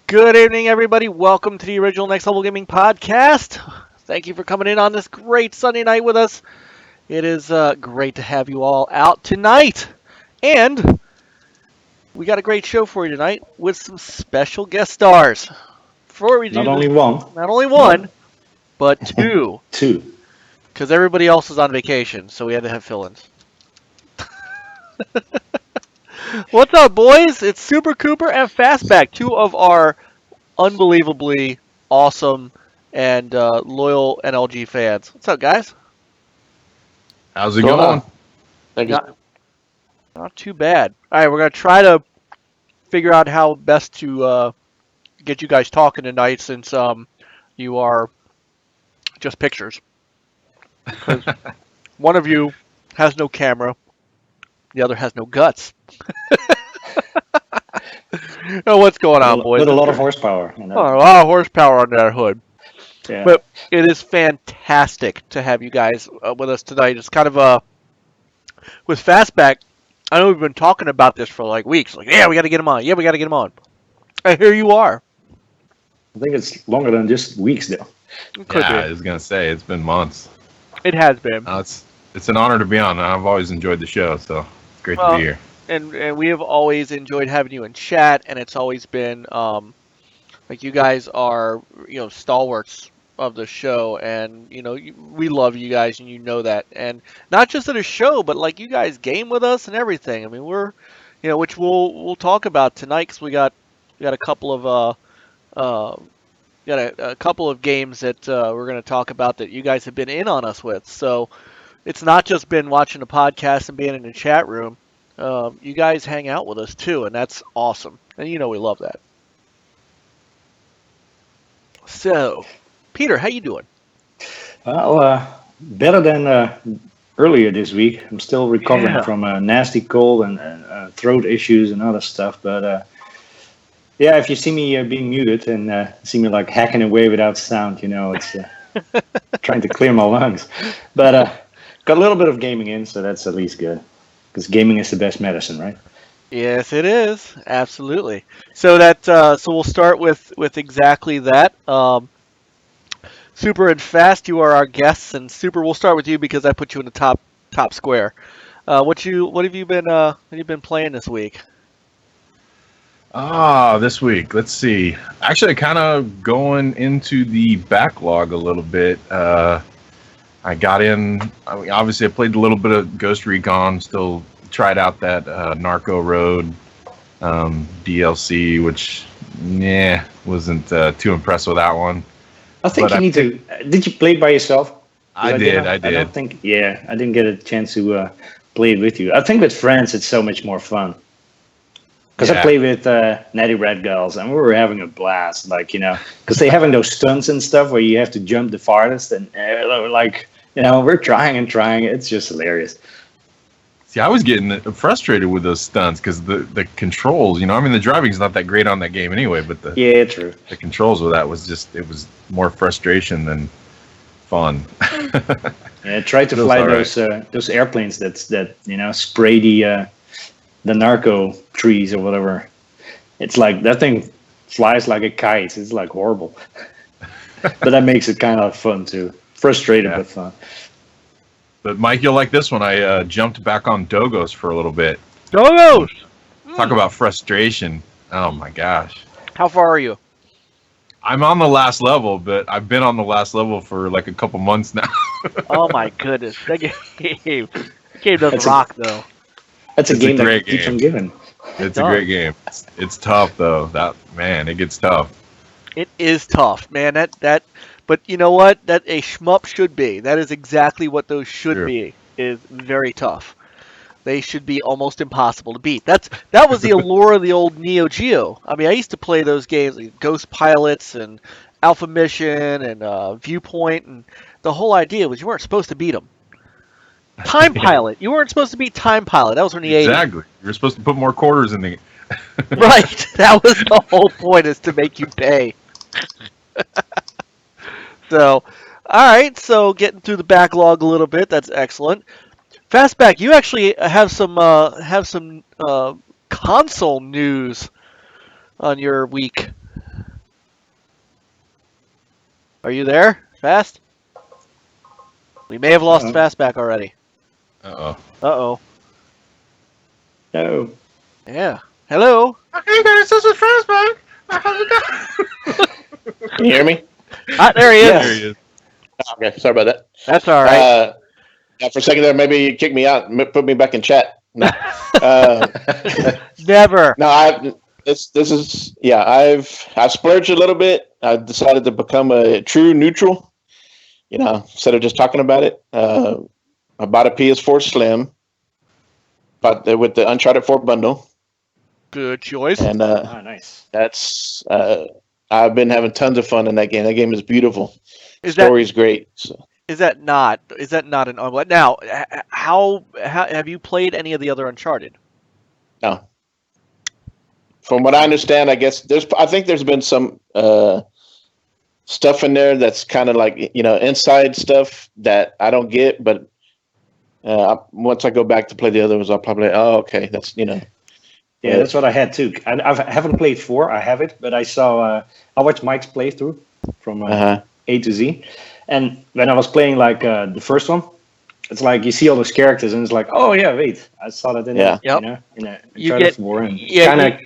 Good evening, everybody. Welcome to the Original Next Level Gaming Podcast. Thank you for coming in on this great Sunday night with us. It is great to have you all out tonight. And we got a great show for you tonight with some special guest stars. Before we do Not only one, but two. Two. Because everybody else is on vacation, so we had to have fill-ins. What's up, boys? It's SuprCooper and Fastback, two of our unbelievably awesome and loyal NLG fans. What's up, guys? How's it going? Thank you. Not too bad. All right, we're going to try to figure out how best to get you guys talking tonight since you are just pictures. Because one of you has no camera, the other has no guts. Oh, what's going on, boys? With a lot of horsepower. You know? Oh, a lot of horsepower on that hood. Yeah. But it is fantastic to have you guys with us tonight. It's kind of with Fastback, I know we've been talking about this for like weeks. Like, yeah, we got to get him on. Yeah, we got to get him on. And here you are. I think it's longer than just weeks, though. I was going to say, it's been months. It has been. It's an honor to be on. I've always enjoyed the show, so it's great to be here. And we have always enjoyed having you in chat, and it's always been like you guys are stalwarts of the show, and we love you guys, and you know that, and not just at a show, but like you guys game with us and everything. I mean, we're which we'll talk about tonight because we got a couple of a couple of games that we're going to talk about that you guys have been in on us with. So it's not just been watching a podcast and being in the chat room. You guys hang out with us too, and that's awesome. And we love that. So, Peter, how you doing? Well, better than earlier this week. I'm still recovering from a nasty cold and throat issues and other stuff. But if you see me being muted and see me like hacking away without sound, it's trying to clear my lungs. But got a little bit of gaming in, so that's at least good. Because gaming is the best medicine, right? Yes, it is. Absolutely. So so we'll start with exactly that. Super and Fast, you are our guests, and Super, we'll start with you because I put you in the top square. What have you been playing this week? This week, let's see. Actually, kind of going into the backlog a little bit. I got in. Obviously, I played a little bit of Ghost Recon. Still tried out that Narco Road DLC, which wasn't too impressed with that one. I think you need to. Did you play it by yourself? I did. I don't think. Yeah, I didn't get a chance to play it with you. I think with friends, it's so much more fun. Because I played with Natty Red Girls, and we were having a blast. Like because they're having those stunts and stuff where you have to jump the farthest, and we're trying and trying. It's just hilarious. See, I was getting frustrated with those stunts because the controls, the driving's not that great on that game anyway, but true. The controls with that was it was more frustration than fun. Try to fly those airplanes that spray the narco trees or whatever. It's like that thing flies like a kite. It's like horrible. But that makes it kind of fun too. Frustrating but fun. But Mike, you'll like this one. I jumped back on Dogos for a little bit. Dogos! Talk about frustration. Oh my gosh. How far are you? I'm on the last level, but I've been on the last level for like a couple months now. Oh my goodness. That game doesn't rock though. That's a game that keeps on giving. It's a great game. It's tough though. It gets tough. It is tough, man. But you know what? That a shmup should be. That is exactly what those should be. Is very tough. They should be almost impossible to beat. That was the allure of the old Neo Geo. I mean, I used to play those games like Ghost Pilots and Alpha Mission and Viewpoint, and the whole idea was you weren't supposed to beat them. Time Pilot, you weren't supposed to beat Time Pilot. That was from the 80s. Exactly. You were supposed to put more quarters in the. Right. That was the whole point, is to make you pay. So, all right. So getting through the backlog a little bit. That's excellent. Fastback, you actually have some console news on your week. Are you there, Fast? We may have lost Fastback already. Uh-oh. Uh-oh. No. Yeah. Hello. Hey guys, this is Fastback. How's it going? Can you hear me? Ah, there he is. Yes. There he is. Okay, sorry about that. That's all right. Yeah, for a second there, maybe you kicked me out and put me back in chat. No, Never. no. This is I've splurged a little bit. I decided to become a true neutral. Instead of just talking about it, I bought a PS4 Slim, with the Uncharted 4 bundle, Good choice. and Nice. that's I've been having tons of fun in that game. That game is beautiful. Is that Story's great. So. is that not an unlock? Now, how have you played any of the other Uncharted? No. From what I understand, I guess I think there's been some stuff in there that's kind of like inside stuff that I don't get. But once I go back to play the other ones, I'll probably okay, that's Yeah, that's what I had too. I haven't played 4. I have it, but I watched Mike's playthrough from A to Z, and when I was playing like the first one, it's like you see all those characters, and it's like, oh yeah, wait, I saw that in Yeah. Yep. in You Uncharted get- 4, and yeah, kind of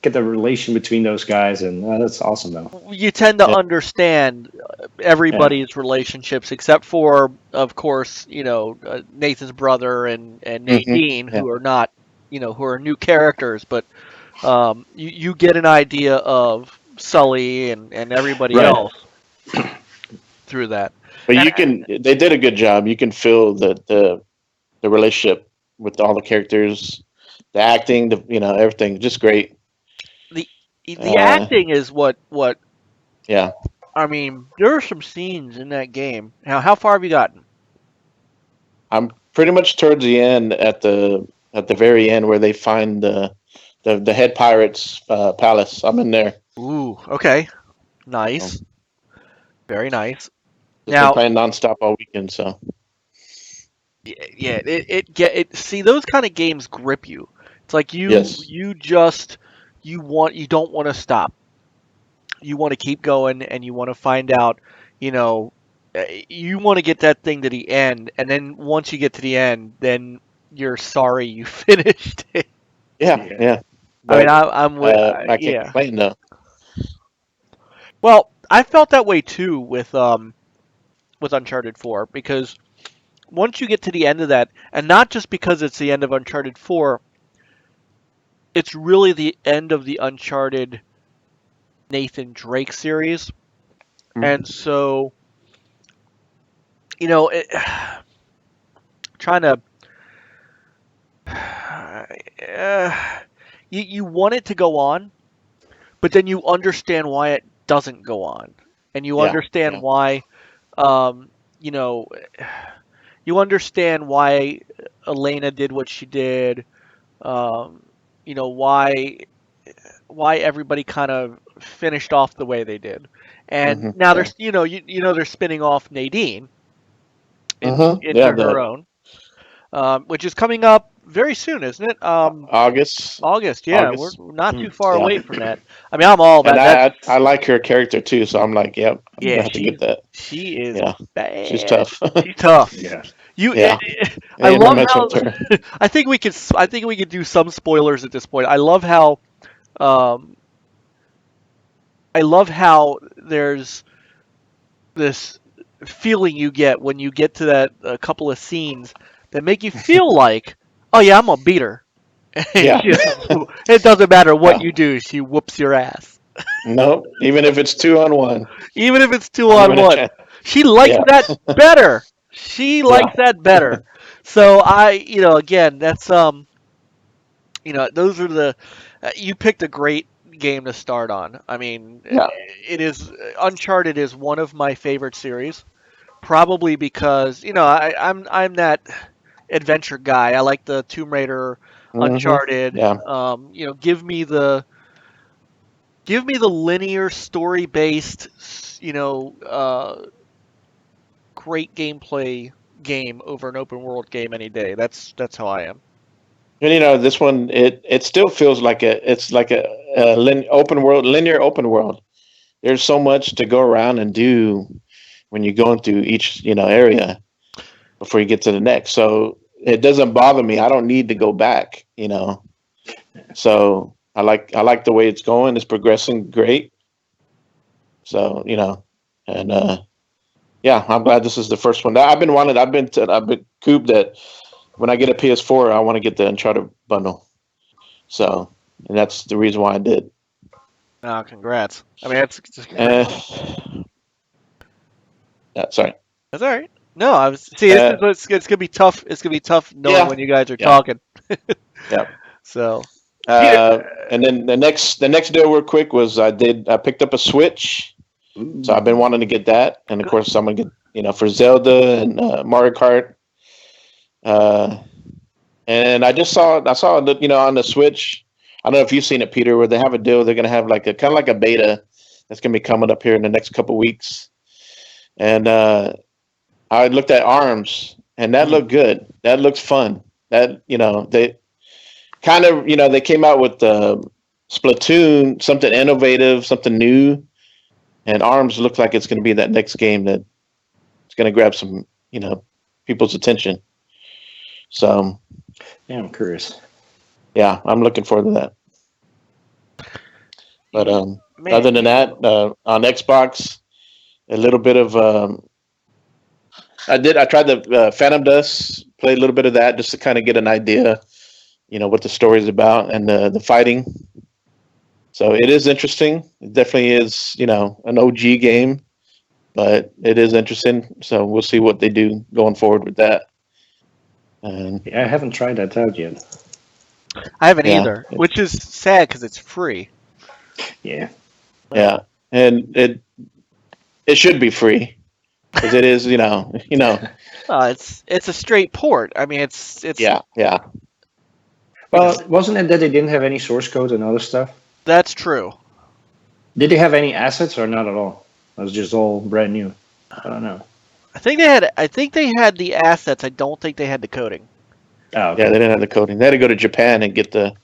get the relation between those guys, and that's awesome though. You tend to Yeah. understand everybody's relationships, except for, of course, Nathan's brother and Nadine, Yeah. who are not, who are new characters, but you get an idea of Sully and everybody Right. else through that. But And- they did a good job. You can feel the relationship with all the characters, the acting, everything, just great. The acting is what Yeah. I mean. There are some scenes in that game. Now, how far have you gotten? I'm pretty much towards the end at the very end where they find the head pirate's palace. I'm in there. Ooh, okay, nice, very nice. Just Now- been playing nonstop all weekend, so Yeah, it. See, those kind of games grip you. It's like you Yes. you don't want to stop. You want to keep going, and you want to find out. You want to get that thing to the end, and then once you get to the end, then you're sorry you finished it. yeah. I mean, I'm with I can't yeah. complain though. Well, I felt that way too with Uncharted 4, because once you get to the end of that, and not just because it's the end of Uncharted 4, it's really the end of the Uncharted Nathan Drake series. Mhm. And so, trying to you want it to go on, but then you understand why it doesn't go on, and you Yeah, understand yeah. why, you understand why Elena did what she did, why everybody kind of finished off the way they did, and Mhm, now yeah. there's they're spinning off Nadine Mhm, into yeah, her own, which is coming up very soon, isn't it? August. August, yeah, August. we're not too far Yeah. away from that. I mean, I'm all about And that. I like her character too, so I'm like, yep, I'm Yeah, gonna have to get that. She is Yeah, bad. she's tough. She's tough. Yeah. Yeah. I Ain't no love messing how. with her. I think we could do some spoilers at this point. I love how. There's this feeling you get when you get to that a couple of scenes that make you feel like, oh yeah, I'm gonna beat her. Yeah. It doesn't matter what you do; she whoops your ass. Nope. Even if it's 2-on-1. Even if it's two I'll on give it a one. chance. She likes Yeah. that better. She likes that better. So again, that's those are the you picked a great game to start on. I mean, Yeah. it is Uncharted is one of my favorite series, probably because I'm that adventure guy. I like the Tomb Raider, Uncharted. Yeah. Give me the linear story based, great gameplay game over an open world game any day. That's how I am. And this one, it still feels like open world, linear open world. There's so much to go around and do when you're going through each area before you get to the next. So it doesn't bother me. I don't need to go back. So I like the way it's going. It's progressing great. So and yeah, I'm glad this is the first one. I've been cooped that when I get a PS4, I want to get the Uncharted bundle. So, and that's the reason why I did. Oh, congrats. I mean, that's sorry. That's all right. No, I was see. It's gonna be tough. It's gonna be tough knowing when you guys are talking. Yeah. So. And then the next deal real quick was I picked up a Switch. Ooh. So I've been wanting to get that, and of course I'm gonna get for Zelda and Mario Kart. And I saw on the Switch. I don't know if you've seen it, Peter, where they have a deal. They're gonna have like a kind of like a beta that's gonna be coming up here in the next couple weeks. And I looked at ARMS, and that looked good. That looks fun. That they kind of they came out with Splatoon, something innovative, something new, and ARMS looks like it's going to be that next game that it's going to grab some people's attention. So yeah, I'm curious. Yeah, I'm looking forward to that. But other than that, on Xbox, a little bit of I tried the Phantom Dust, played a little bit of that just to kind of get an idea, what the story is about and the fighting. So it is interesting. It definitely is, an OG game, but it is interesting. So we'll see what they do going forward with that. I haven't tried that out yet. I haven't either, which is sad because it's free. Yeah. Yeah, and it should be free because it is, It's a straight port. I mean, it's yeah. Well, wasn't it that they didn't have any source code and other stuff? That's true. Did they have any assets or not at all? It was just all brand new. I don't know. I think they had the assets. I don't think they had the coding. Oh, okay. Yeah, they didn't have the coding. They had to go to Japan and get the.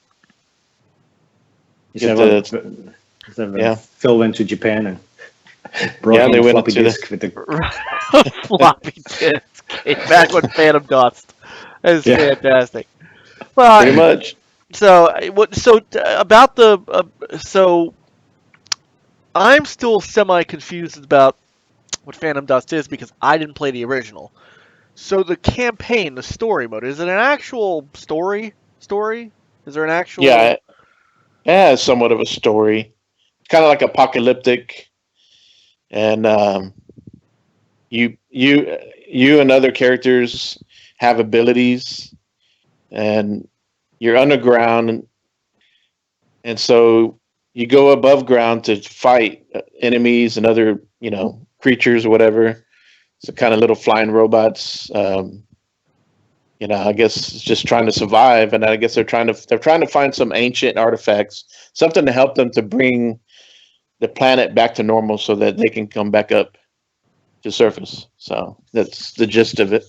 Phil went to Japan and brought they in went floppy to disk with the floppy disk. Came back with Phantom Dust. That is fantastic. Well, pretty much. So about so I'm still semi confused about what Phantom Dust is because I didn't play the original. So the campaign, the story mode, is it an actual story? Is there an actual? Yeah, it has somewhat of a story. It's kind of like apocalyptic, and you and other characters have abilities, and you're underground, and so you go above ground to fight enemies and other creatures or whatever. So kind of little flying robots. I guess it's just trying to survive, and I guess they're trying to find some ancient artifacts, something to help them to bring the planet back to normal, so that they can come back up to surface. So that's the gist of it.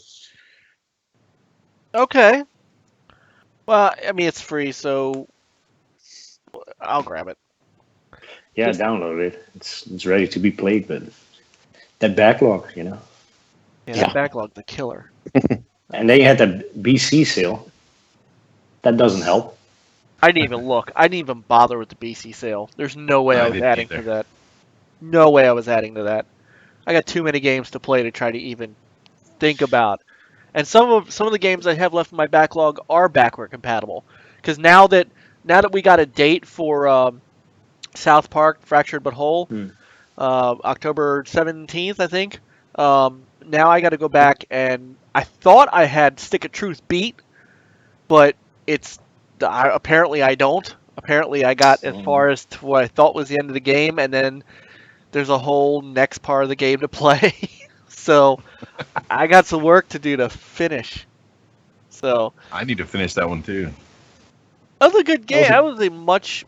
Okay. Well, I mean it's free, so I'll grab it. Yeah, download it. It's ready to be played, but that backlog, Yeah, that backlog, the killer. And then you had the BC sale. That doesn't help. I didn't even look. I didn't even bother with the BC sale. There's no way I was adding to that. No way I was adding to that. I got too many games to play to try to even think about. And some of the games I have left in my backlog are backward compatible. Because now that we got a date for South Park Fractured But Whole, October 17th, I think. Now now I got to go back, and I thought I had Stick of Truth beat, but apparently I don't. Apparently I got as far as to what I thought was the end of the game, and then there's a whole next part of the game to play. So I got some work to do to finish. So I need to finish that one too. that was a good game. That was a much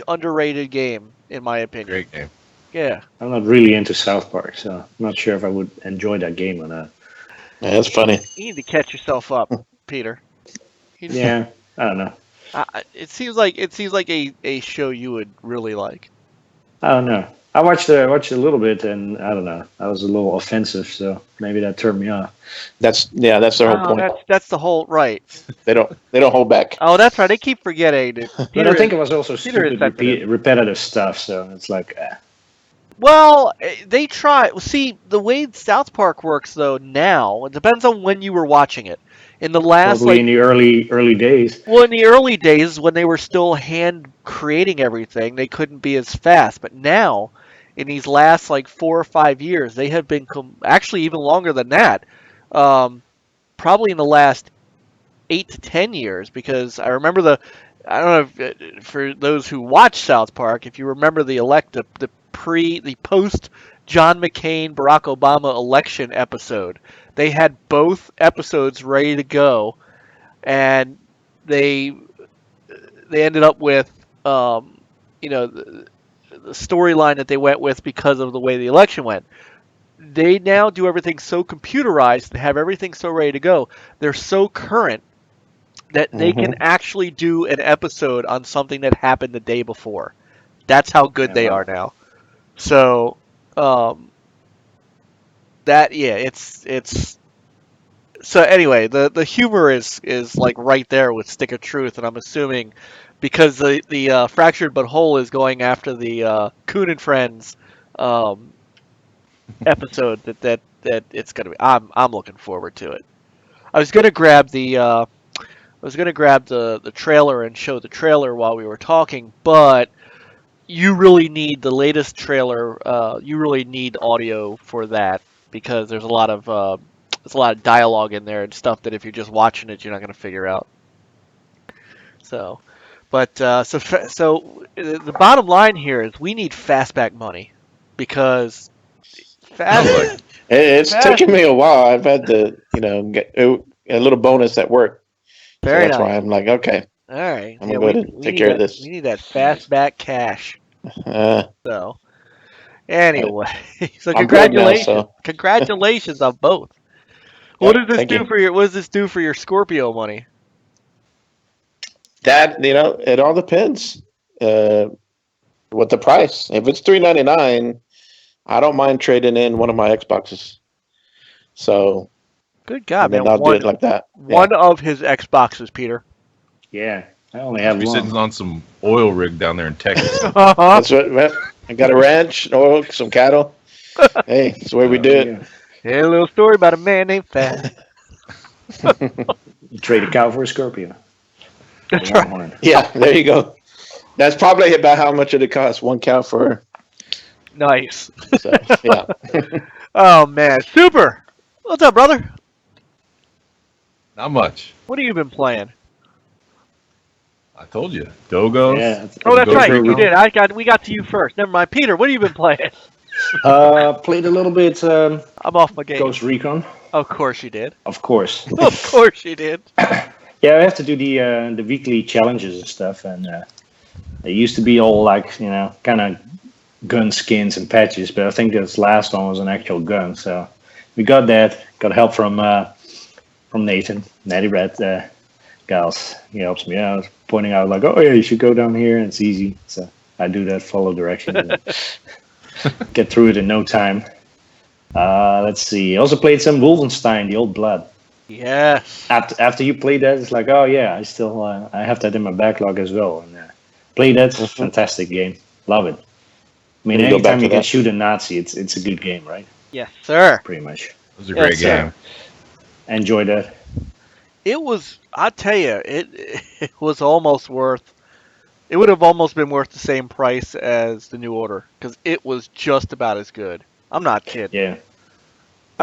underrated game, in my opinion. Great game. Yeah. I'm not really into South Park, so I'm not sure if I would enjoy that game or not. Yeah, that's funny. You need to catch yourself up, Peter. Yeah, I don't know. It seems like a show you would really like. I don't know. I watched a little bit, and I don't know. I was a little offensive, so maybe that turned me off. That's the whole point. That's the whole right. They don't hold back. Oh, that's right. They keep forgetting. But I think it was also Peter is stupid, repetitive stuff. So it's like, Well, they try. See, the way South Park works though now, it depends on when you were watching it. In the last, probably in the early days. Well, in the early days when they were still hand creating everything, they couldn't be as fast. But now, in these last 4 or 5 years, they have been actually even longer than that. Probably in the last 8 to 10 years, because I remember I don't know if, for those who watch South Park, if you remember the post John McCain Barack Obama election episode, they had both episodes ready to go, and they ended up with the storyline that they went with because of the way the election went. They now do everything so computerized and have everything so ready to go. They're so current that they can actually do an episode on something that happened the day before. That's how good they are now. So, it's so anyway, the humor is right there with Stick of Truth, and I'm assuming because the Fractured But Whole is going after the Coon and Friends episode that it's gonna be. I'm looking forward to it. I was gonna grab the trailer and show the trailer while we were talking, but you really need the latest trailer. You really need audio for that because there's a lot of dialogue in there and stuff that if you're just watching it, you're not going to figure out. So, but so the bottom line here is we need Fastback money because it's taken me a while. I've had to get a little bonus at work. Very that's nice. why I'm like, okay. All right. I'm going to take care of this. We need that Fastback cash. So, anyway, so congratulations! Now, so. Congratulations on both. What does this do for your? What does this do for your Scorpio money? That it all depends. What the price? If it's $3.99, I don't mind trading in one of my Xboxes. So, good God, man! I'll do it like that. One of his Xboxes, Peter. Yeah, I only have one. Sitting on some oil rig down there in Texas. That's what, man. I got a ranch, oil, some cattle. Hey, that's the way we do it. Hey, a little story about a man named Fast. You trade a cow for a Scorpio. That's right. Yeah, there you go. That's probably about how much it costs. One cow for. Nice. So, yeah. Oh man, Super. What's up, brother? Not much. What have you been playing? I told you, Dogos. Yeah. Oh, that's right. You did. We got to you first. Never mind, Peter. What have you been playing? Played a little bit. I'm off my game. Ghost Recon. Of course you did. Of course. Of course you did. Yeah, I have to do the weekly challenges and stuff, and they used to be all kind of gun skins and patches, but I think this last one was an actual gun. So we got that. Got help from Nathan, Natty Red. Gals, he helps me out, pointing out oh yeah, you should go down here, and it's easy. So I do that, follow directions, and get through it in no time. Let's see. I also played some Wolfenstein, the Old Blood. Yes. After you played that, it's I have that in my backlog as well. And played that, fantastic game, love it. I mean, anytime you can shoot a Nazi, it's a good game, right? Yes, sir. Pretty much. It was a great game. Enjoyed that. It was. I tell you, it was almost worth. It would have almost been worth the same price as the New Order because it was just about as good. I'm not kidding. Yeah.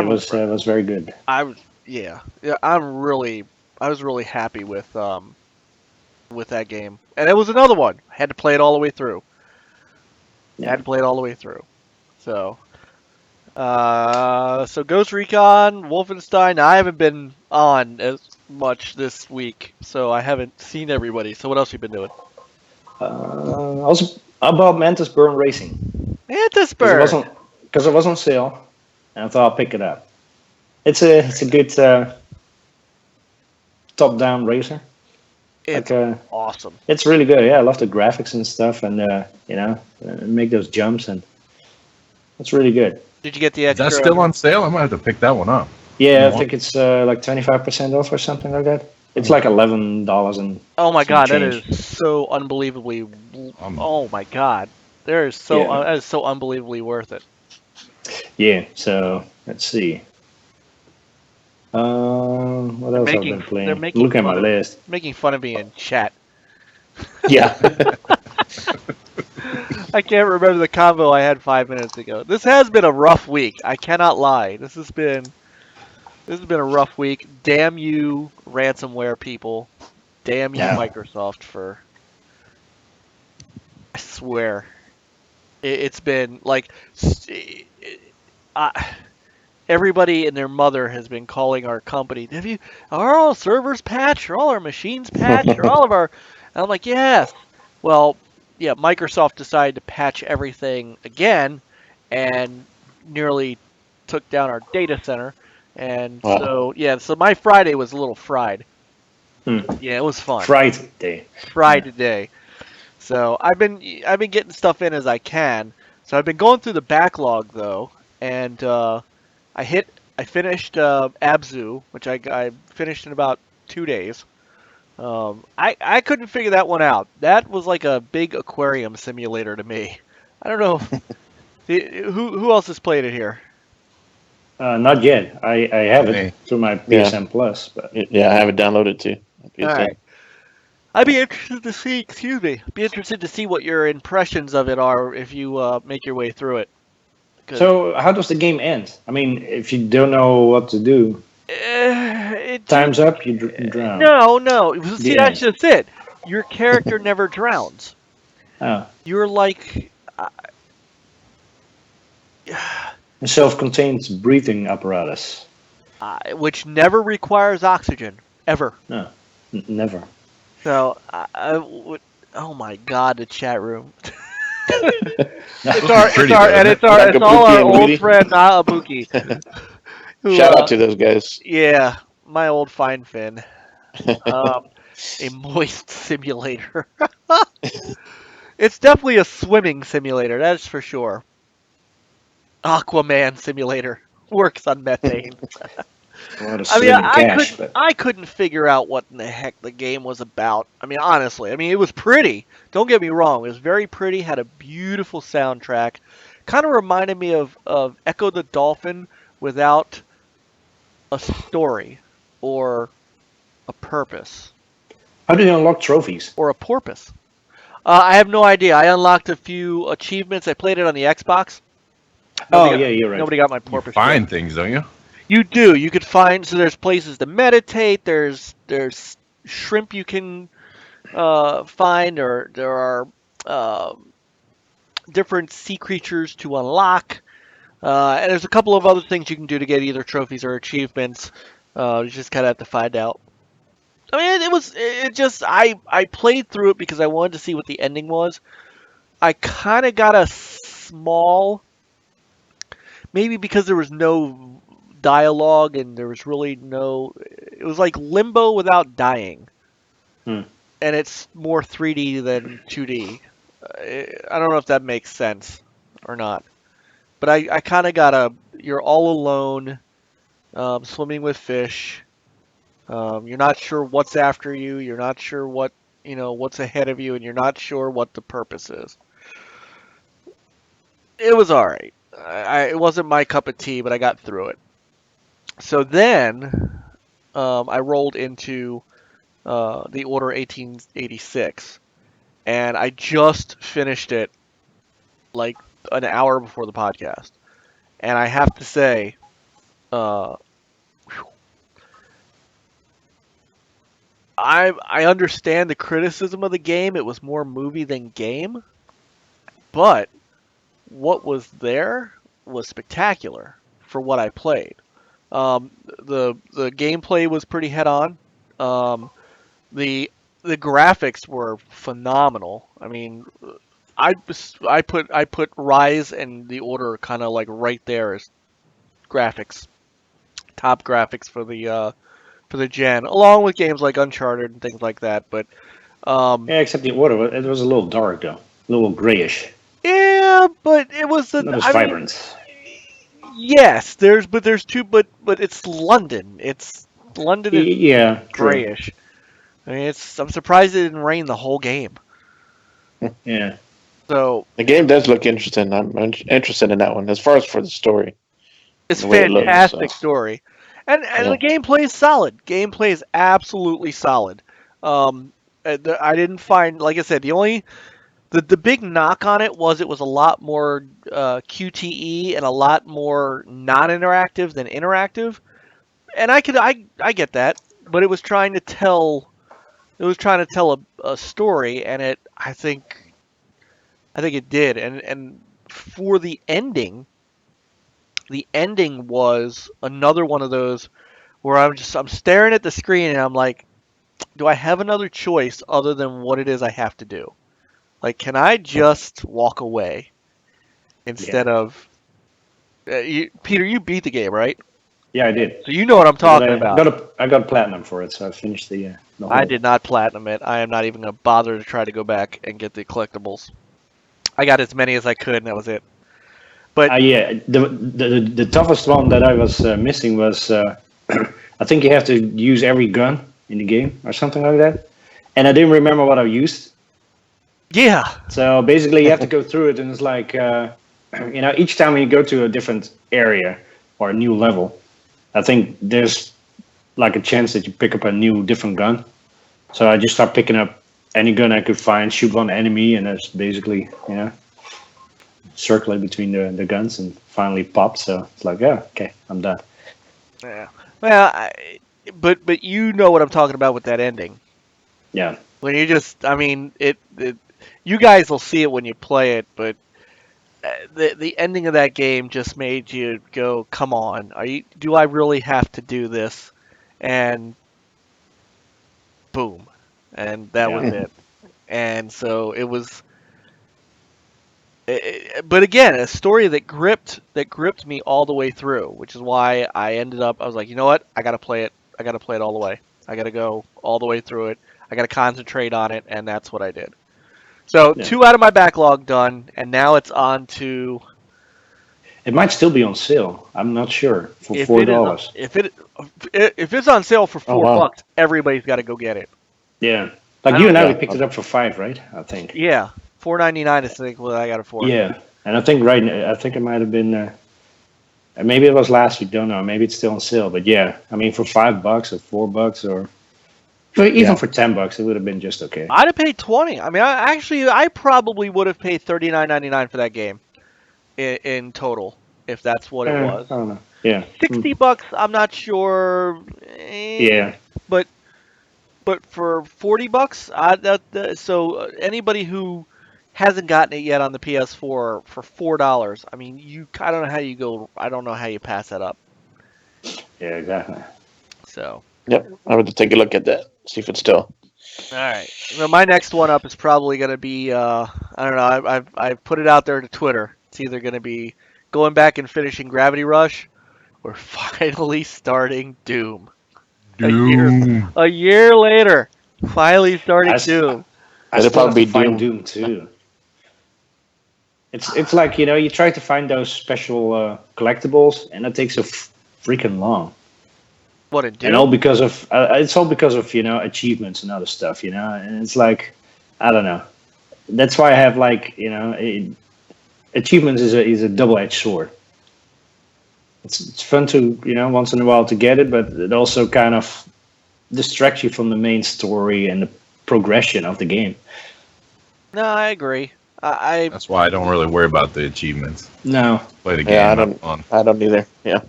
was very good. I was I was really happy with that game, and it was another one. I had to play it all the way through. Yeah. Had to play it all the way through. So, so Ghost Recon, Wolfenstein. I haven't been on as much this week, so I haven't seen everybody. So what else you been doing? Also, I bought Mantis Burn Racing Mantisburg. because it was on sale, and I thought I'll pick it up. It's a good top-down racer. It's awesome. It's really good. Yeah, I love the graphics and stuff, and make those jumps, and it's really good. Did you get the Is extra? that still on sale? I might have to pick that one up. Yeah, I think it's like 25% off or something like that. It's like $11 and. Oh my god, that change. is so unbelievably. Oh my god, that is so unbelievably worth it. Yeah. So let's see. What else I've been playing? Look at my list. Making fun of me in chat. Yeah. I can't remember the combo I had 5 minutes ago. This has been a rough week. I cannot lie. This has been a rough week. Damn you, ransomware people. Damn you, Microsoft, for. I swear. It's been like. Everybody and their mother has been calling our company. Are all servers patched? Are all our machines patched? Are all of our. And I'm like, yes. Well, yeah, Microsoft decided to patch everything again and nearly took down our data center. And so my Friday was a little fried. Yeah, it was fun. Friday. So I've been getting stuff in as I can. So I've been going through the backlog though, and I finished Abzu, which I finished in about 2 days. I couldn't figure that one out. That was like a big aquarium simulator to me. I don't know. Who else has played it here? Not yet. I have it through my PSN Plus, but I have it downloaded too. All right. I'd be interested to see. Be interested to see what your impressions of it are if you make your way through it. So how does the game end? I mean, if you don't know what to do, time's up, you drown. No. See, that's just it. Your character never drowns. Oh. You're like a self-contained breathing apparatus, which never requires oxygen ever. No, never. So I would. Oh my God, the chat room. It's all our old friend Naabuki. Shout out to those guys. Yeah, my old fine Finn. A moist simulator. It's definitely a swimming simulator, that's for sure. Aquaman simulator works on methane. I couldn't figure out what in the heck the game was about. I mean, honestly, it was pretty. Don't get me wrong. It was very pretty, had a beautiful soundtrack. Kind of reminded me of Echo the Dolphin without a story or a purpose. How do you unlock trophies? Or a porpoise. I have no idea. I unlocked a few achievements. I played it on the Xbox. You're right. Nobody got my porpoise. You find things, don't you? You do. You could find. So there's places to meditate. There's shrimp you can find, or there are different sea creatures to unlock. And there's a couple of other things you can do to get either trophies or achievements. You just kind of have to find out. I played through it because I wanted to see what the ending was. I kind of got a small, maybe because there was no dialogue and there was really no, it was like Limbo without dying. And it's more 3D than 2D. I don't know if that makes sense or not. But I kind of got you're all alone, swimming with fish. You're not sure what's after you. You're not sure what's ahead of you, and you're not sure what the purpose is. It was all right. It wasn't my cup of tea, but I got through it. So then I rolled into the Order 1886, and I just finished it like an hour before the podcast. And I have to say, uh, I understand the criticism of the game. It was more movie than game, but what was there was spectacular for what I played. The gameplay was pretty head on. Um, the graphics were phenomenal. I mean, I put Rise and The Order kind of like right there as graphics, top graphics for the gen, along with games like Uncharted and things like that. But Yeah, except the water, it was a little dark though, a little grayish, yeah, but it was not as I mean, vibrant. yes, there's two, but it's London. It's London is Yeah, true. grayish. I mean, I'm surprised it didn't rain the whole game. Yeah, So The game does look interesting. I'm interested in that one as far as for the story, it's the way it looks. So. fantastic story, and Yeah. the gameplay is solid. Gameplay is absolutely solid. I didn't find, like I said, the big knock on it was a lot more QTE and a lot more non-interactive than interactive, and I get that, but it was trying to tell a story, and I think it did, and for the ending was another one of those where I'm staring at the screen and I'm like, do I have another choice other than what it is I have to do? Like, can I just walk away yeah, instead of Peter? You beat the game, right? yeah. I did. So you know what I'm I got talking about. I got platinum for it, so I finished the I whole. did not platinum it. I am not even gonna bother to try to go back and get the collectibles. I got as many as I could, and that was it. But Yeah, the toughest one that I was missing was I think you have to use every gun in the game or something like that, and I didn't remember what I used. yeah, So basically, you have to go through it, and it's like each time you go to a different area or a new level, I think there's like a chance that you pick up a new different gun. So I just start picking up any gun I could find, shoot one enemy, and that's basically circling between the guns and finally pop. So it's like, yeah, okay, I'm done. yeah. Well, but you know what I'm talking about with that ending. Yeah, When you just, I mean, you guys will see it when you play it, but the ending of that game just made you go, "Come on, do I really have to do this?" And boom, and that was yeah, it. And so it was, but again, a story that gripped me all the way through, which is why I was like, you know what, I got to play it. I got to play it all the way. I got to go all the way through it. I got to concentrate on it, and that's what I did. So yeah. 2 out of my backlog done, and now it's on to It might still be on sale. I'm not sure for if it is $4. if it's on sale for Oh, four wow. bucks, everybody's got to go get it. Yeah, like I you don't and I, know. we picked it up for $5, right? I think. Yeah, $4.99 is I think what I got it for. Yeah, and I think I think it might have been. Maybe it was last week. Don't know. Maybe it's still on sale. But yeah, I mean, for $5 or $4 or even Yeah. for $10, it would have been just okay. I'd have paid 20. I mean, I probably would have paid $39.99 for that game in total if that's what it was. I don't know. Yeah. $60, I'm not sure. Yeah. But for $40, so anybody who hasn't gotten it yet on the PS4 for $4, I mean, I don't know how you go. I don't know how you pass that up. Yeah. Exactly. So. Yep, I would take a look at that. See if it's still. All right. Well, my next one up is probably going to be I don't know. I've put it out there to Twitter. It's either going to be going back and finishing Gravity Rush, or finally starting Doom. Doom. A year later, finally starting Doom. I It'll still have probably to find Doom. Doom too. It's like you try to find those special collectibles, and it takes freaking long. What in Doom? And all because of it's all because of achievements and other stuff, and it's like I don't know. That's why I have achievements is a double-edged sword. It's fun to once in a while to get it, but it also kind of distracts you from the main story and the progression of the game. No, I agree. That's why I don't really worry about the achievements. No, Play the game. Yeah, I have don't. fun. I don't either. Yeah.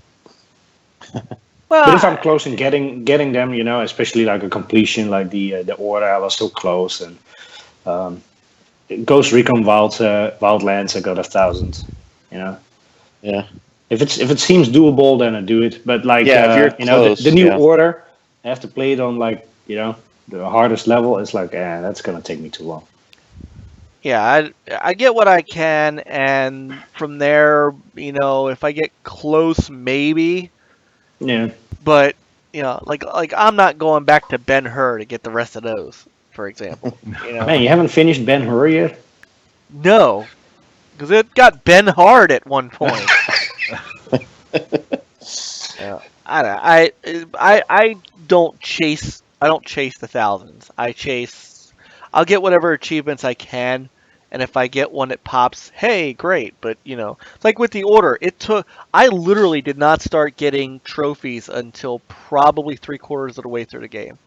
Well, But if I'm close in getting them, especially like a completion, like the order, I was so close. And Ghost Recon Wildlands, I got 1,000. Yeah. If it seems doable, then I do it. But like Yeah, if you're the close, new yeah. order, I have to play it on like the hardest level. It's like that's gonna take me too long. yeah, I get what I can, and from there, if I get close, maybe. Yeah. But like I'm not going back to Ben-Hur to get the rest of those, for example. Man, you haven't finished Ben-Hur yet? No, because it got Ben hard at one point. Yeah. I don't chase. I don't chase the thousands. I'll get whatever achievements I can, and if I get one that pops, hey, great. But it's like with the order, I literally did not start getting trophies until probably 3/4 of the way through the game,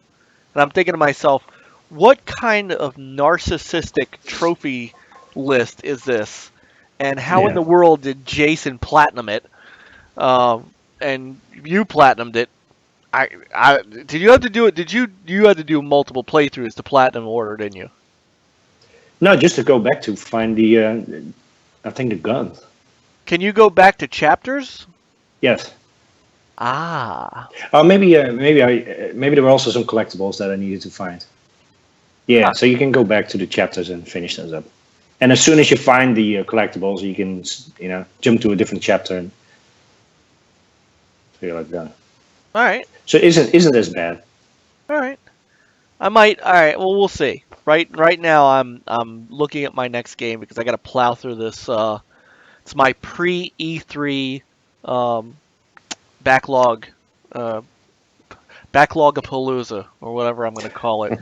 and I'm thinking to myself, what kind of narcissistic trophy list is this, and how in Yeah. the world did Jason platinum it? And you platinumed it. Did you have to do it? You had to do multiple playthroughs to platinum order, didn't you? No, just to go back to find the I think the guns. Can you go back to chapters? Yes. Ah. Maybe there were also some collectibles that I needed to find. Yeah, so you can go back to the chapters and finish those up. And as soon as you find the collectibles, you can jump to a different chapter and feel like that. All right. So isn't as bad? All right. I might. All right. Well, we'll see. Right now, I'm looking at my next game because I got to plow through this. It's my pre E3 backlog. Backlogapalooza, or whatever I'm going to call it.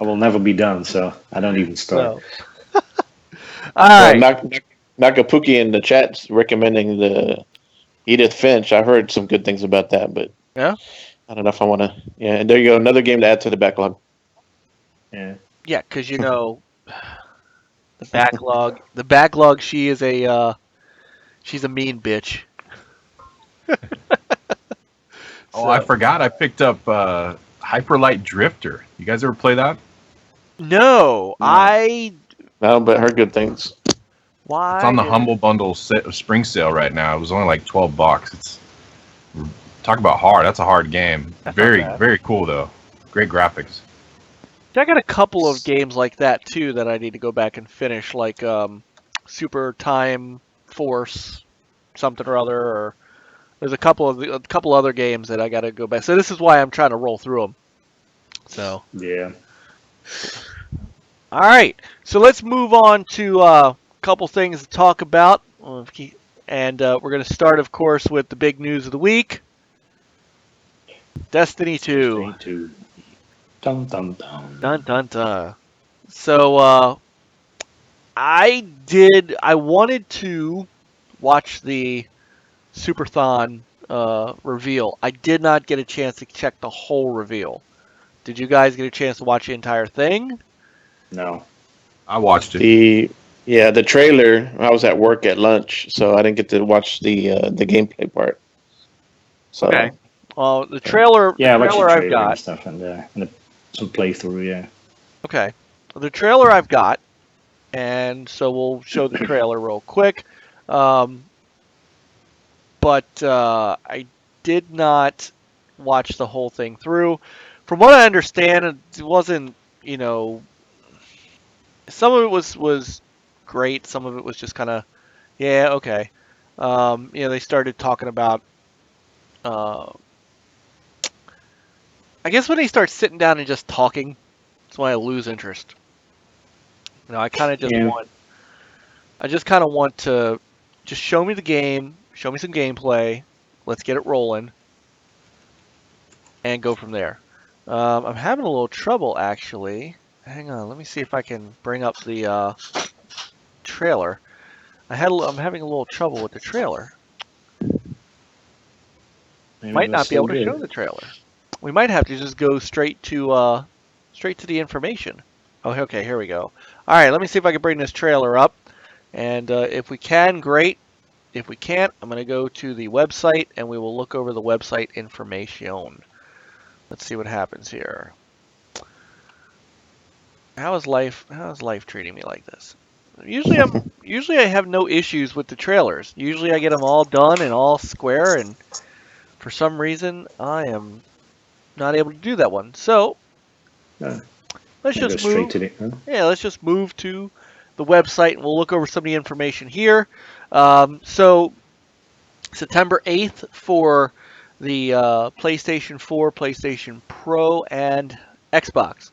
I will never be done, so I don't even start. So. All right. Nakapuki in the chat's recommending the Edith Finch. I heard some good things about that, but Yeah. I don't know if I want to. Yeah, and there you go, another game to add to the backlog. Yeah. Yeah, because the backlog. The backlog. She's a mean bitch. Oh, I forgot. I picked up Hyperlight Drifter. You guys ever play that? No, I. No, but I heard good things. Why? It's on the Humble Bundle spring sale right now. It was only like $12. It's talk about hard. That's a hard game. Very, very cool though. Great graphics. I got a couple of games like that too that I need to go back and finish, like Super Time Force, something or other, or there's a couple other games that I got to go back. So this is why I'm trying to roll through them. So Yeah. all right, so let's move on to a couple things to talk about, and we're going to start, of course, with the big news of the week: Destiny 2. Destiny 2. Dun dun dun. Dun dun dun. So I wanted to watch the Superthon reveal. I did not get a chance to check the whole reveal. Did you guys get a chance to watch the entire thing? No. I watched it. The trailer. I was at work at lunch, so I didn't get to watch the gameplay part. So, okay. Well, the trailer. Yeah, the trailer I watched the I've trailer got. and stuff and some playthrough. Yeah. Okay. The trailer I've got, and so we'll show the trailer real quick. But I did not watch the whole thing through. From what I understand, it wasn't, some of it was great. Some of it was just kind of, yeah, okay. They started talking about, I guess when they start sitting down and just talking, that's when I lose interest. I kind of just want to just show me the game, show me some gameplay, let's get it rolling, and go from there. I'm having a little trouble, actually. Hang on, let me see if I can bring up the trailer. I'm having a little trouble with the trailer. Might not be able to show the trailer. We might have to just go straight to the information. Oh, okay, here we go. All right, let me see if I can bring this trailer up, and if we can, great. if we can't, I'm going to go to the website and we will look over the website information. Let's see what happens here. How is life treating me like this? Usually I have no issues with the trailers. Usually I get them all done and all square, and for some reason I am not able to do that one. So let's just move. Let's just move to the website and we'll look over some of the information here. So September 8th for the PlayStation 4, PlayStation Pro, and Xbox.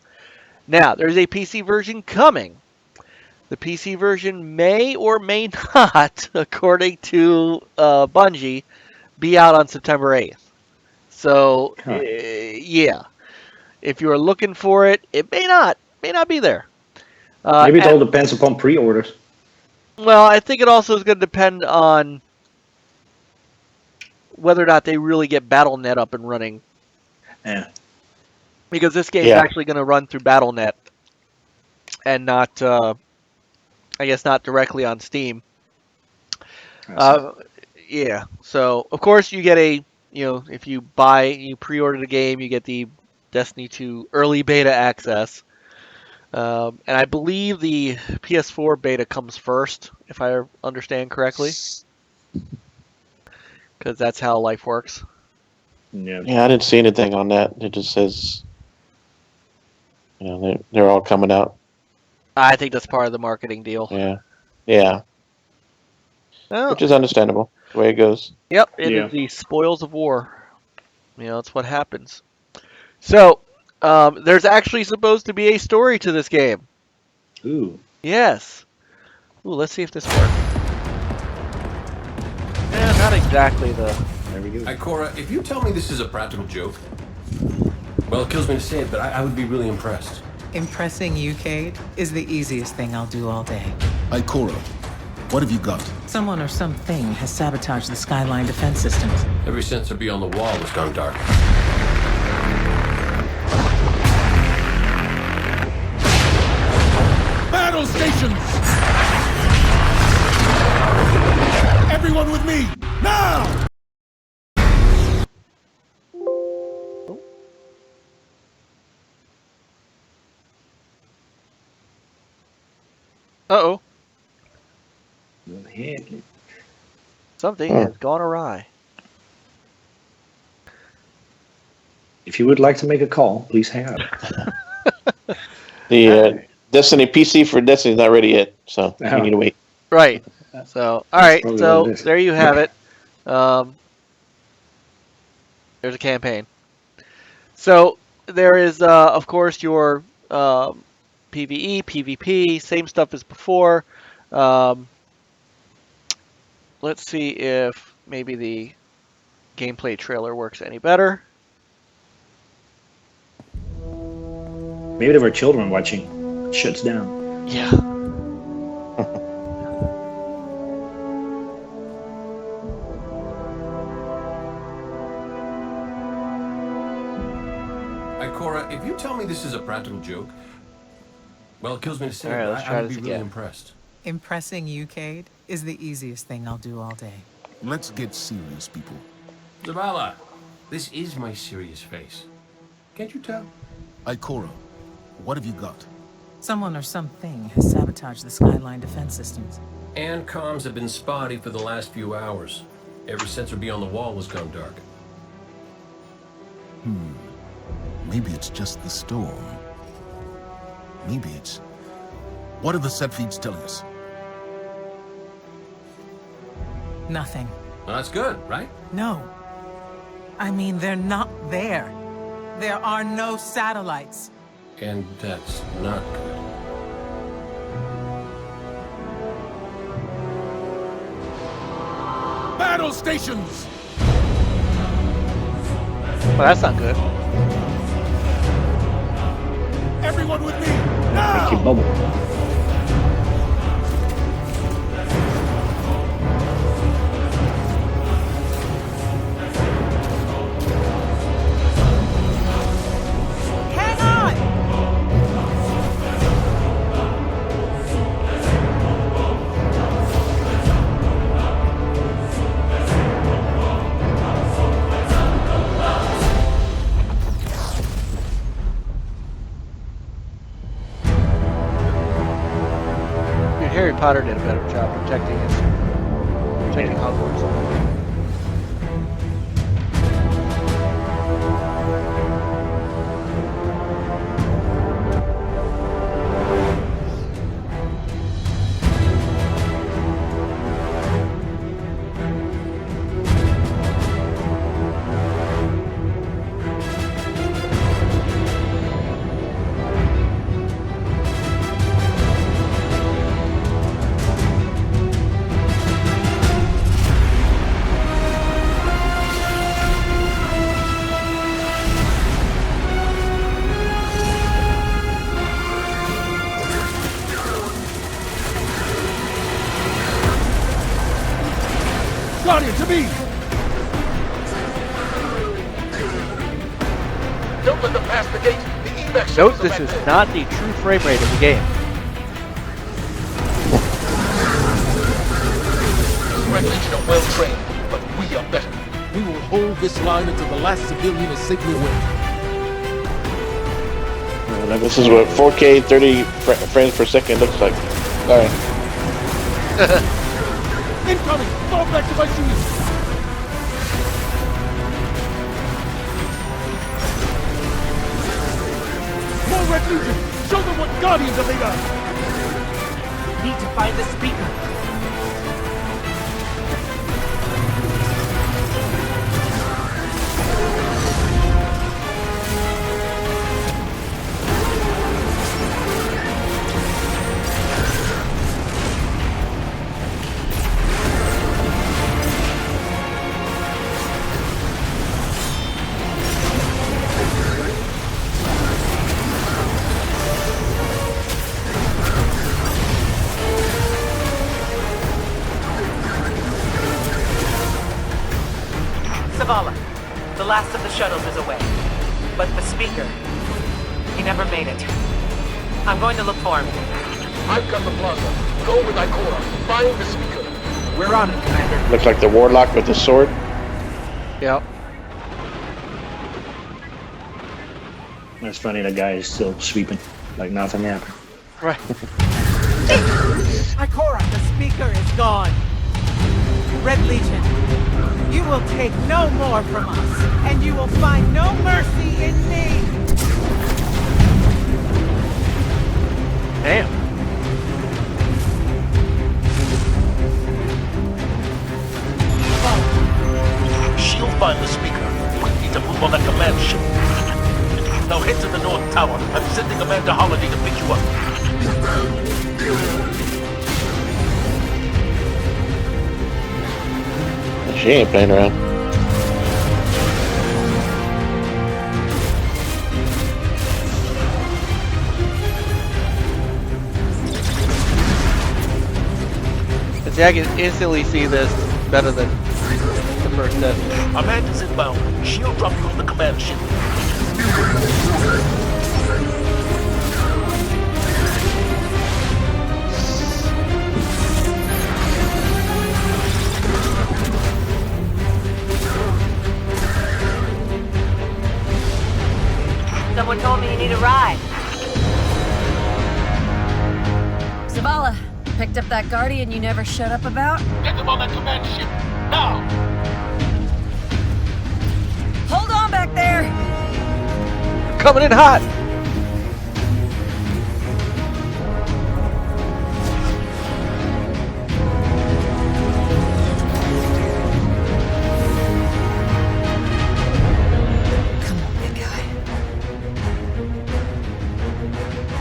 Now, there's a PC version coming. The PC version may or may not, according to Bungie, be out on September 8th. So, yeah. If you are looking for it, it may not be there. Maybe it all depends upon pre-orders. Well, I think it also is going to depend on whether or not they really get Battle.net up and running. Yeah. Because this game is actually going to run through Battle.net and not, I guess, not directly on Steam. Yeah. So, of course, you get if you pre-order the game, you get the Destiny 2 early beta access. And I believe the PS4 beta comes first, if I understand correctly. Because that's how life works. Yeah, I didn't see anything on that. It just says, they're all coming out. I think that's part of the marketing deal. Yeah. Well, which is understandable, the way it goes. Yep, it is the spoils of war. That's what happens. So, there's actually supposed to be a story to this game. Ooh. Yes. Ooh, let's see if this works. Yeah, not exactly the... There we go. Ikora, if you tell me this is a practical joke, well, it kills me to say it, but I would be really impressed. Impressing you, Cade, is the easiest thing I'll do all day. Ikora, what have you got? Someone or something has sabotaged the Skyline defense systems. Every sensor beyond the wall has gone dark. Battle stations! Everyone with me, now! Uh-oh. Yeah. Something has gone awry. If you would like to make a call, please hang up. The Destiny PC for Destiny is not ready yet, so you need to wait. Right. So, all right. Probably So what it is. there you have it. There's a campaign. So there is, of course, your PvE, PvP, same stuff as before. Let's see if maybe the gameplay trailer works any better. Maybe there were children watching. It shuts down. Yeah. Ikora, if you tell me this is a practical joke, well, it kills me to say All right, it, let's but try I would this be really again. impressed. Impressing you, Cade, is the easiest thing I'll do all day. Let's get serious, people. Zavala, this is my serious face. Can't you tell? Ikora, what have you got? Someone or something has sabotaged the Skyline defense systems. And comms have been spotty for the last few hours. Every sensor beyond the wall has gone dark. Maybe it's just the storm. Maybe it's... What are the set feeds telling us? Nothing. Well, that's good, right? No. I mean, they're not there. There are no satellites. And that's not good. Battle stations! Well, that's not good. Everyone with me, now! Make you bubble. Hang on! Potter did a better job protecting Hogwarts. Guardian, to me! Don't let them pass the gate. The evac Note this is not the true frame rate of the game. Red Legion are well trained, but we are better. We will hold this line until the last civilian is safely away. This is what 4K 30 frames per second looks like. Sorry. Incoming! Fall back to my shoes! More Red Legion! Show them what Guardians are made of! Need to find the speaker. Zavala, the last of the shuttles is away. But the speaker, he never made it. I'm going to look for him. I've got the plaza. Go with Ikora. Find the speaker. We're on it, Commander. Looks like the warlock with the sword. Yep. That's funny, the guy is still sweeping like nothing happened. Right. Ikora, the speaker is gone. Red Legion, you will take no more from us, and you will find no mercy in me. Damn. She'll find the speaker. We need to move on that command ship. Now head to the North Tower. I'm sending Amanda Holiday to pick you up. She ain't playing around. And see, I can instantly see this better than the first death. Amanda's inbound. She'll drop you on the command ship. Someone told me you need a ride. Zavala, picked up that Guardian you never shut up about? Get them on that command ship. Now! Hold on back there! Coming in hot! Come on, big guy.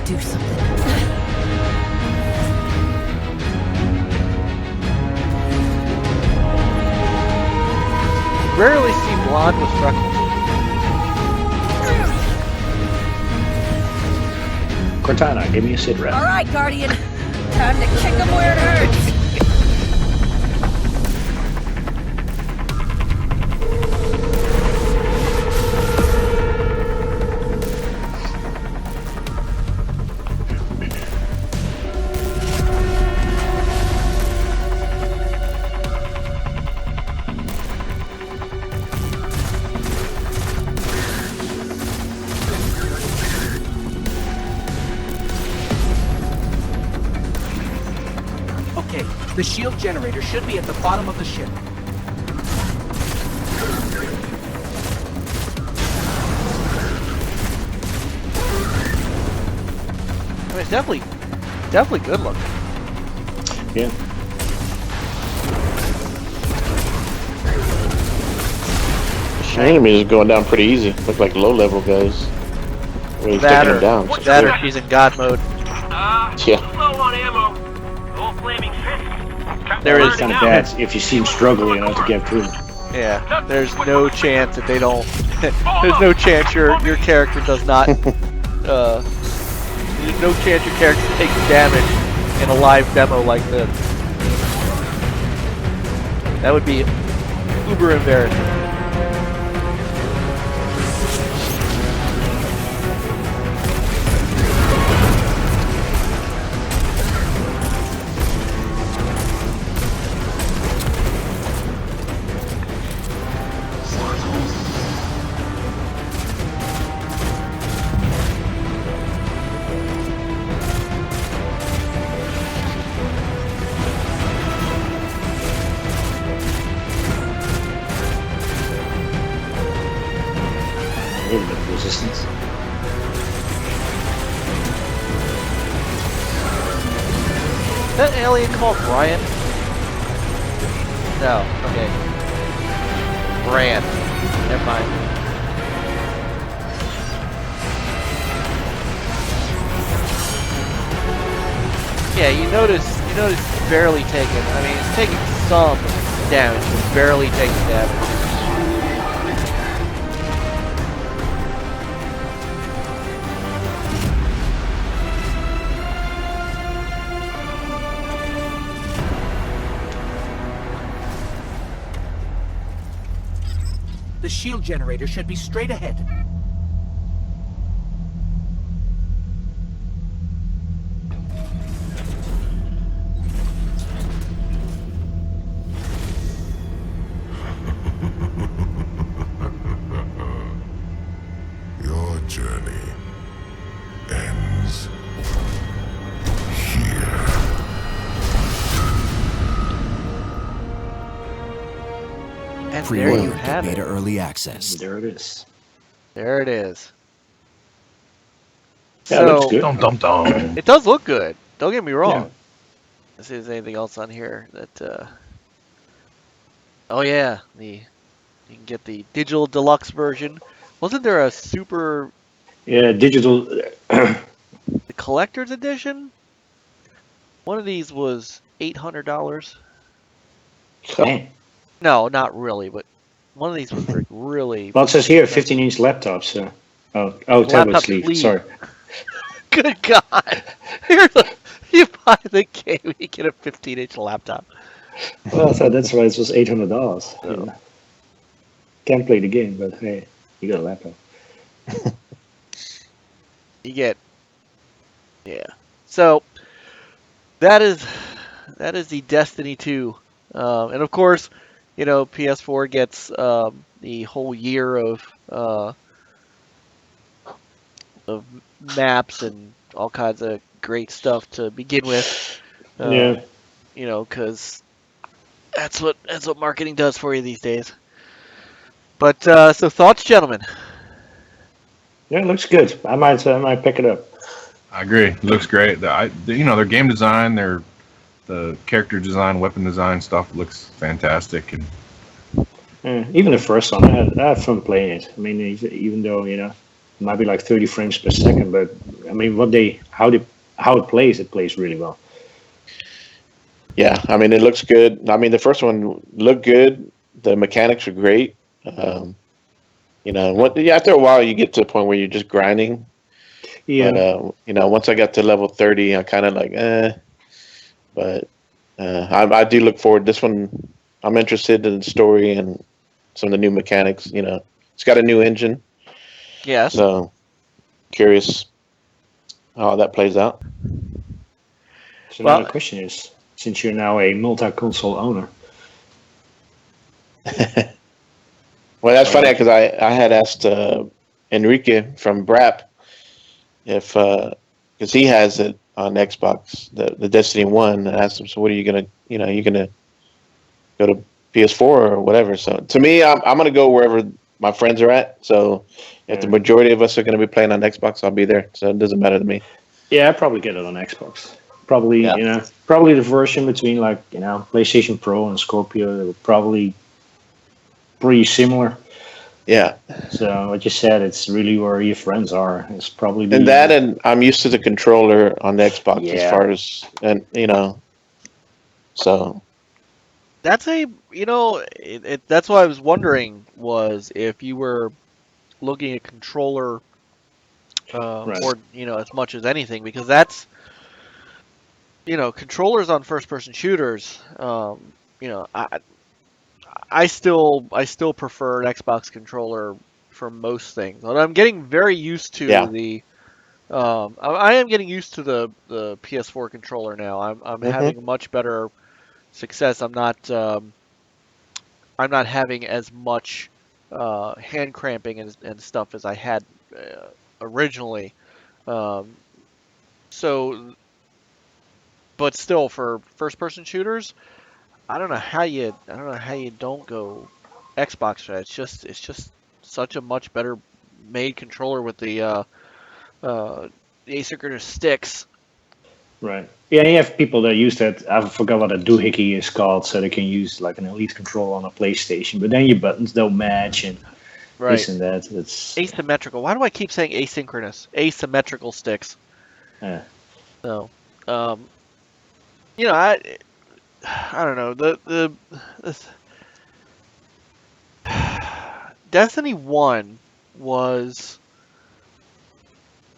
Do something. Rarely see blonde with freckles. Cortana, give me a sit rep. All right, Guardian. Time to kick him where it hurts. The shield generator should be at the bottom of the ship. I mean, it's definitely good looking. Yeah. The enemies is going down pretty easy. Look like low level guys. When he's That taking or, them down. that or she's in God mode. Yeah. Low on ammo. Full flaming fist. There is Kind of bad if you see him struggle, to get through. Yeah, there's no chance that they don't. There's no chance your character does not. There's no chance your character takes damage in a live demo like this. That would be uber embarrassing. A little bit of resistance. Is that alien called Brian? No, okay. Brand. Never mind. Yeah, you notice it's barely taking. I mean, it's taking some damage, but barely taking damage. The shield generator should be straight ahead. Your journey ends here. And there you Pre-order have beta it. early access. There it is. There it is. Yeah, it looks good. Dum dum dum. It does look good. Don't get me wrong. Yeah. Let's see if there's anything else on here that. Oh yeah, you can get the digital deluxe version. Wasn't there a super Yeah, digital. the collector's edition? One of these was $800. Man. No, not really, but one of these was like really. Well, it says here 15-inch laptops. Tablet Laptop sleeve. sleeve. Sorry. Good God! You buy the game, you get a 15-inch laptop. Well, I thought that's why it was $800. Oh. Yeah. Can't play the game, but hey, you got a laptop. You get, yeah. So that is the Destiny 2, and of course, PS4 gets the whole year of maps and all kinds of great stuff to begin with. Yeah. Because that's what marketing does for you these days. But so thoughts, gentlemen? Yeah, it looks good. I might pick it up. I agree. It looks great. Their game design, the character design, weapon design stuff looks fantastic. And Even the first one, I had fun playing it. I mean, even though it might be like 30 frames per second, but I mean, how it plays really well. Yeah, I mean, it looks good. I mean, the first one looked good. The mechanics are great. After a while, you get to a point where you're just grinding. Yeah. But, once I got to level 30, I kind of like, But I do look forward. This one, I'm interested in the story and some of the new mechanics. It's got a new engine. Yes. So, curious how that plays out. So now the question is, since you're now a multi-console owner. Well, that's funny because I had asked Enrique from BRAP if because he has it on Xbox, the Destiny 1, and asked them, so what are you gonna, you gonna go to PS4 or whatever? So to me, I'm gonna go wherever my friends are at. So if the majority of us are gonna be playing on Xbox, I'll be there. So it doesn't matter to me. Yeah, I'd probably get it on Xbox. Probably, Yeah. probably the version between PlayStation Pro and Scorpio. They were probably pretty similar. Yeah. So what you said, it's really where your friends are. It's probably And that, and I'm used to the controller on the Xbox as far as, and so. That's that's what I was wondering, was if you were looking at controller or as much as anything, because that's controllers on first person shooters. I still prefer an Xbox controller for most things, and I'm getting very used to the. I am getting used to the PS4 controller now. I'm having much better success. I'm not having as much hand cramping and stuff as I had originally. So, but still, for first person shooters, I don't know how you don't go Xbox for that. It's just such a much better made controller with the asynchronous sticks. Right. Yeah, you have people that use that. I forgot what a doohickey is called, so they can use like an Elite controller on a PlayStation. But then your buttons don't match and this and that. It's asymmetrical. Why do I keep saying asynchronous? Asymmetrical sticks. Yeah. So, I don't know. The Destiny 1 was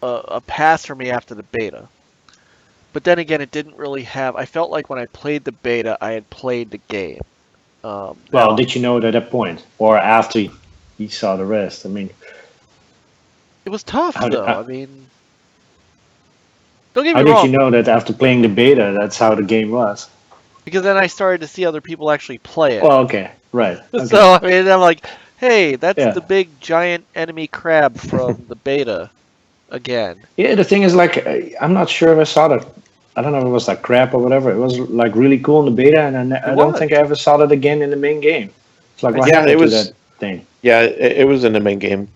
a pass for me after the beta. But then again, it didn't really have... I felt like when I played the beta, I had played the game. Well, did you know it at that point? Or after you saw the rest? I mean... It was tough, though. I mean... Don't get me wrong. How did you know that after playing the beta, that's how the game was? Because then I started to see other people actually play it. Well, okay. Right. Okay. So, I mean, I'm like, hey, that's the big giant enemy crab from the beta again. Yeah, the thing is, like, I'm not sure if I saw that. I don't know if it was like crap or whatever. It was like really cool in the beta, and I don't think I ever saw that again in the main game. It's like, what happened to that thing? Yeah, it was in the main game.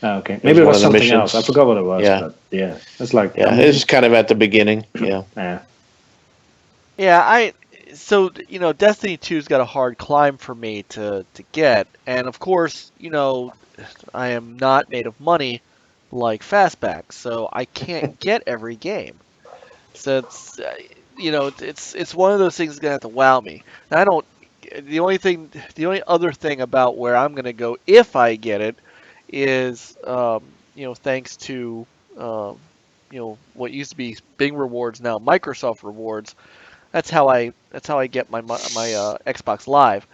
Oh, okay, maybe it was something else. I forgot what it was. Yeah, but yeah, it's like it's kind of at the beginning. Yeah. So Destiny 2's got a hard climb for me to get, and of course, I am not made of money like Fastback, so I can't get every game. So it's it's one of those things that's gonna have to wow me. And I don't. The only other thing about where I'm gonna go if I get it is thanks to what used to be Bing Rewards, now Microsoft Rewards. That's how I get my Xbox Live.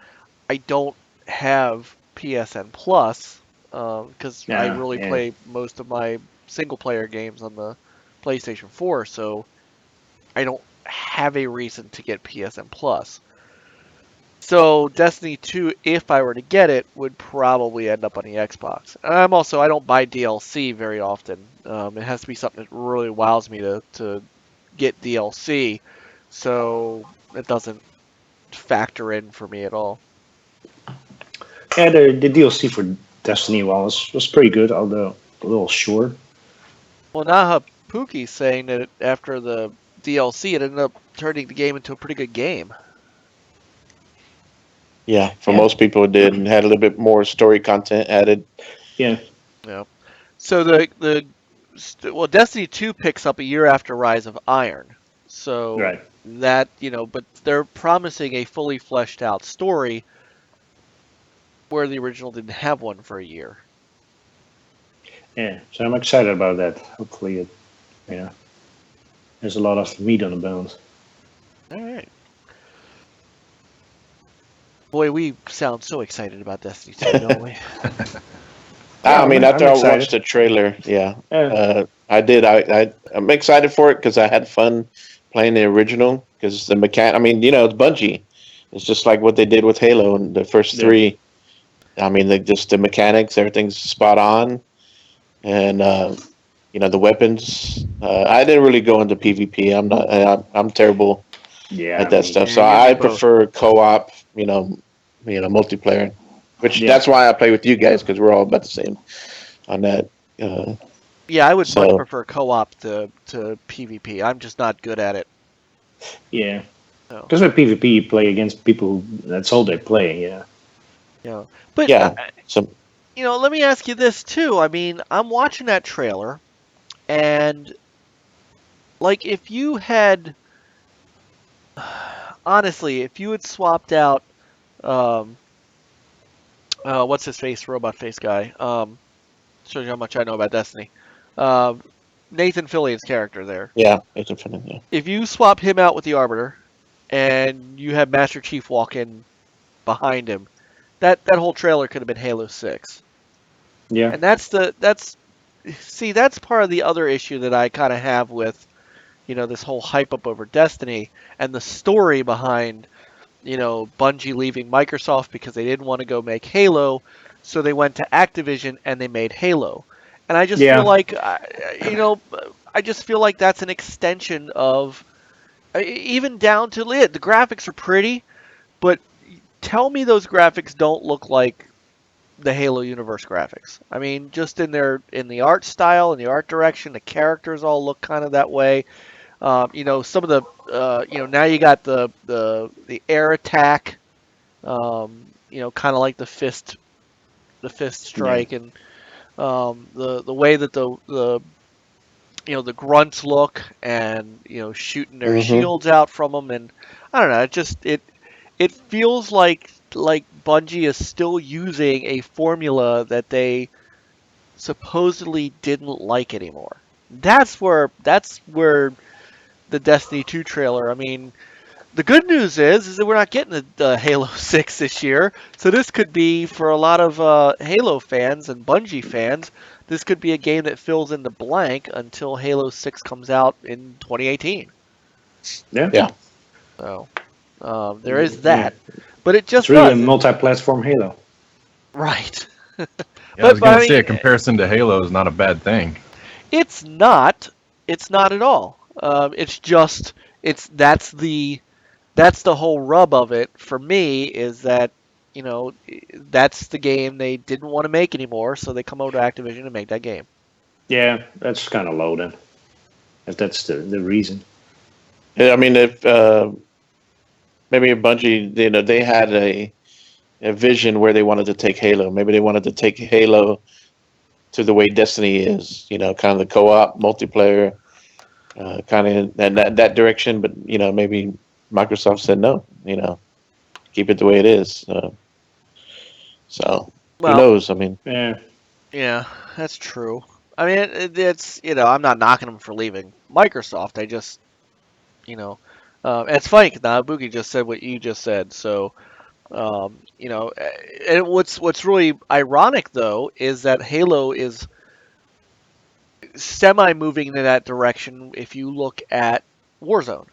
I don't have PSN Plus because I really play most of my single player games on the PlayStation 4, so I don't have a reason to get PSN Plus. So Destiny 2, if I were to get it, would probably end up on the Xbox. And I don't buy DLC very often. It has to be something that really wows me to get DLC. So it doesn't factor in for me at all. Yeah, the DLC for Destiny was pretty good, although a little short. Well, now Pookie's saying that after the DLC, it ended up turning the game into a pretty good game. Yeah, for most people it did, and had a little bit more story content added. Yeah. So Destiny 2 picks up a year after Rise of Iron. So that, but they're promising a fully fleshed out story where the original didn't have one for a year. Yeah, so I'm excited about that. Hopefully there's a lot of meat on the bones. All right. Boy, we sound so excited about Destiny 2, don't we? I mean, after I watched the trailer, I did. I'm excited for it because I had fun playing the original. Because the mechanic, I mean, it's Bungie. It's just like what they did with Halo in the first three. I mean, the mechanics, everything's spot on, and the weapons. I didn't really go into PvP. I'm terrible at that stuff. So Yeah, I both. prefer co-op. Multiplayer, which that's why I play with you guys, because we're all about the same on that. Yeah, I would So- much prefer co-op to PvP. I'm just not good at it. Yeah. No. Because with PvP, you play against people. That's all they play. Yeah. But Yeah. So let me ask you this too. I mean, I'm watching that trailer, and like, if you had, honestly, if you had swapped out, what's his face, robot face guy, shows you how much I know about Destiny. Nathan Fillion's character there. yeah, it's infinite. Yeah. If you swap him out with the Arbiter, and you have Master Chief walk in behind him, that whole trailer could have been Halo 6. Yeah. And that's part of the other issue that I kind of have with, this whole hype up over Destiny and the story behind, Bungie leaving Microsoft because they didn't want to go make Halo, so they went to Activision and they made Halo. And I just feel like, I just feel like that's an extension of, even down to it. The graphics are pretty, but tell me those graphics don't look like the Halo universe graphics. I mean, just in the art style and the art direction, the characters all look kind of that way. Some of the, now you got the air attack, kind of like the fist strike, and the way that the grunts look, and shooting their shields out from them, and I don't know, it feels like Bungie is still using a formula that they supposedly didn't like anymore. That's where the Destiny 2 trailer, I mean, the good news is that we're not getting the Halo 6 this year, so this could be, for a lot of Halo fans and Bungie fans, this could be a game that fills in the blank until Halo 6 comes out in 2018. Yeah. So, there is that. But it just It's really does. a multi-platform Halo. Right. Yeah, I was But going I to say, mean, a comparison to Halo is not a bad thing. It's not. It's not at all. It's just that's the whole rub of it for me, is that that's the game they didn't want to make anymore, so they come over to Activision and make that game. Yeah, that's kind of low then. If that's the reason. I mean, if maybe Bungie, they had a vision where they wanted to take Halo. Maybe they wanted to take Halo to the way Destiny is, kind of the co-op multiplayer, kind of in that direction. But maybe Microsoft said no. Keep it the way it is. So who knows? I mean, yeah, that's true. I mean, it's I'm not knocking them for leaving Microsoft. I just it's funny, Boogie just said what you just said. So and what's really ironic though is that Halo is semi moving in that direction. If you look at Warzone,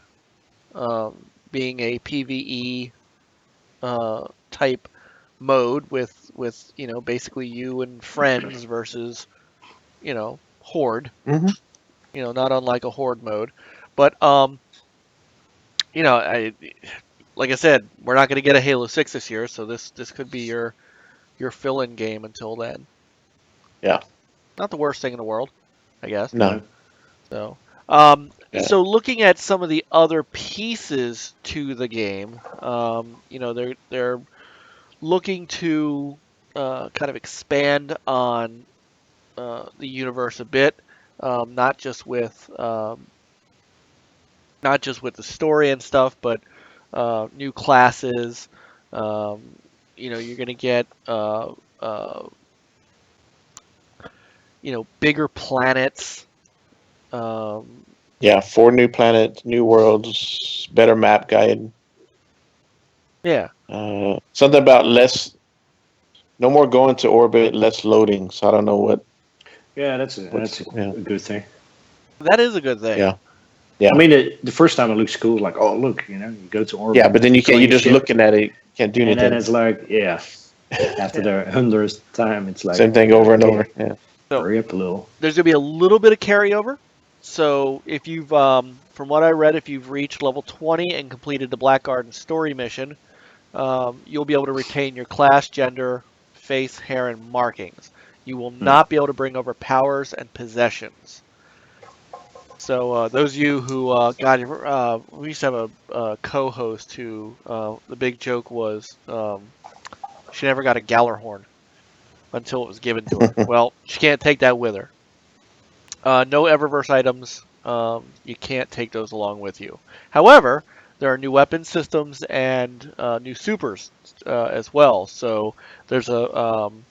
being a PvE type mode with basically you and friends versus horde, not unlike a horde mode, but like I said, we're not going to get a Halo 6 this year, so this could be your fill-in game until then. Yeah. Not the worst thing in the world, I guess. No. So, so looking at some of the other pieces to the game, they're looking to kind of expand on the universe a bit, not just with the story and stuff, but new classes. You're going to get bigger planets. 4 new planets, new worlds, better map guide. Yeah. Something about no more going to orbit, less loading. So I don't know what. Yeah, that's a good thing. That is a good thing. Yeah. I mean, the first time it looks cool, like, oh look, you go to orbit. Yeah, but then you're just looking at it, can't do anything. And then it's like, after the 100th time, it's like same thing over and over. Yeah. So hurry up a little. there's going to be a little bit of carryover. So if you've, from what I read, if you've reached level 20 and completed the Black Garden story mission, you'll be able to retain your class, gender, face, hair, and markings. You will not be able to bring over powers and possessions. So those of you who we used to have a co-host who the big joke was she never got a Gallarhorn until it was given to her. Well, she can't take that with her. No Eververse items. You can't take those along with you. However, there are new weapon systems and new supers as well. So there's and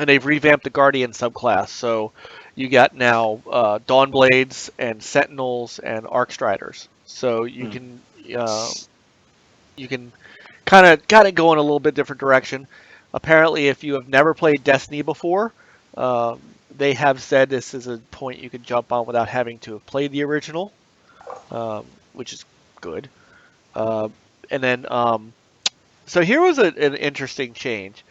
they've revamped the Guardian subclass. So you got now Dawnblades and Sentinels and Arcstriders. So you can kind of go in a little bit different direction. Apparently, if you have never played Destiny before, they have said this is a point you can jump on without having to have played the original, which is good. And then, so here was an interesting change.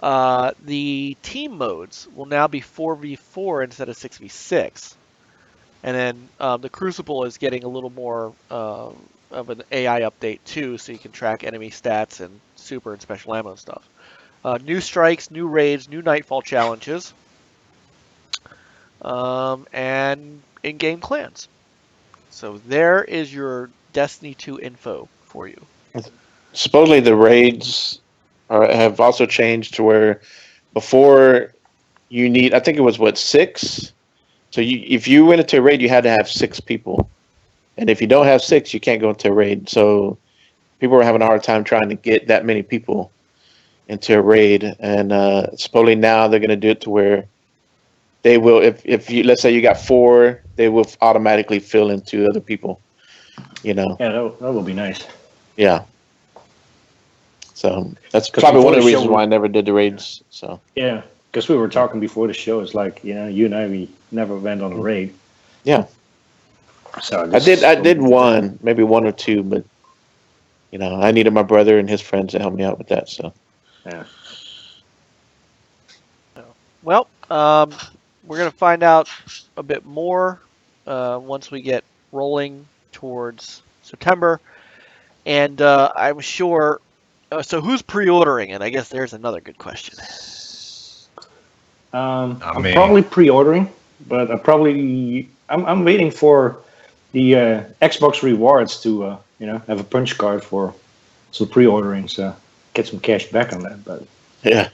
The team modes will now be 4v4 instead of 6v6. And then the Crucible is getting a little more of an AI update too, so you can track enemy stats and super and special ammo stuff. New strikes, new raids, new Nightfall challenges, and in-game clans. So there is your Destiny 2 info for you. Supposedly the raids have also changed to where before you need, I think it was 6. So if you went into a raid, you had to have 6 people. And if you don't have 6, you can't go into a raid. So people were having a hard time trying to get that many people into a raid. And supposedly now they're going to do it to where they will, if you, let's say you got 4, they will automatically fill into other people, you know. Yeah, that will be nice. Yeah. So that's probably one of the reasons why I never did the raids. So yeah, because we were talking before the show. It's like, you know, you and I, we never went on a raid. Yeah. So I did one, maybe 1 or 2, but you know, I needed my brother and his friends to help me out with that. So yeah. Well, we're gonna find out a bit more once we get rolling towards September, and I'm sure. So who's pre-ordering it? I guess there's another good question. I'm probably pre-ordering, but I'm waiting for the Xbox rewards to you know, have a punch card for some pre-ordering, so get some cash back on that. But yeah,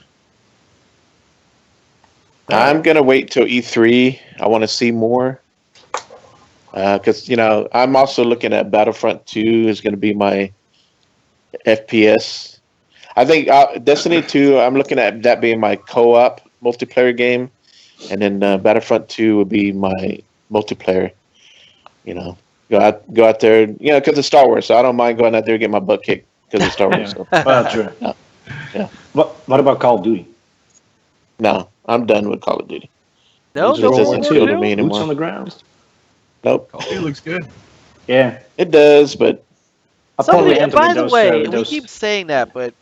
I'm gonna wait till E3. I want to see more because you know, I'm also looking at Battlefront 2 is going to be my FPS. I think Destiny 2, I'm looking at that being my co-op multiplayer game, and then Battlefront 2 would be my multiplayer. You know, go out there, you know, because it's Star Wars, so I don't mind going out there and get my butt kicked because it's Star Wars. So. Well, true. Yeah. What about Call of Duty? No, I'm done with Call of Duty. No, it doesn't appeal to me anymore. Boots on the ground. Nope. Call of Duty looks good. Yeah, it does, but by the way, we keep saying that, but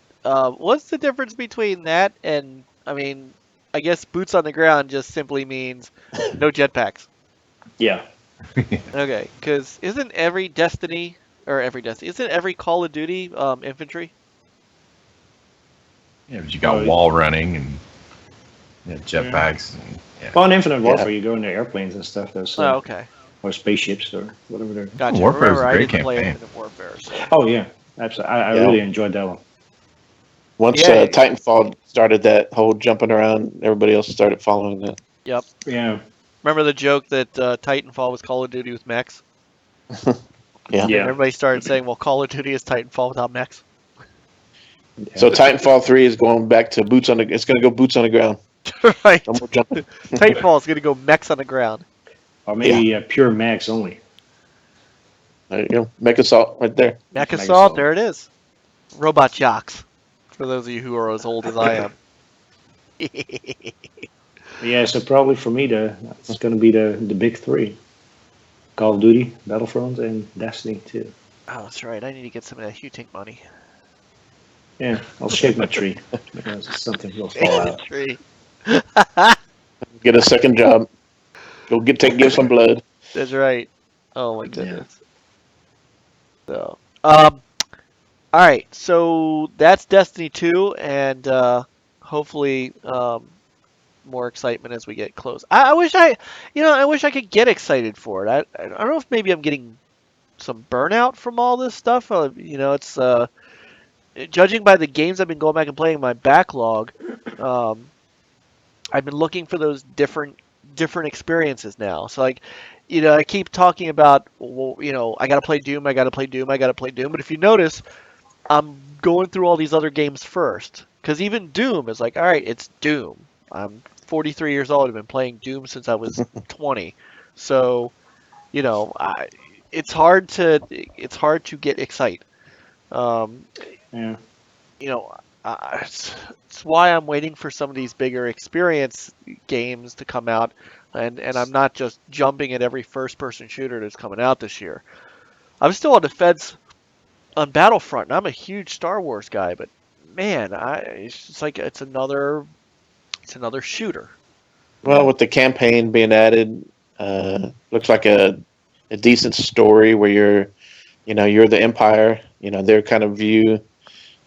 what's the difference between that and, I mean, I guess boots on the ground just simply means no jetpacks. Yeah. Okay, because isn't every Call of Duty infantry? Yeah, but you got wall running and jetpacks. And, yeah. Well, in Infinite Warfare, you go into airplanes and stuff. Those, okay. Or spaceships or whatever they're. Gotcha. Warfare Remember, is a great I didn't play campaign. Infinite Warfare. So. Oh yeah, absolutely. I really enjoyed that one. Once Titanfall started that whole jumping around, everybody else started following that. Yep. Yeah. Remember the joke that Titanfall was Call of Duty with mechs? Yeah. And everybody started saying, well, Call of Duty is Titanfall without mechs. Yeah. So Titanfall 3 is going back to boots on the. It's going to go boots on the ground. Right. No more jumping. Titanfall is going to go mechs on the ground. Or maybe pure max only. There you go. Mech Assault right there. Mech Assault, there it is. Robot Jocks. For those of you who are as old as I am. Yeah, so probably for me, it's going to be the big 3. Call of Duty, Battlefront, and Destiny 2. Oh, that's right. I need to get some of that Hutink money. Yeah, I'll shake my tree because something will fall out. Tree. Get a second job. Go give some blood. That's right. Oh my goodness. So, all right. So that's Destiny 2, and hopefully, more excitement as we get close. I wish I wish I could get excited for it. I don't know if maybe I'm getting some burnout from all this stuff. It's judging by the games I've been going back and playing in my backlog. I've been looking for those different experiences now. So like, I keep talking about, well, I got to play Doom, I got to play Doom, I got to play Doom. But if you notice, I'm going through all these other games first, because even Doom is like, all right, it's Doom. I'm 43 years old. I've been playing Doom since I was 20. So, it's hard to get excited. Yeah. It's why I'm waiting for some of these bigger experience games to come out, and I'm not just jumping at every first-person shooter that's coming out this year. I'm still on the fence on Battlefront, and I'm a huge Star Wars guy, but man, it's just like it's another shooter. Well, with the campaign being added, looks like a decent story where you're the Empire, their kind of view,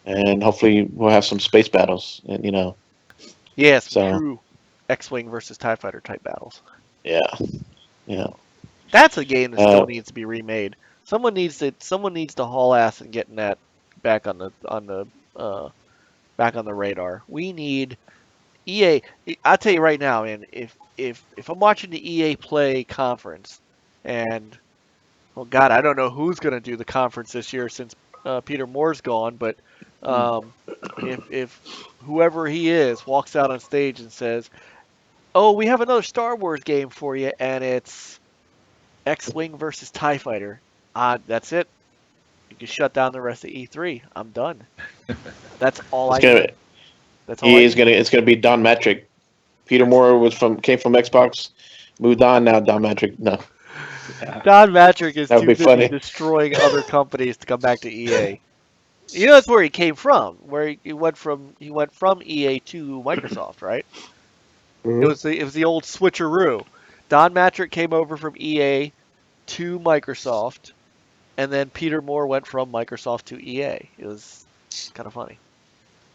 and hopefully we'll have some space battles, and Yes, true X-wing versus TIE fighter type battles. Yeah. That's a game that still needs to be remade. Someone needs to haul ass and getting that back on the radar. We need EA. I'll tell you right now, man. If I'm watching the EA Play conference, and well, God, I don't know who's gonna do the conference this year since Peter Moore's gone, but if whoever he is walks out on stage and says, "Oh, we have another Star Wars game for you, and it's X-wing versus TIE fighter," that's it. You can shut down the rest of E3. I'm done. That's all I need. That's all. It's gonna be Don Matrick. Peter Moore came from Xbox, moved on. Now Don Matrick, no. Don Matrick is too busy funny. Destroying other companies to come back to EA. That's where he came from. Where he went from EA to Microsoft, right? Mm-hmm. It was the old switcheroo. Don Matrick came over from EA to Microsoft, and then Peter Moore went from Microsoft to EA. It was kind of funny.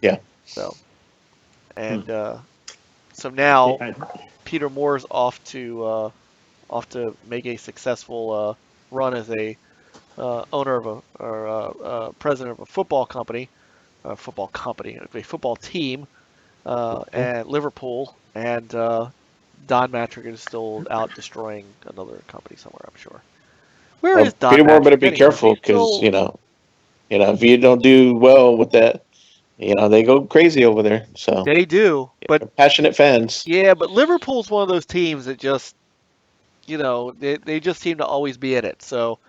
Yeah. So, and so now Peter Moore's off to make a successful run as a owner of president of a football company, a football team, at Liverpool, and Don Matrick is still out destroying another company somewhere, I'm sure. Where is Don Peter Moore Matrick better be careful, because if you don't do well with that, they go crazy over there. So they do, but passionate fans. Yeah, but Liverpool's one of those teams that just, they just seem to always be in it. So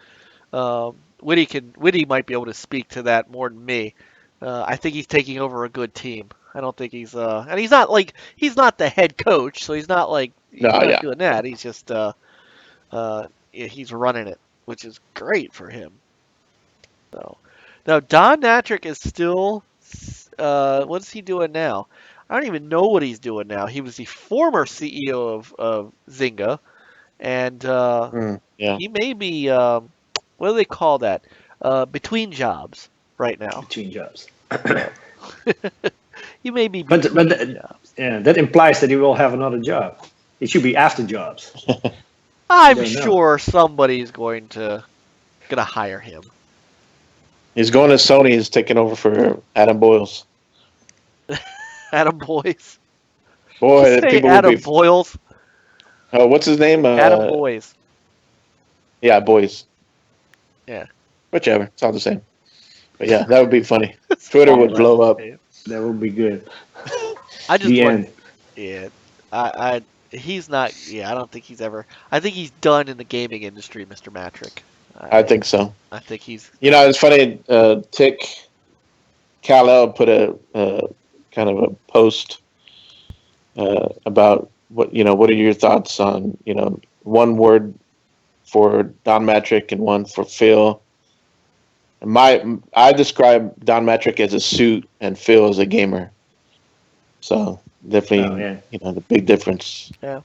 Whitty might be able to speak to that more than me. I think he's taking over a good team. I don't think he's and he's not the head coach, so he's not doing that. He's just he's running it, which is great for him. So now Don Matrick is still what's he doing now? I don't even know what he's doing now. He was the former CEO of Zynga, and he may be what do they call that? Between jobs right now. Between jobs. He may be but jobs. Yeah, that implies that he will have another job. It should be after jobs. I'm sure somebody's going to hire him. He's going to Sony. He's taking over for Adam Boyles. Adam Boyes. Boy, people Adam Boyles. Oh, what's his name? Adam Boyes. Yeah, Boyes. Yeah. Whichever. It's all the same. But yeah, that would be funny. Twitter would blow up. That would be good. I just end. Yeah. He's not. Yeah, I don't think he's ever. I think he's done in the gaming industry, Mr. Matrick. I think so. I think he's. It's funny. Tick Kal-El put a kind of a post about what are your thoughts on one word for Don Matrick and one for Phil. I describe Don Matrick as a suit and Phil as a gamer. So definitely, the big difference. Yeah.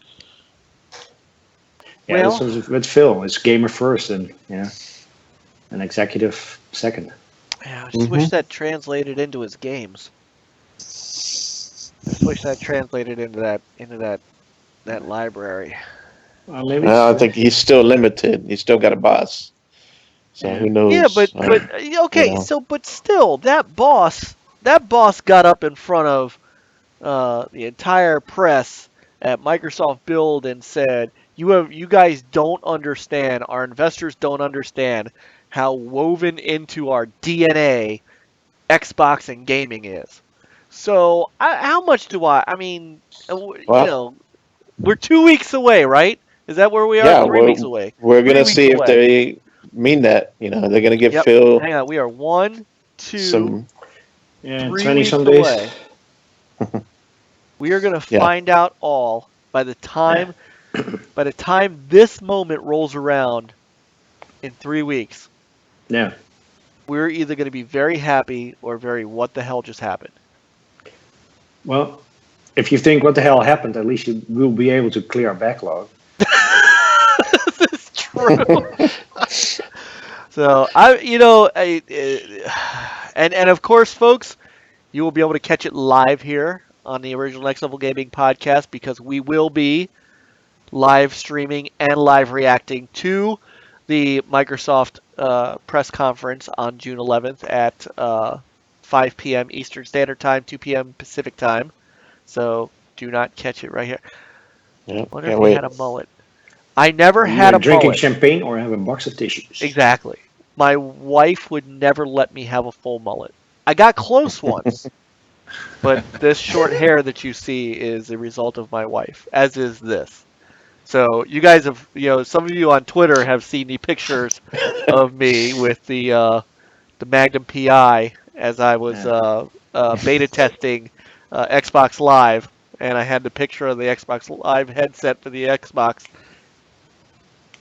Yeah, Well, that's with Phil. It's gamer first and an executive second. yeah, I just wish that translated into his games. I just wish that translated into that library. Well, maybe I think he's still limited. He's still got a boss. So who knows? Yeah, but okay, but still, that boss got up in front of the entire press at Microsoft Build and said, "You guys don't understand. Our investors don't understand how woven into our DNA Xbox and gaming is." So, how much do I mean, we're 2 weeks away, right? Is that where we are? Yeah, 3 weeks away. We're gonna see if they mean that. They're gonna give Phil. Hang on, we are 1, 2, 3 20 weeks some days. away. We are gonna find out all by the time this moment rolls around in 3 weeks. Yeah. We're either gonna be very happy or very what the hell just happened. Well, if you think what the hell happened, at least you will be able to clear our backlog. This is true. So and of course, folks, you will be able to catch it live here on the Original Next Level Gaming podcast because we will be live streaming and live reacting to the Microsoft press conference on June 11th at 5 p.m. Eastern Standard Time, 2 p.m. Pacific Time. So do not catch it right here. Yeah, wonder if we had a mullet. I never had a drinking mullet. champagne or have a box of tissues. Exactly. My wife would never let me have a full mullet. I got close once, but this short hair that you see is a result of my wife, as is this. So you guys have, some of you on Twitter have seen the pictures of me with the Magnum PI as I was beta testing Xbox Live, and I had the picture of the Xbox Live headset for the Xbox.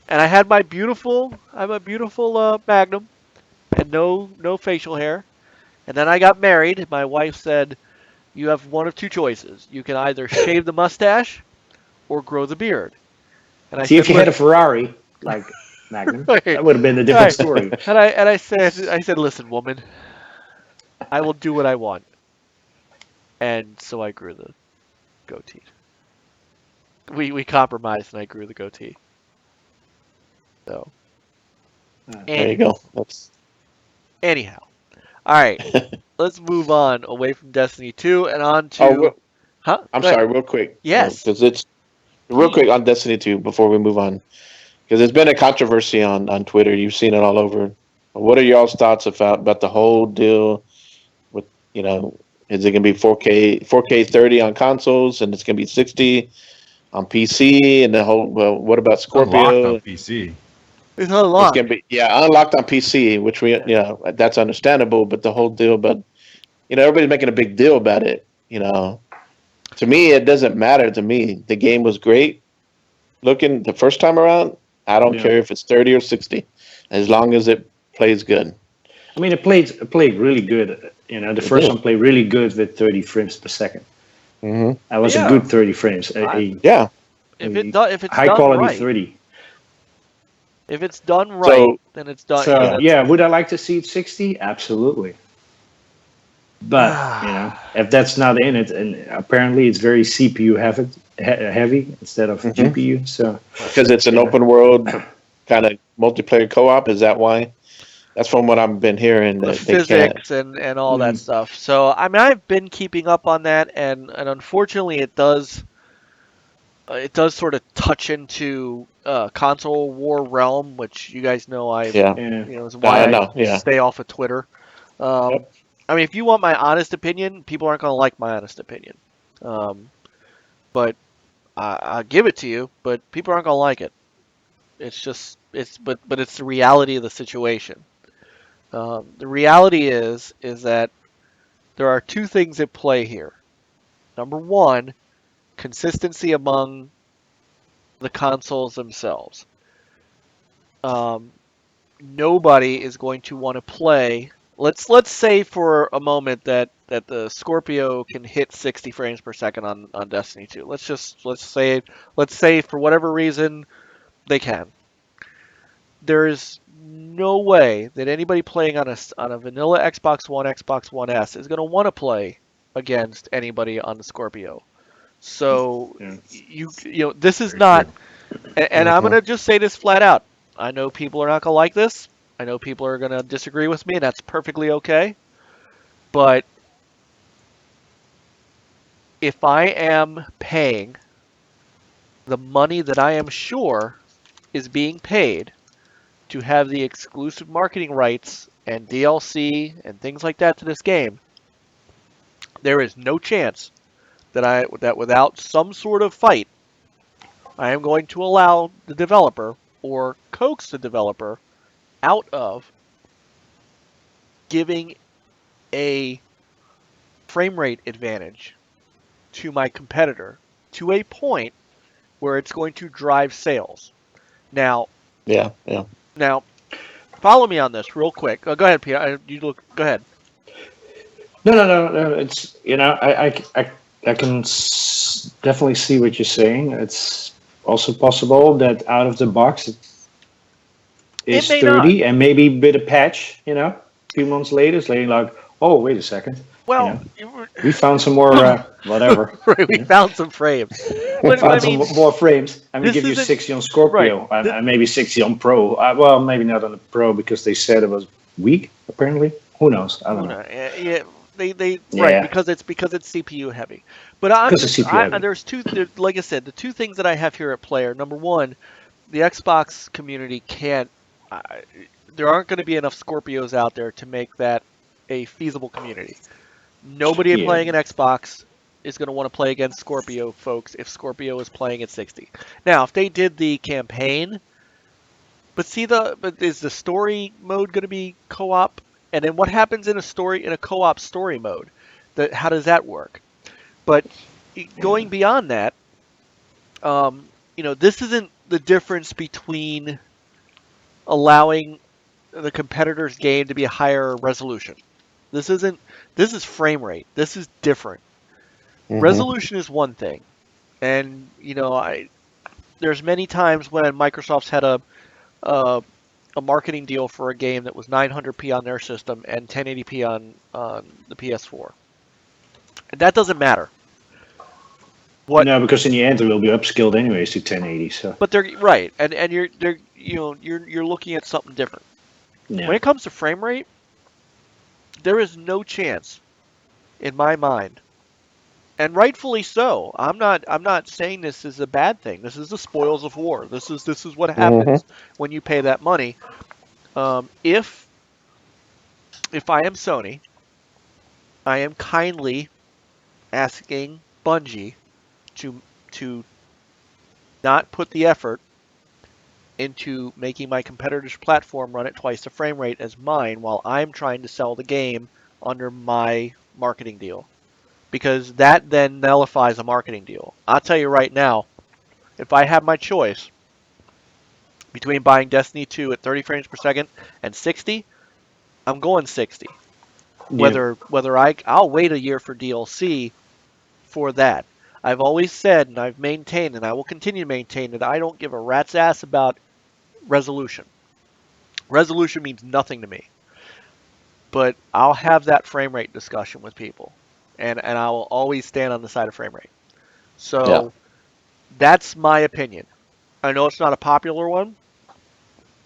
And I had my beautiful Magnum, and no facial hair. And then I got married. My wife said, "You have one of two choices. You can either shave the mustache, or grow the beard." And I See, said, if you had a Ferrari like Magnum, that would have been a different story. And I said, "Listen, woman, I will do what I want." And so I grew the goatee. We compromised, and I grew the goatee. So, there you go. Anyhow, all right, let's move on away from Destiny 2 and on to. I'm sorry, real quick. Yes, because it's real quick on Destiny 2 before we move on, because there's been a controversy on Twitter. You've seen it all over. What are y'all's thoughts about the whole deal? With is it gonna be 4K 30 on consoles, and it's gonna be 60 on PC, and the whole what about Scorpio? Unlocked on PC. It's unlocked. It's gonna be unlocked on PC, which that's understandable. But the whole deal about everybody's making a big deal about it. To me, it doesn't matter. To me, the game was great looking the first time around. I don't care if it's 30 or 60, as long as it plays good. I mean, it played really good. The first one played really good with 30 frames per second. Mm-hmm. That was a good 30 frames. If it's high done quality right. 30. If it's done right, then it's done. So, would I like to see it 60? Absolutely. But if that's not in it, and apparently it's very CPU heavy instead of GPU, so because it's an open world kind of multiplayer co-op, is that why? That's from what I've been hearing. The physics and all that stuff. So I mean, I've been keeping up on that, and unfortunately, it does sort of touch into console war realm, which you guys know is why I stay off of Twitter. I mean, if you want my honest opinion, people aren't going to like my honest opinion. But I'll give it to you, but people aren't going to like it. But it's the reality of the situation. The reality is that there are two things at play here. Number one, consistency among the consoles themselves. Nobody is going to want to play. Let's say for a moment that that the Scorpio can hit 60 frames per second on Destiny 2. Let's say for whatever reason they can. There is no way that anybody playing on a vanilla Xbox One, Xbox One S is going to want to play against anybody on the Scorpio. So Yeah. you know this is Very not, true. and I'm going to just say this flat out. I know people are not going to like this. I know people are going to disagree with me, and that's perfectly okay. But if I am paying the money that I am sure is being paid to have the exclusive marketing rights and DLC and things like that to this game, there is no chance that without some sort of fight, I am going to allow the developer or coax the developer out of giving a frame rate advantage to my competitor to a point where it's going to drive sales. Now, Yeah. now, follow me on this real quick. Go ahead, Peter. Go ahead. No. It's I can definitely see what you're saying. It's also possible that out of the box it is may 30, and maybe with a patch, a few months later, it's like, oh, wait a second. Well, We found some more whatever. we found some frames. We found some more frames, and we this give you isn't- 60 on Scorpio, right. and maybe 60 on Pro. Well, maybe not on the Pro because they said it was weak. Apparently, who knows? I don't know. Yeah, they Yeah. right because it's CPU heavy. But Because it's CPU heavy. there's like I said, the two things that I have here at Player. Number one, the Xbox community can't. There aren't going to be enough Scorpios out there to make that a feasible community. Nobody playing an Xbox is going to want to play against Scorpio folks if Scorpio is playing at 60. Now, if they did the campaign, but is the story mode going to be co-op? And then what happens in a co-op story mode? How does that work? But going beyond that, this isn't the difference between allowing the competitor's game to be a higher resolution. This is frame rate. This is different. Mhm. Resolution is one thing. And, there's many times when Microsoft's had a marketing deal for a game that was 900p on their system and 1080p on the PS4. And that doesn't matter. No, because in the end it will be upscaled anyways to 1080. So. But they're right, and you're looking at something different. Yeah. When it comes to frame rate, there is no chance, in my mind, and rightfully so. I'm not saying this is a bad thing. This is the spoils of war. This is what happens when you pay that money. If I am Sony, I am kindly asking Bungie to not put the effort into making my competitor's platform run at twice the frame rate as mine while I'm trying to sell the game under my marketing deal. Because that then nullifies a marketing deal. I'll tell you right now, if I have my choice between buying Destiny 2 at 30 frames per second and 60, I'm going 60. Yeah. Whether I'll wait a year for DLC for that. I've always said, and I've maintained, and I will continue to maintain, that I don't give a rat's ass about resolution. Resolution means nothing to me. But I'll have that frame rate discussion with people. And I will always stand on the side of frame rate. So that's my opinion. I know it's not a popular one,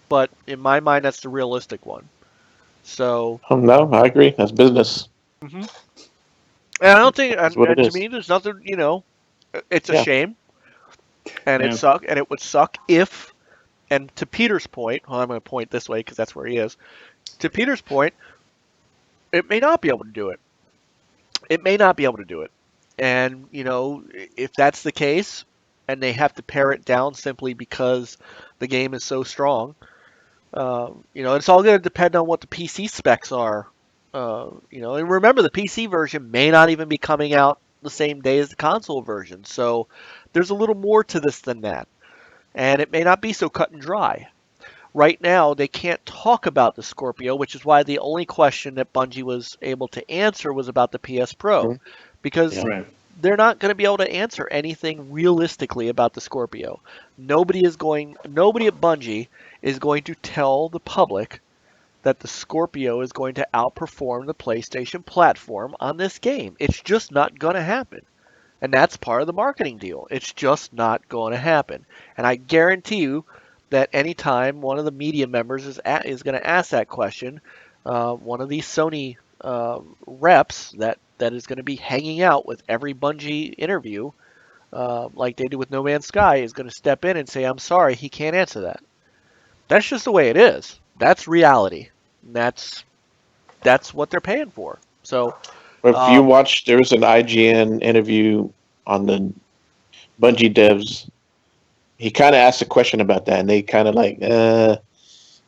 but in my mind, that's the realistic one. So. No, I agree. That's business. Mm-hmm. And I don't think, to me, there's nothing. It's a shame, and it would suck if. And to Peter's point, I'm going to point this way because that's where he is. To Peter's point, it may not be able to do it. It may not be able to do it. And, if that's the case, and they have to pare it down simply because the game is so strong, it's all going to depend on what the PC specs are. And remember, the PC version may not even be coming out the same day as the console version. So there's a little more to this than that. And it may not be so cut and dry. right now they can't talk about the Scorpio, which is why the only question that Bungie was able to answer was about the PS Pro, because Yeah. Right. they're not going to be able to answer anything realistically about the Scorpio. Nobody at Bungie is going to tell the public that the Scorpio is going to outperform the PlayStation platform on this game. It's just not going to happen. And that's part of the marketing deal. It's just not going to happen. And I guarantee you that anytime one of the media members is going to ask that question, one of these Sony reps that is going to be hanging out with every Bungie interview, like they did with No Man's Sky, is going to step in and say, "I'm sorry, he can't answer that." That's just the way it is. That's reality. That's what they're paying for. So, If you watch, there was an IGN interview on the Bungie devs. He kind of asked a question about that, and they kind of like,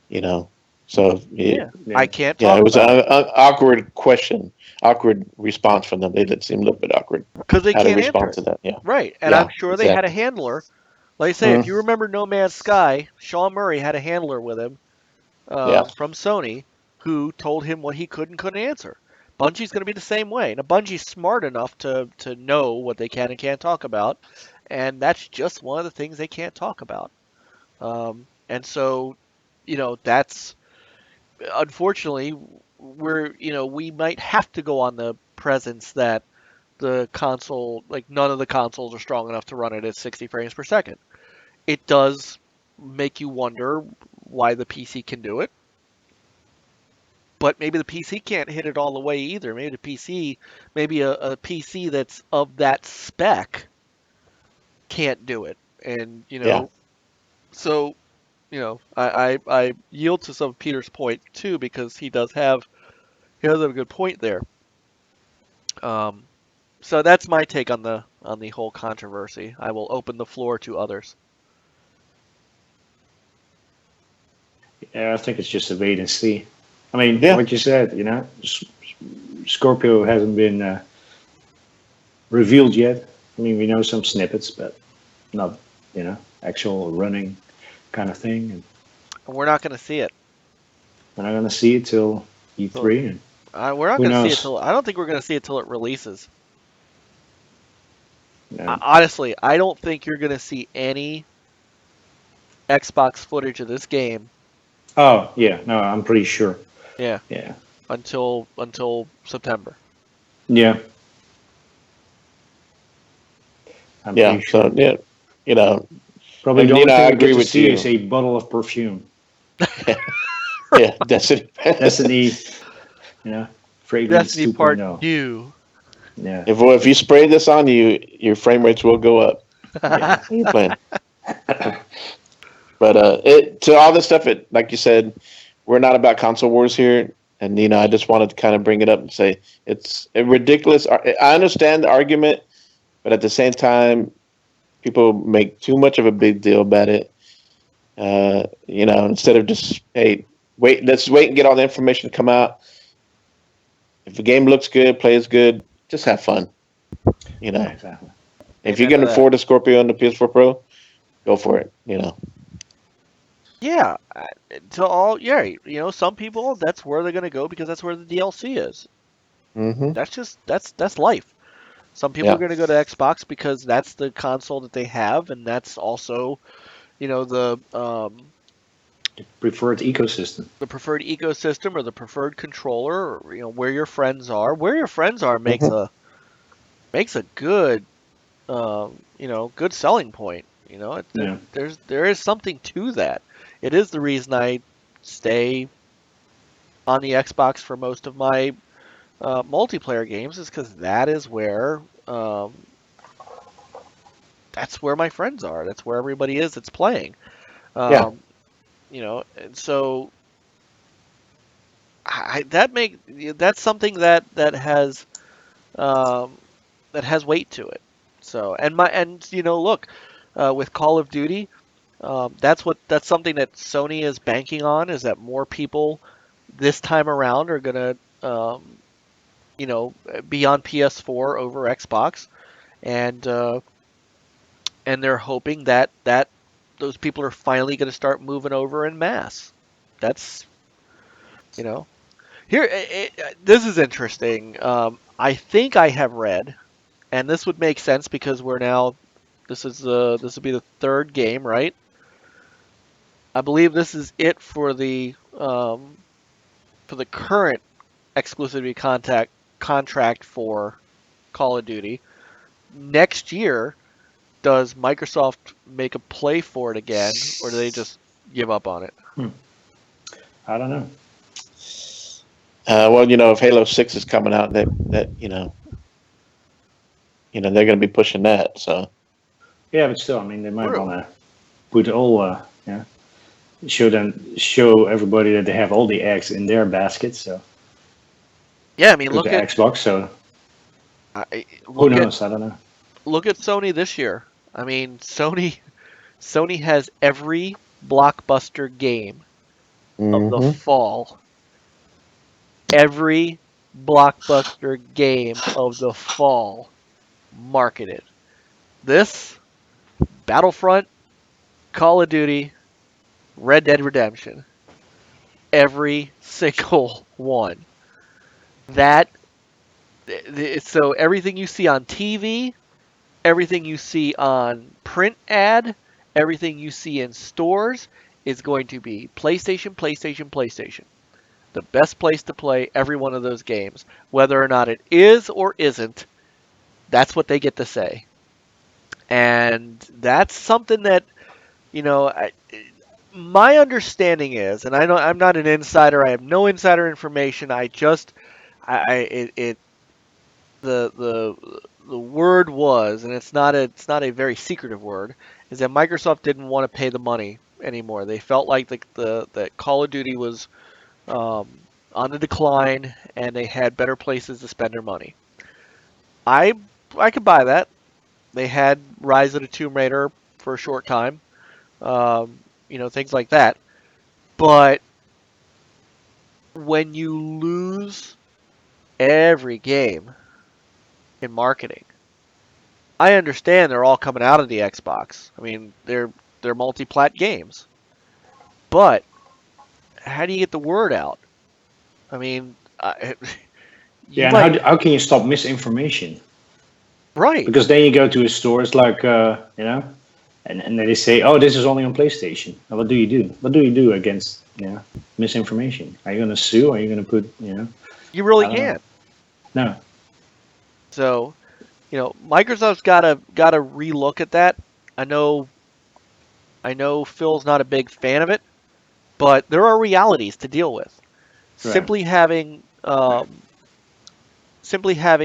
you know. So I can't yeah, talk it was about an awkward question, awkward response from them. They seemed a little bit awkward because they how to can't respond answer to that. Yeah, it. Right, and Yeah, I'm sure they had a handler. Like I say, if you remember No Man's Sky, Sean Murray had a handler with him Yeah. from Sony who told him what he could and couldn't answer. Bungie's going to be the same way. Now, Bungie's smart enough to know what they can and can't talk about, and that's just one of the things they can't talk about. And so, that's unfortunately we might have to go on the presence that the console, like none of the consoles are strong enough to run it at 60 frames per second. It does make you wonder why the PC can do it. But maybe the PC can't hit it all the way either. Maybe a PC that's of that spec can't do it. And, so, I yield to some of Peter's point too, because he does have a good point there. So that's my take on the whole controversy. I will open the floor to others. Yeah, I think it's just a wait and see. I mean, what you said, Scorpio hasn't been revealed yet. I mean, we know some snippets, but not, actual running kind of thing. And we're not going to see it. We're not going to see it till E3. We're not going to see it till. I don't think we're going to see it till it releases. Yeah. Honestly, I don't think you're going to see any Xbox footage of this game. Oh yeah, no, I'm pretty sure. Yeah. Yeah. Until September. Yeah. Yeah. Sure. So Probably the only thing I we agree get to with see you. is a bottle of perfume. Yeah, Destiny. Destiny. Fragrance Destiny Part 2.0. 2. Yeah. If you spray this on you, your frame rates will go up. Yeah, what are you playing? But to all this stuff, like you said, we're not about console wars here, and I just wanted to kind of bring it up and say it's ridiculous. I understand the argument, but at the same time, people make too much of a big deal about it. Instead of just let's wait and get all the information to come out. If the game looks good, plays good, just have fun. Yeah, exactly. If you can afford a Scorpio on the PS4 Pro, go for it. Yeah, some people, that's where they're going to go because that's where the DLC is. Mm-hmm. That's life. Some people Yeah. are going to go to Xbox because that's the console that they have, and that's also, the Preferred ecosystem. the preferred ecosystem or the preferred controller, or, where your friends are. Where your friends are makes a good, good selling point. There is something to that. It is the reason I stay on the Xbox for most of my multiplayer games, is because that is where that's where my friends are. That's where everybody is that's playing. And so that's something that has weight to it. So look, with Call of Duty, that's something that Sony is banking on, is that more people this time around are gonna be on PS4 over Xbox, and they're hoping that those people are finally going to start moving over en masse. That's, you know, here. This is interesting. I think I have read, and this would make sense because we're now. This will be the third game, right? I believe this is it for the current exclusivity contract for Call of Duty. Next year, does Microsoft make a play for it again, or do they just give up on it? I don't know. Well, if Halo 6 is coming out, that they're going to be pushing that. So Yeah, but still, I mean, they might want to put all, show everybody that they have all the eggs in their basket. So yeah, I mean, put look the at Xbox. So who knows? I don't know. Look at Sony this year. I mean, Sony has every blockbuster game of the fall. Every blockbuster game of the fall marketed. This, Battlefront, Call of Duty, Red Dead Redemption. Every single one. So everything you see on TV, everything you see on print ad, everything you see in stores is going to be PlayStation, PlayStation, PlayStation. The best place to play every one of those games. Whether or not it is or isn't, that's what they get to say. And that's something that, my understanding is, and I'm not an insider, I have no insider information, the word was, and it's not a very secretive word, is that Microsoft didn't want to pay the money anymore. They felt like the Call of Duty was on the decline, and they had better places to spend their money. I could buy that. They had Rise of the Tomb Raider for a short time, things like that. But when you lose every game in marketing, I understand they're all coming out of the Xbox. I mean, they're multi-plat games. But how do you get the word out? I mean, how can you stop misinformation? Right. Because then you go to a store, it's like, and they say, oh, this is only on PlayStation. And what do you do? What do you do against, misinformation? Are you going to sue? Are you going to put, You really can't. No. So, Microsoft's got to relook at that. I know Phil's not a big fan of it, but there are realities to deal with. Right. Simply having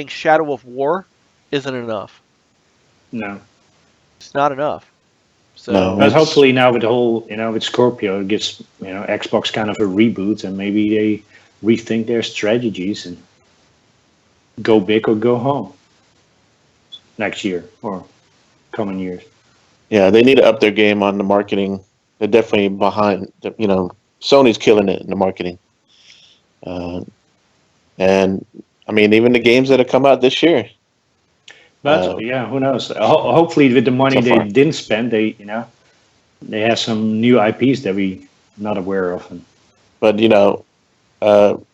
Shadow of War isn't enough. No. It's not enough. So, but hopefully now with the whole, with Scorpio, it gives, Xbox kind of a reboot, and maybe they rethink their strategies and go big or go home next year or coming years. Yeah, they need to up their game on the marketing. They're definitely behind. Sony's killing it in the marketing. And I mean, even the games that have come out this year. But who knows? Hopefully, with the money they didn't spend, they have some new IPs that we not aware of. But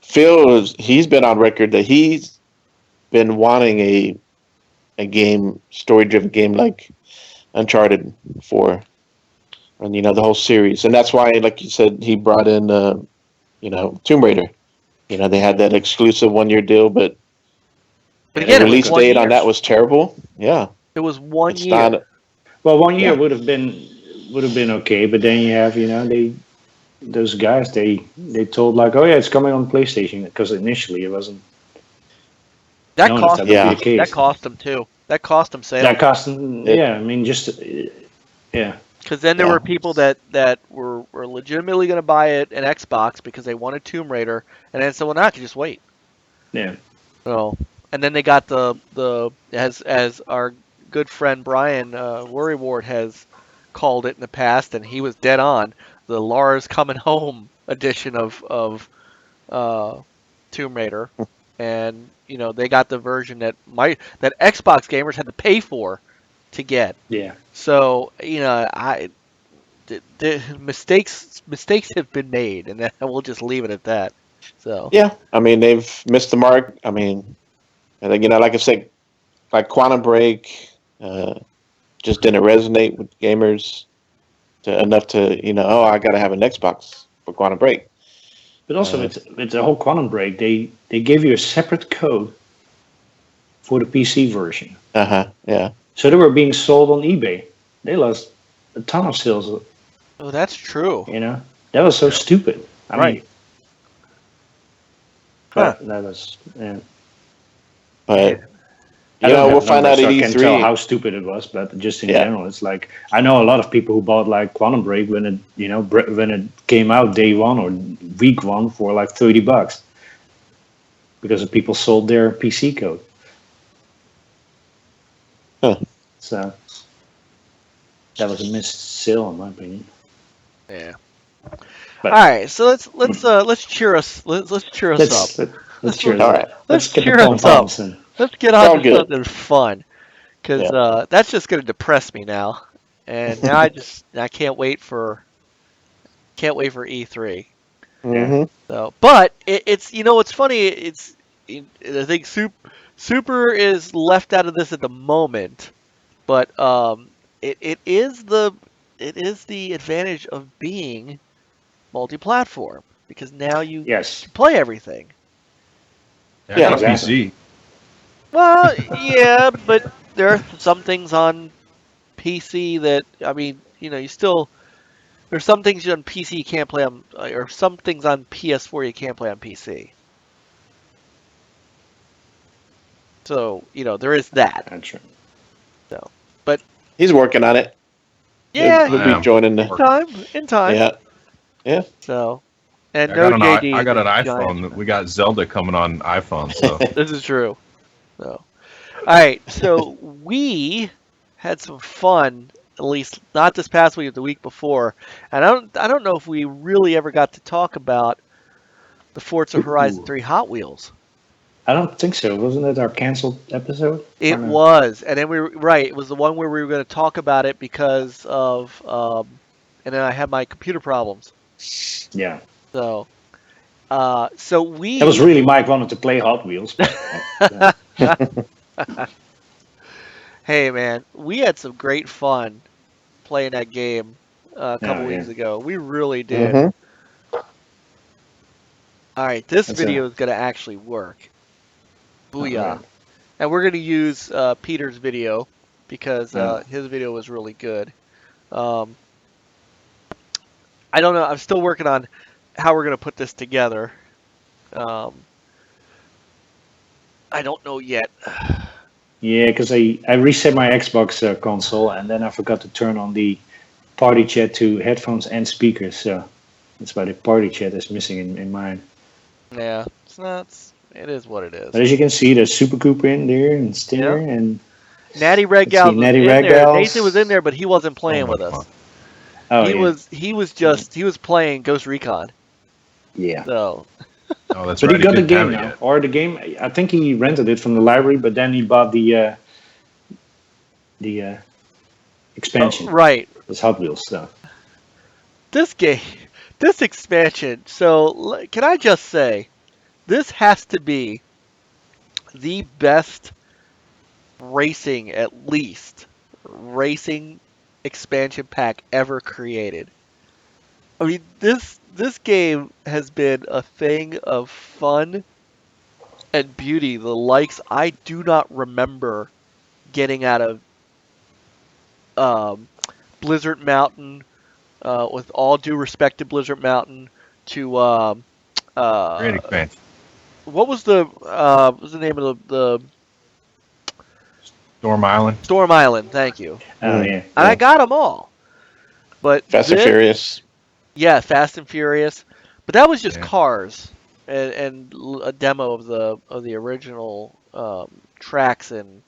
Phil he's been on record that he's been wanting a game, story-driven game like Uncharted 4, and the whole series, and that's why, like you said, he brought in Tomb Raider. They had that exclusive 1-year deal, but again, the release date on that was terrible. Yeah, it was 1 year. Well, 1 year would have been okay, but then you have those guys they told like, oh yeah, it's coming on PlayStation, because initially it wasn't. That cost them too. That cost them sales. That cost them. Yeah, I mean, just yeah. Because then there were people that were legitimately going to buy an Xbox because they wanted Tomb Raider, and then someone I could just wait. Yeah. So, and then they got the as our good friend Brian Worrywart has called it in the past, and he was dead on, the Lara's Coming Home edition of Tomb Raider, and they got the version that Xbox gamers had to pay for to get. Yeah. So mistakes have been made, and we'll just leave it at that. So Yeah, I mean they've missed the mark. I mean, and you know, like I said, like Quantum Break, just didn't resonate with gamers enough to oh, I gotta have an Xbox for Quantum Break. But also, with the whole Quantum Break, they gave you a separate code for the PC version. Yeah. So they were being sold on eBay. They lost a ton of sales. Oh, that's true. That was so stupid. I Right. mean, but that was. Yeah. But I don't we'll have find out numbers, at so I can't tell E3. how stupid it was, but just in general, it's like I know a lot of people who bought like Quantum Break when it when it came out day one or week one for like $30 because people sold their PC code. So that was a missed sale, in my opinion. Yeah. But, all right, so let's cheer us. Let's cheer us up. Let's cheer us All up. right. Let's get cheer the us up. pom-poms and Let's get on Sound to good. something fun, because that's just gonna depress me now. And now I can't wait for E3. Mm-hmm. So, but it's it's funny. I think Super is left out of this at the moment, but it is the advantage of being multi-platform, because now you yes, play everything. Yeah, I got a exactly. PC. Well, yeah, but there are some things on PC that you still. There's some things on PC you can't play on, or some things on PS4 you can't play on PC. So there is that. That's true. So, but He's working on it. yeah, he'll be joining the. in time. Yeah. So, and I no got JD. I got an is a iPhone. giant. We got Zelda coming on iPhone. So This is true. So, all right. So we had some fun. At least not this past week, but the week before. And I don't know if we really ever got to talk about the Forza Horizon 3 Hot Wheels. I don't think so. Wasn't it our canceled episode? It was, and then it was the one where we were going to talk about it because of, and then I had my computer problems. Yeah. So we. That was really Mike wanted to play Hot Wheels. But, Hey man, we had some great fun playing that game a couple weeks ago. We really did. Mm-hmm. All right, this video is going to actually work. Booyah. Right. And we're going to use Peter's video because his video was really good. I don't know. I'm still working on how we're going to put this together. I don't know yet. Yeah, because I reset my Xbox console and then I forgot to turn on the party chat to headphones and speakers. So that's why the party chat is missing in mine. Yeah, it is what it is. But as you can see, there's SuprCooper in there and Stinger and Natty Red Gals was in there. Gals. Nathan was in there, but he wasn't playing with us. Oh, he was playing Ghost Recon. Yeah. So. Oh, that's but right. he got the game now, or the game. I think he rented it from the library, but then he bought the expansion. Right. This Hot Wheels stuff. This game, this expansion. So can I just say, this has to be the best racing expansion pack ever created. I mean, this game has been a thing of fun and beauty, the likes I do not remember getting out of Blizzard Mountain, with all due respect to Blizzard Mountain, to Great expansion. what was the name of the Storm Island. Storm Island, thank you. Oh yeah. And I got them all. But Fast and Furious. Yeah, Fast and Furious. But that was just cars and a demo of the original tracks and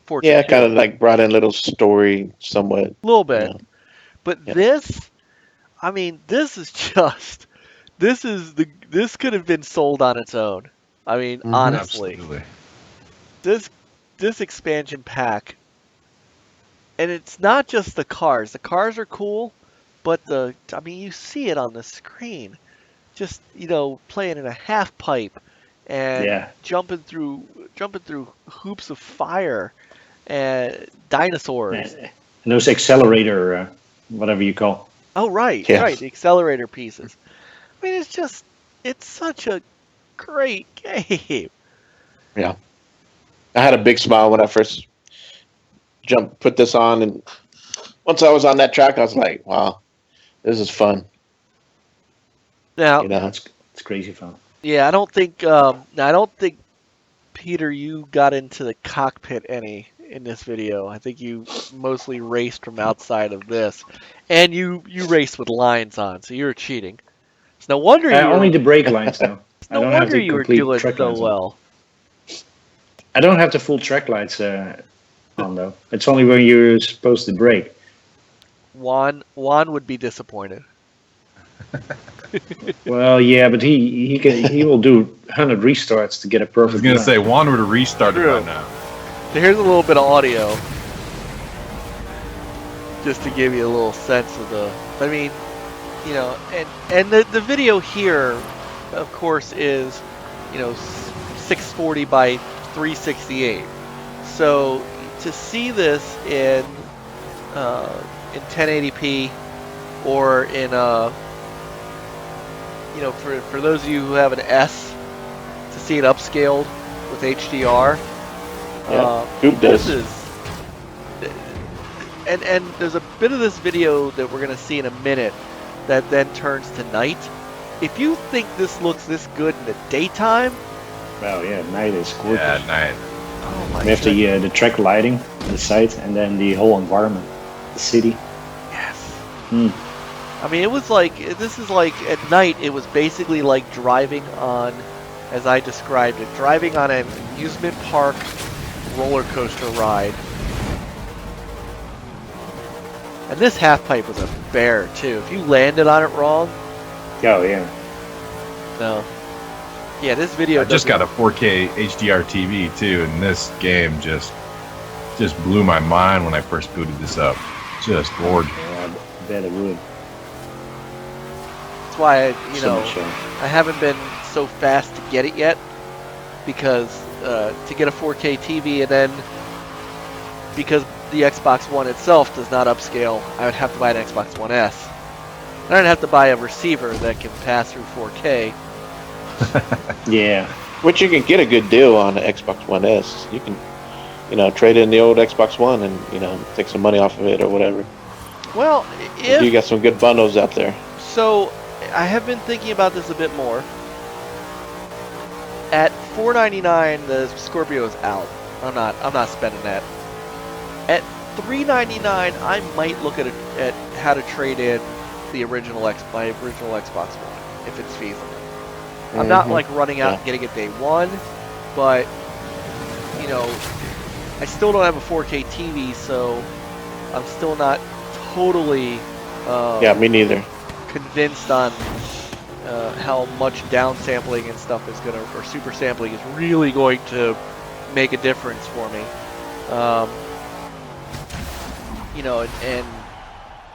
Forza. Yeah, kind of like brought in a little story somewhat. A little bit. Yeah. But this, I mean, this could have been sold on its own. I mean, honestly. Absolutely. This expansion pack, and it's not just the cars. The cars are cool, but I mean, you see it on the screen, just playing in a half pipe and jumping through hoops of fire and dinosaurs. And those accelerator, whatever you call. Oh right, right, the accelerator pieces. I mean, it's such a great game. Yeah, I had a big smile when I first put this on, and once I was on that track, I was like, "Wow, this is fun." Now, it's crazy fun. Yeah, I don't think Peter, you got into the cockpit any in this video. I think you mostly raced from outside of this, and you raced with lines on, so you were cheating. It's no wonder you only the brake lines though. No wonder you were doing so well. I don't have the full track lights on though. It's only when you're supposed to brake. Juan would be disappointed. Well, yeah, but he will do 100 restarts to get a perfect. I was gonna say Juan would have restarted by now. So here's a little bit of audio, just to give you a little sense of the. I mean, and the video here, of course, is 640 by 368. So to see this in 1080p or in for those of you who have an S, to see it upscaled with HDR. This is, and there's a bit of this video that we're gonna see in a minute that then turns to night. If you think this looks this good in the daytime, well, yeah, night is gorgeous. Yeah, night. Oh my! We have the track lighting, the site, and then the whole environment, the city. Yes. I mean, this is like at night. It was basically like driving on, as I described it, driving on an amusement park roller coaster ride. And this half pipe was a bear too. If you landed on it wrong. Oh yeah. No. Yeah, this video. I just got a 4K HDR TV too, and this game just blew my mind when I first booted this up. Just gorgeous. Yeah, I bet it would. That's why I haven't been so fast to get it yet, because to get a 4K TV, and then because the Xbox One itself does not upscale, I would have to buy an Xbox One S. And I'd have to buy a receiver that can pass through 4K. Yeah. Which you can get a good deal on the Xbox One S. You can, trade in the old Xbox One and, take some money off of it or whatever. Well, you got some good bundles out there. So, I have been thinking about this a bit more. At $4.99, the Scorpio is out. I'm not spending that. At $3.99, I might look at how to trade in my original Xbox One if it's feasible. I'm not like running out and getting it day one, but I still don't have a 4K TV, so I'm still not totally me neither. Convinced on how much downsampling and stuff is or super sampling is really going to make a difference for me. And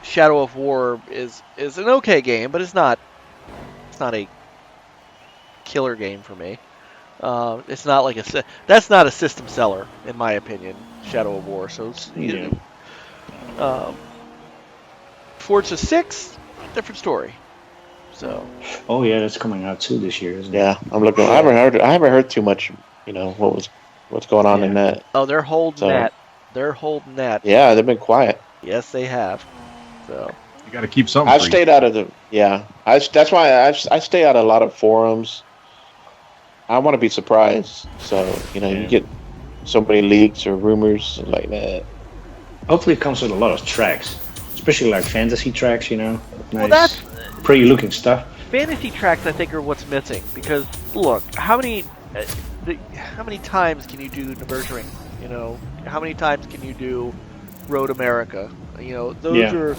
Shadow of War is an okay game, but it's not a killer game for me. It's not like that's not a system seller in my opinion, Shadow of War. So it's Forza 6, different story. So. Oh yeah, that's coming out too this year, isn't it? Yeah, I'm looking. I haven't heard too much. What's going on in that. Oh, they're holding that. They're holding that. Yeah, they've been quiet. Yes, they have. So you got to keep something. I've stayed out of the. Yeah, that's why I stay out of a lot of forums. I want to be surprised. So you get so many leaks or rumors like that. Hopefully, it comes with a lot of tracks, especially like fantasy tracks. Nice, well, that's pretty looking stuff. Fantasy tracks, I think, are what's missing, because look, how many times can you do Nürburgring? How many times can you do Road America? Those are,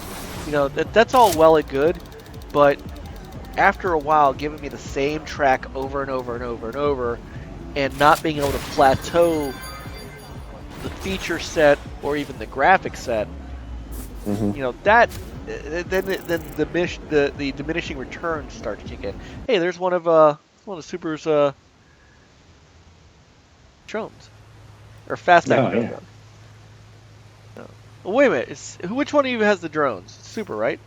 that's all well and good, but after a while, giving me the same track over and over and over and over, and not being able to plateau the feature set or even the graphic set, then the diminishing returns start to kick in. Hey, there's one of Super's drones or fastback Oh, drones. yeah. No. Well, wait a minute. Which one of you has the drones? Super, right?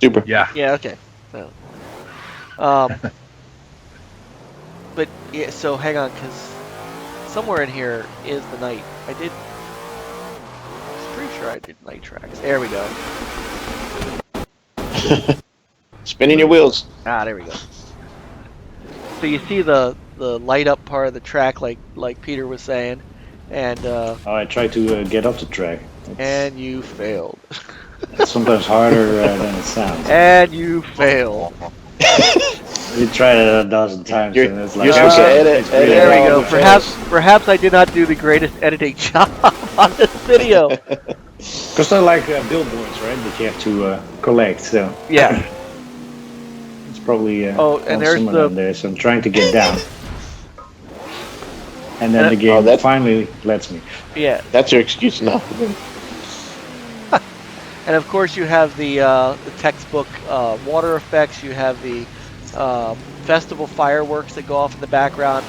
Super. Yeah. Yeah. Okay. No. But yeah. So hang on, because somewhere in here is the night. I was pretty sure I did night tracks. There we go. Spinning your wheels. Ah, there we go. So you see the light up part of the track, like Peter was saying, and I tried to get up the track. and you failed. It's sometimes harder than it sounds. And you failed. We tried it a dozen times, You're- and it's like you're supposed to edit- it's really edit There we all go. the fails. Perhaps I did not do the greatest editing job on this video. because they're like billboards, right? That you have to collect. So Yeah. it's probably Oh, and on there's some of the- them there. So I'm trying to get down, and then the Oh, game that's- finally lets me. Yeah. That's your excuse now. And of course you have the textbook water effects. You have the festival fireworks that go off in the background.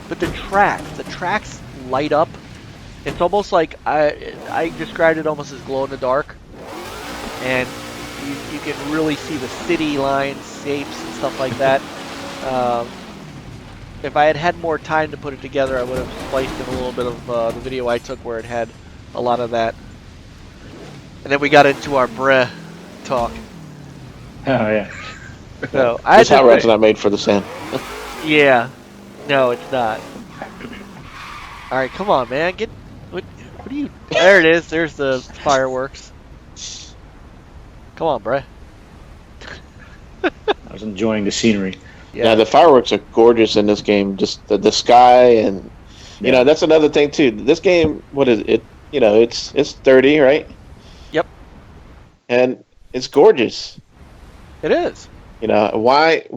But the tracks light up. It's almost like I described it almost as glow in the dark. And you can really see the city lines, shapes, and stuff like that. If I had had more time to put it together, I would have spliced in a little bit of the video I took where it had a lot of that. And then we got into our breh talk. Oh yeah. So I This had hot to rod's say- not made for the sand. Yeah. No, it's not. All right, come on, man. What are you? There it is. There's the fireworks. Come on, bruh. I was enjoying the scenery. Yeah, the fireworks are gorgeous in this game. Just the sky, and you know that's another thing too. This game, what is it? You know, it's 30, right? Yep. And it's gorgeous. It is. You know why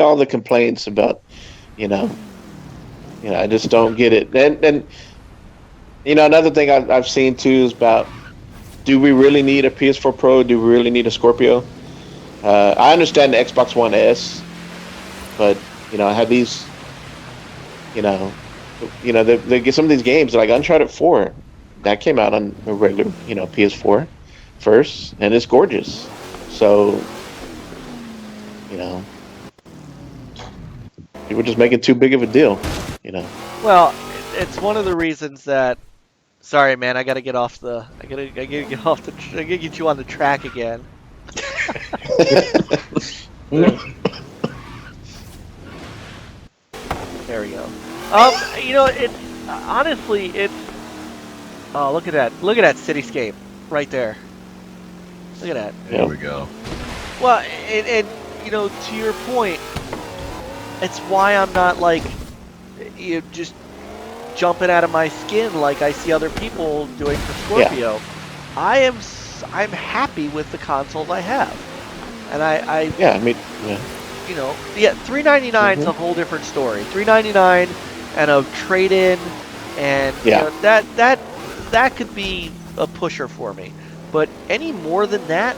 all the complaints about you know I just don't get it. And you know another thing I've seen too is about, do we really need a PS4 Pro? Do we really need a Scorpio? I understand the Xbox One S, but you know I have these they get some of these games like Uncharted 4 that came out on a regular PS4 first, and it's gorgeous. So people just making too big of a deal. Well, it's one of the reasons that. Sorry, man. I gotta get off the. I gotta get you on the track again. There we go. It's honestly, it's. Oh, look at that! Look at that cityscape right there. Look at that. There we go. Well, and to your point, it's why I'm not like just jumping out of my skin like I see other people doing for Scorpio. Yeah. I'm happy with the consoles I have, and I $399 is a whole different story. $399 and a trade-in, and that could be a pusher for me. But any more than that,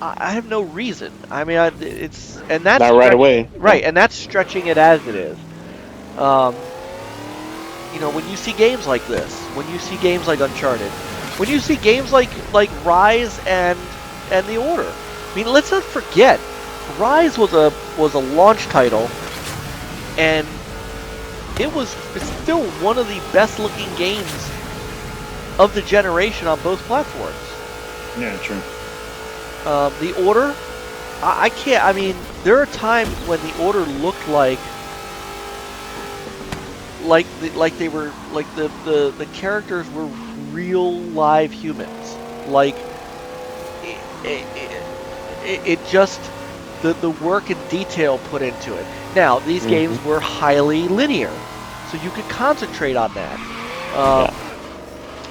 I have no reason. I mean, that's not right away, right? And that's stretching it as it is. When you see games like this, when you see games like Uncharted, when you see games like Rise and The Order, I mean, let's not forget, Rise was a launch title, and it's still one of the best looking games of the generation on both platforms. Yeah, true. The Order, I can't. I mean, there are times when The Order looked like the characters were real live humans. Like it just the work and detail put into it. Now these games were highly linear, so you could concentrate on that.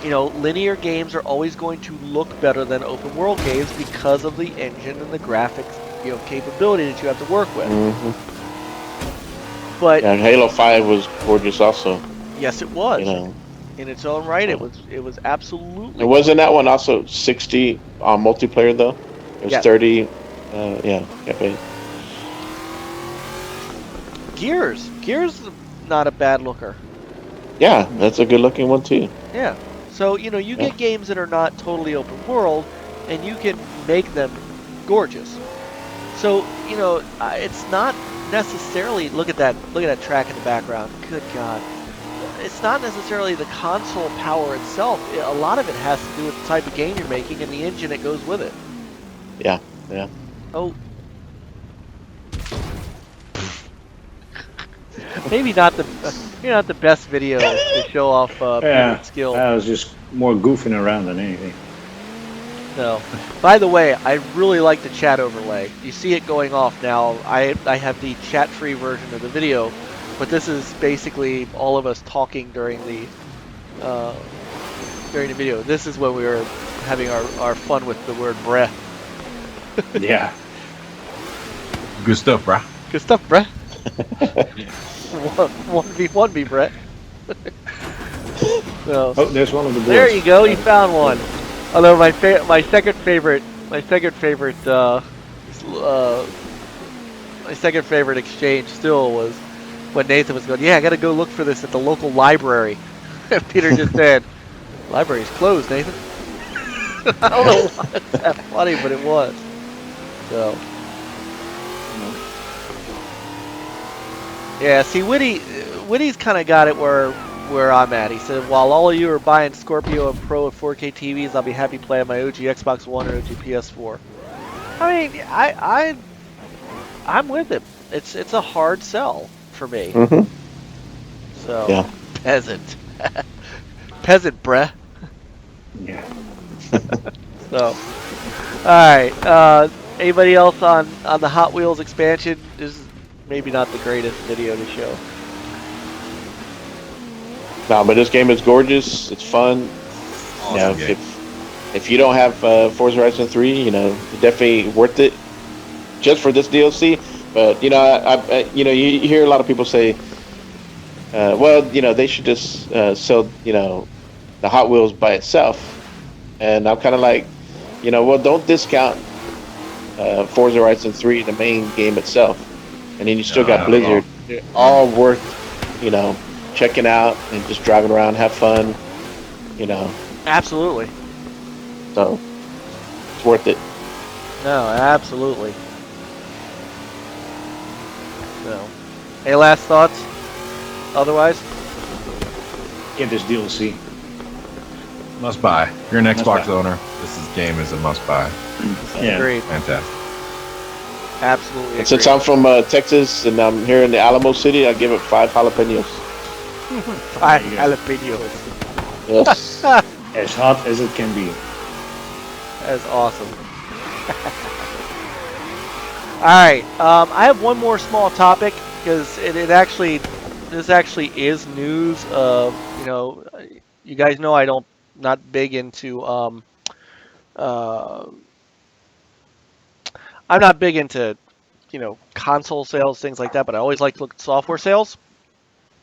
Linear games are always going to look better than open world games because of the engine and the graphics, capability that you have to work with. But Halo 5 was gorgeous also. Yes, it was. in its own right. It was absolutely. And wasn't that one also 60 on multiplayer though? It was Yes. 30. Yeah, campaign. Gears is not a bad looker. Yeah, that's a good looking one too. Yeah. So, you know, you get games that are not totally open world, and you can make them gorgeous. So, you know, it's not necessarily, look at that track in the background. Good God. It's not necessarily the console power itself. A lot of it has to do with the type of game you're making and the engine that goes with it. Yeah, yeah. Oh. Maybe not the best video to show off Peter's skill. I was just more goofing around than anything. No. By the way, I really like the chat overlay. You see it going off now. I have the chat-free version of the video, but this is basically all of us talking during the video. This is when we were having our fun with the word breath. Yeah. Good stuff, bruh. Good stuff, Brett. 1v1 Brett. So, Oh, there's one of the boards. there you go. You found one. Although my second favorite exchange still was when Nathan was going, yeah, I got to go look for this at the local library. And Peter just said, library's closed, Nathan. I don't know why it's that funny, but it was. So. Yeah, see, Witty's kind of got it where I'm at. He said, while all of you are buying Scorpio and Pro and 4K TVs, I'll be happy playing my OG Xbox One or OG PS4. I mean, I'm with him. It's a hard sell for me. Mm-hmm. So, yeah. Peasant, bruh. Yeah. So, all right. Anybody else on the Hot Wheels expansion? This is maybe not the greatest video to show. No, but this game is gorgeous. It's fun. Awesome You know, game. if you don't have Forza Horizon 3, you know, definitely worth it just for this DLC. But you know, I you know, you hear a lot of people say, well, you know, they should just sell, you know, the Hot Wheels by itself. And I'm kind of like, you know, well, don't discount Forza Horizon 3, the main game itself, and then you still got Blizzard. They're all worth, you know, checking out and just driving around, have fun, you know. Absolutely. So it's worth it. No, absolutely. So, any last thoughts? Otherwise, Get this DLC. Must buy. If you're an Must Xbox buy. owner, game is a must buy. Yeah. agreed. Fantastic. Absolutely. And since agreed. I'm from Texas and I'm here in the Alamo City, I give it 5 jalapenos. 5 jalapenos. Yes. As hot as it can be. That's awesome. All right, I have one more small topic because this actually is news. You know, you guys know I don't not big into I'm not big into, you know, console sales, things like that, but I always like to look at software sales.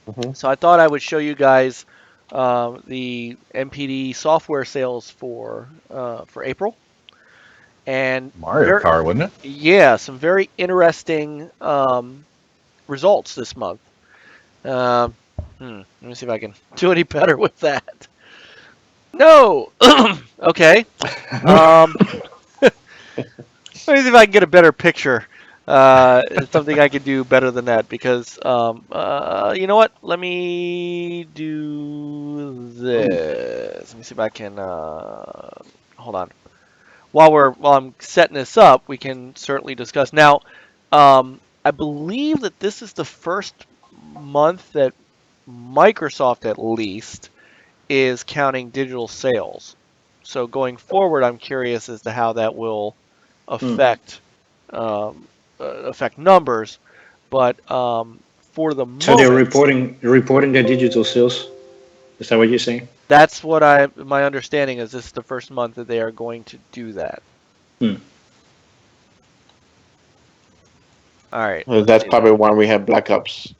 Mhm. So I thought I would show you guys the MPD software sales for April. And Mario Kart, wasn't it? yeah, some very interesting results this month. Let me see if I can do any better with that. No! Okay. Let me see if I can get a better picture. Something I could do better than that because, you know what? Let me do this. Let me see if I can, hold on. While I'm setting this up, we can certainly discuss. Now, I believe that this is the first month that Microsoft, at least, is counting digital sales. So going forward, I'm curious as to how that will affect numbers. But for the moment, So they're reporting their digital sales. Is that what you're saying? that's what my understanding is. This is the first month that they are going to do that. All right. Well, that's probably why we have Black Ops.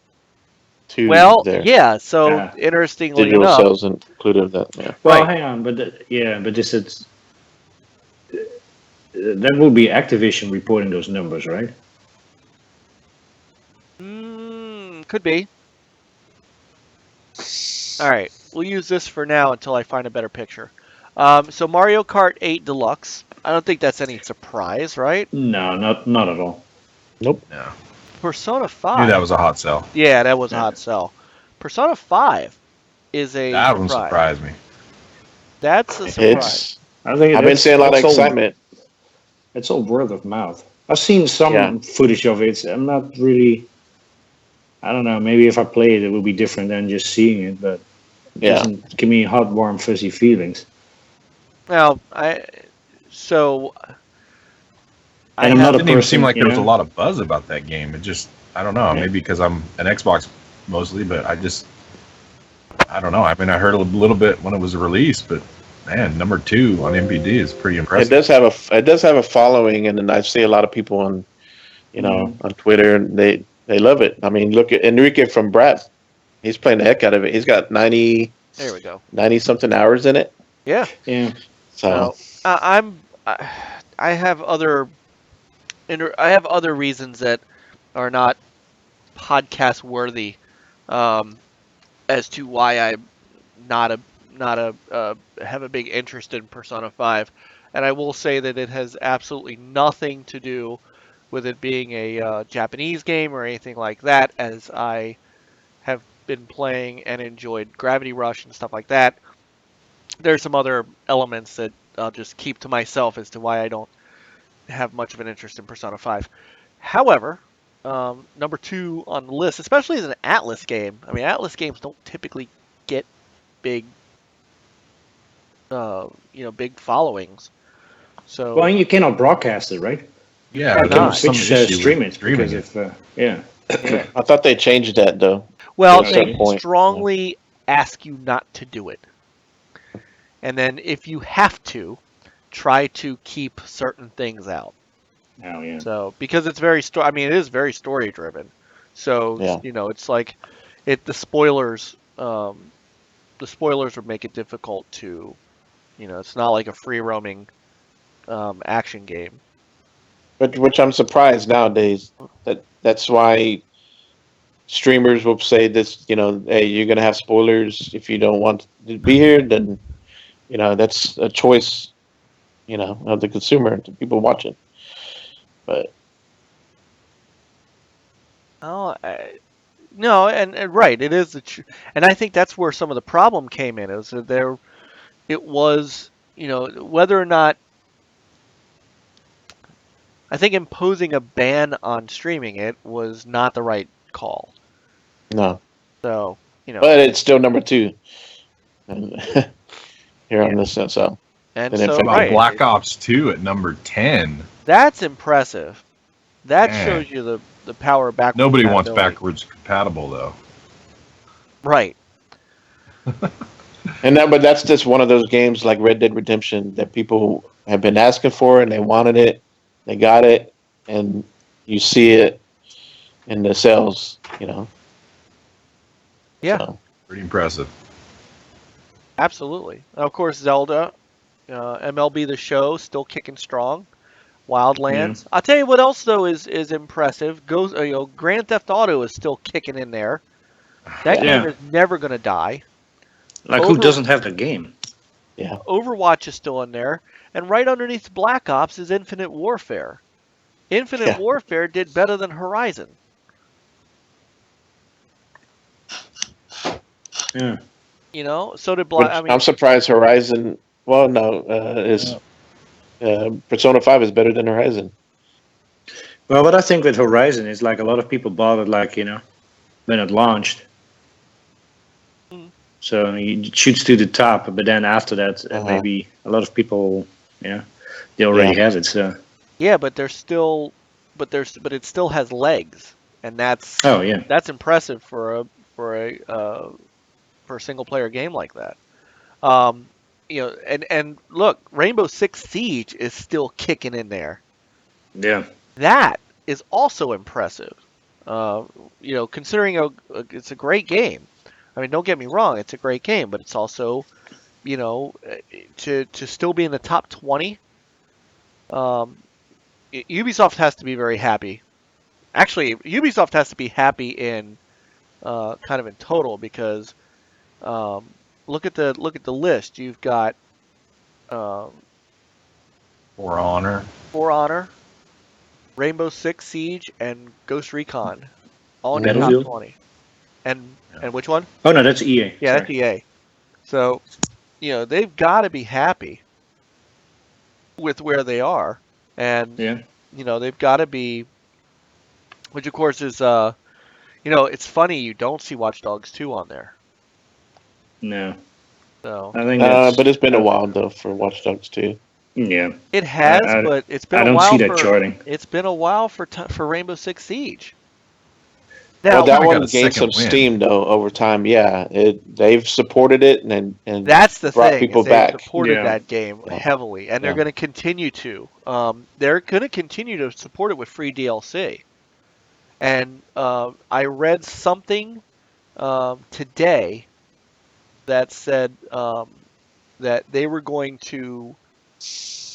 two Well, there. yeah. So Yeah. interestingly Digital enough, sales included of that. Yeah. Well, Right. hang on, but but this is that would be Activision reporting those numbers, right? Could be. All right, we'll use this for now until I find a better picture. So Mario Kart 8 Deluxe. I don't think that's any surprise, right? No, not at all. Nope. No. Persona Knew 5. that was a hot sell. Yeah, that was a Yeah. hot sell. Persona 5 is a That one surprise. surprised me. That's a surprise. I think I've been seeing a lot of that's all- excitement. It's all word of mouth. I've seen some Yeah. footage of it. I'm not really. I don't know. Maybe if I play it, it will be different than just seeing it. But it Yeah. doesn't give me hot, warm, fuzzy feelings. Now, so I And I'm not It a didn't even person, seem like you there was a know? lot of buzz about that game. It just, I don't know, Yeah. maybe because I'm an Xbox mostly, but I don't know. I mean, I heard a little bit when it was released, but man, number 2 on MPD is pretty It impressive. does have a following, and then I see a lot of people on, on Twitter, and they love it. I mean, look at Enrique from Brat. He's playing the heck out of it. He's got 90 there we go. something hours in it. Yeah. Yeah. So I have other reasons that are not podcast worthy as to why I have a big interest in Persona 5, and I will say that it has absolutely nothing to do with it being a Japanese game or anything like that, as I have been playing and enjoyed Gravity Rush and stuff like that. There's some other elements that I'll just keep to myself as to why I don't have much of an interest in Persona 5. However, number 2 on the list, especially as an Atlas game. I mean, Atlas games don't typically get big, big followings. So, Well, you cannot broadcast it, right? Yeah, Why there not? was some Twitch issue stream with it streaming because it. yeah. I thought they changed that though. well, at a they certain point. strongly ask you not to do it. And then if you have to, try to keep certain things out. Oh yeah. So because it's it is very story driven. So Yeah. it's like the spoilers would make it difficult to, it's not like a free roaming action game. But which I'm surprised nowadays that's why streamers will say this. Hey, you're gonna have spoilers if you don't want to be here. Then that's a choice. Of the consumer, the people watching. But No, and right, it is and I think that's where some of the problem came in. Is that it was, whether or not, I think imposing a ban on streaming it was not the right call. no, So, but it's still number 2 here on this. So and and in so fact, right, Black Ops 2 at number 10. that's impressive. That Man. shows you the power of backwards. Nobody wants compatibility. backwards compatible though. Right. but that's just one of those games like Red Dead Redemption that people have been asking for and they wanted it, they got it, and you see it in the sales. Yeah. So, Pretty impressive. Absolutely. Of course, Zelda, MLB The Show, still kicking strong. Wildlands. I'll tell you what else though is impressive. Grand Theft Auto is still kicking in there. That Yeah. game is never going to die. Like who doesn't have the game? yeah. Overwatch is still in there, and right underneath Black Ops is Infinite Warfare. Infinite Yeah. Warfare did better than Horizon. Yeah. So did Which Black. I'm surprised Horizon. Well, no, is Persona 5 is better than Horizon. Well, what I think with Horizon is like a lot of people bought it like, when it launched. So it shoots to the top, but then after that, maybe a lot of people, they already have it. So Yeah, but it still has legs, and that's that's impressive for a single player game like that. And look, Rainbow Six Siege is still kicking in there. yeah, That is also impressive. You know, considering it's a great game. I mean, don't get me wrong, it's a great game, but it's also, you know, to still be in the top 20. Ubisoft has to be very happy. Actually, Ubisoft has to be happy in kind of in total because look at the list. You've got For Honor. For Honor, Rainbow Six Siege, and Ghost Recon, all in the top Battlefield? 20. And which one? Oh no, that's EA. Yeah, Sorry. that's EA. So, you know, they've got to be happy with where they are, and Yeah. you know, they've got to be. Which of course is, you know, it's funny you don't see Watch Dogs 2 on there. No. So I think that's, but it's been a while though for Watch Dogs 2. Yeah. it has, I- but it's been I a don't while see that for charting. it's been a while for Rainbow Six Siege. Well, Now that kinda one got a gained some second win. steam though over time. Yeah, they've supported it and that's the brought thing. people Is they've back. supported Yeah. that game Yeah. heavily, and they're Yeah. going to continue to. They're going to continue to support it with free DLC. And I read something today that said that they were going to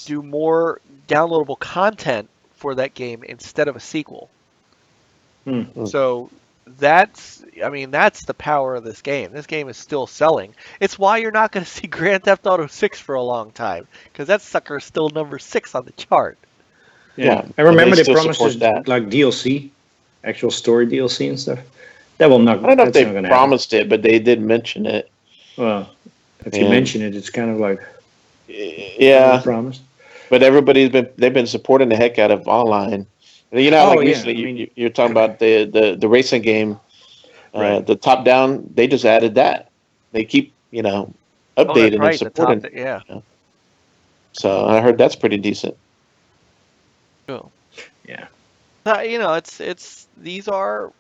do more downloadable content for that game instead of a sequel. Hmm. So that's, I mean, that's the power of this game. This game is still selling. It's why you're not going to see Grand Theft Auto 6 for a long time, because that sucker is still number 6 on the chart. Yeah, I remember and they they still promised support us that. like DLC, actual story DLC and stuff. That will not. I don't know if that's they not gonna promised it, but they did mention it. happen. Well, if you And- mention it, it's kind of like Yeah, promised. but they've been supporting the heck out of online. You know, Oh, like yeah, recently, I mean- you're talking about the racing game, Right. the top down. They just added that. They keep Oh, that's updating and right. The top, supporting. yeah. So I heard that's pretty decent. Cool. Yeah. You know, it's these are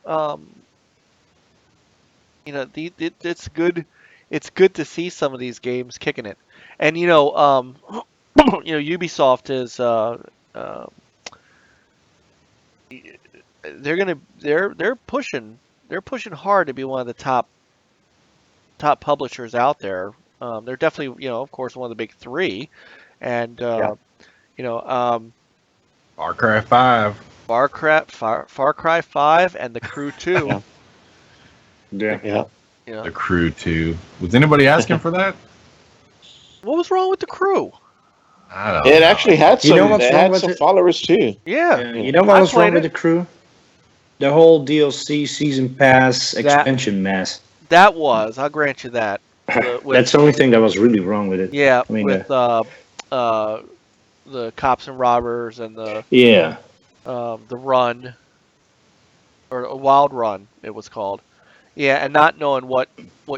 you know, it's good. It's good to see some of these games kicking it, and you know, you know, Ubisoft is they're pushing hard to be one of the top publishers out there. They're definitely, you know, of course, one of the big three, and you know, Far Cry 5. Far Cry 5 and The Crew 2. Yeah. Yeah. Yeah. You know, The Crew 2. Was anybody asking for that? what was wrong with The Crew? I don't It know. actually had You know some. what's It wrong had with some it? followers too. Yeah, Yeah, you know what I was wrong played with it. the crew? The whole DLC season pass expansion mess. That was. I'll grant you that. That's the only thing that was really wrong with it. Yeah, I mean, with the cops and robbers and the Yeah. run, or a wild run, it was called. Yeah, and not knowing what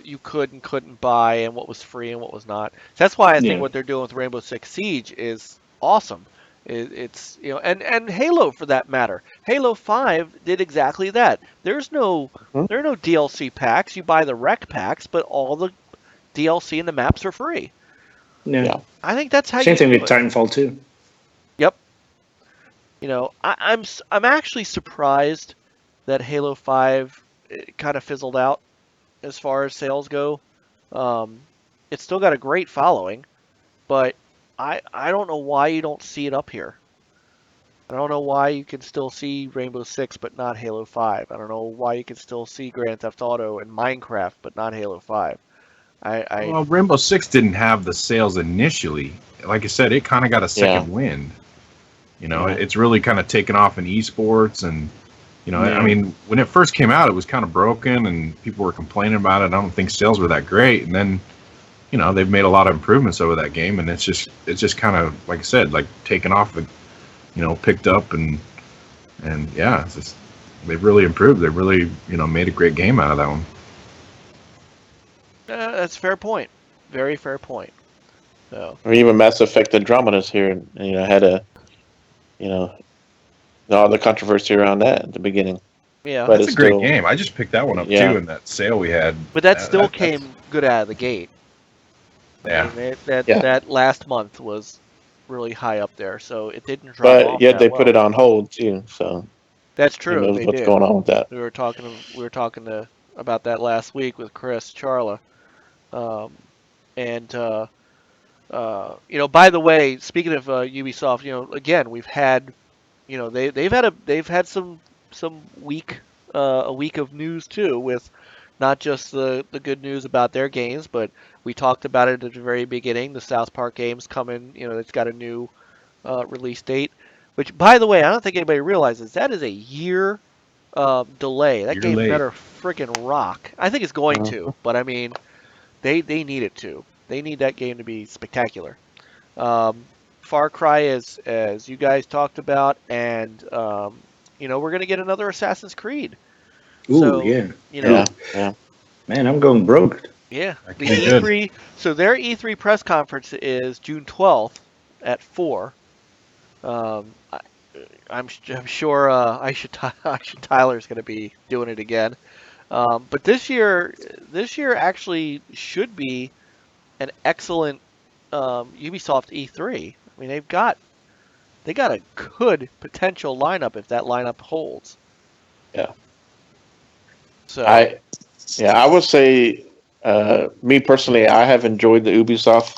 you could and couldn't buy and what was free and what was not. That's why I think Yeah. what they're doing with Rainbow Six Siege is awesome. It's, you know, and Halo for that matter. Halo 5 did exactly that. There are no DLC packs. You buy the rec packs, but all the DLC and the maps are free. Yeah. Yeah. I think that's how Same you thing do with it. Titanfall 2. Yep. You know, I'm actually surprised that Halo 5 kind of fizzled out as far as sales go. It's still got a great following, but I don't know why you don't see it up here. I don't know why you can still see Rainbow Six but not Halo 5. I don't know why you can still see Grand Theft Auto and Minecraft but not Halo 5. Well, Rainbow Six didn't have the sales initially. Like I said, it kind of got a second wind. You know, it's really kind of taken off in esports, and you know, I mean, when it first came out, it was kind of broken, and people were complaining about it. I don't think sales were that great, and then, you know, they've made a lot of improvements over that game, and it's just kind of, like I said, like taken off, and you know, picked up, and yeah, it's just, they've really improved. They really, you know, made a great game out of that one. That's a fair point. Very fair point. So, Or even Mass Effect Andromeda's here, and you know, had a, you know, all the controversy around that at the beginning. yeah. But It's a it's great still- game. I just picked that one up Yeah. too in that sale we had. But that still that's- came good out of the gate. Yeah. I mean, that Yeah. last month was really high up there, so it didn't drop off But yet that they put well. it on hold too. So That's Who true. knows They what's did. going on with that? We were talking about that last week with Chris Charla. And by the way, speaking of Ubisoft, again, we've had, they've had some week a week of news too, with not just the good news about their games, but we talked about it at the very beginning. The South Park game's coming. It's got a new release date. Which, by the way, I don't think anybody realizes that is a year delay. That You're game late. better freaking rock. I think it's going Mhm. to, but I mean, they need it to. They need that game to be spectacular. Far Cry, as you guys talked about, and we're gonna get another Assassin's Creed. Ooh, So yeah. Yeah. Man, I'm going broke. yeah, That the could be good. E3. So their E3 press conference is June 12th at 4. I'm sure Tyler's gonna be doing it again. But this year actually should be an excellent Ubisoft E3. I mean, they got a good potential lineup if that lineup holds. Yeah. So I would say, me personally, I have enjoyed the Ubisoft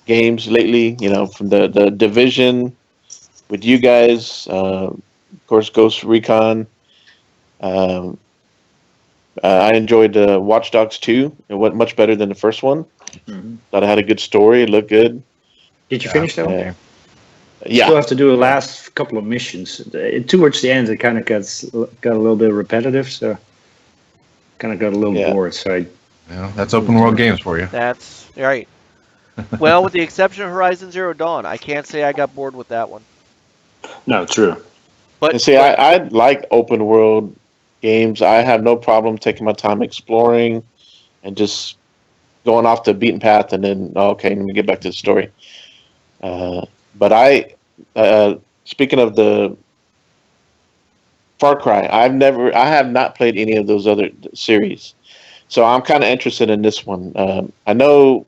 games lately. From the Division with you guys, of course, Ghost Recon. Um, I enjoyed Watch Dogs 2. It went much better than the first one. Mhm. Thought it had a good story. It looked good. Did you finish that one? Uh, Still yeah, have to do a last couple of missions. Towards the end, it kind of got a little bit repetitive, so kind of got a little Yeah. bored. So That's open world games for you. that's right. Well, with the exception of Horizon Zero Dawn, I can't say I got bored with that one. no, true. But and see, I like open world games. I have no problem taking my time exploring and just going off the beaten path, and then okay, let me get back to the story. But speaking of the Far Cry, I have not played any of those other series, so I'm kind of interested in this one. I know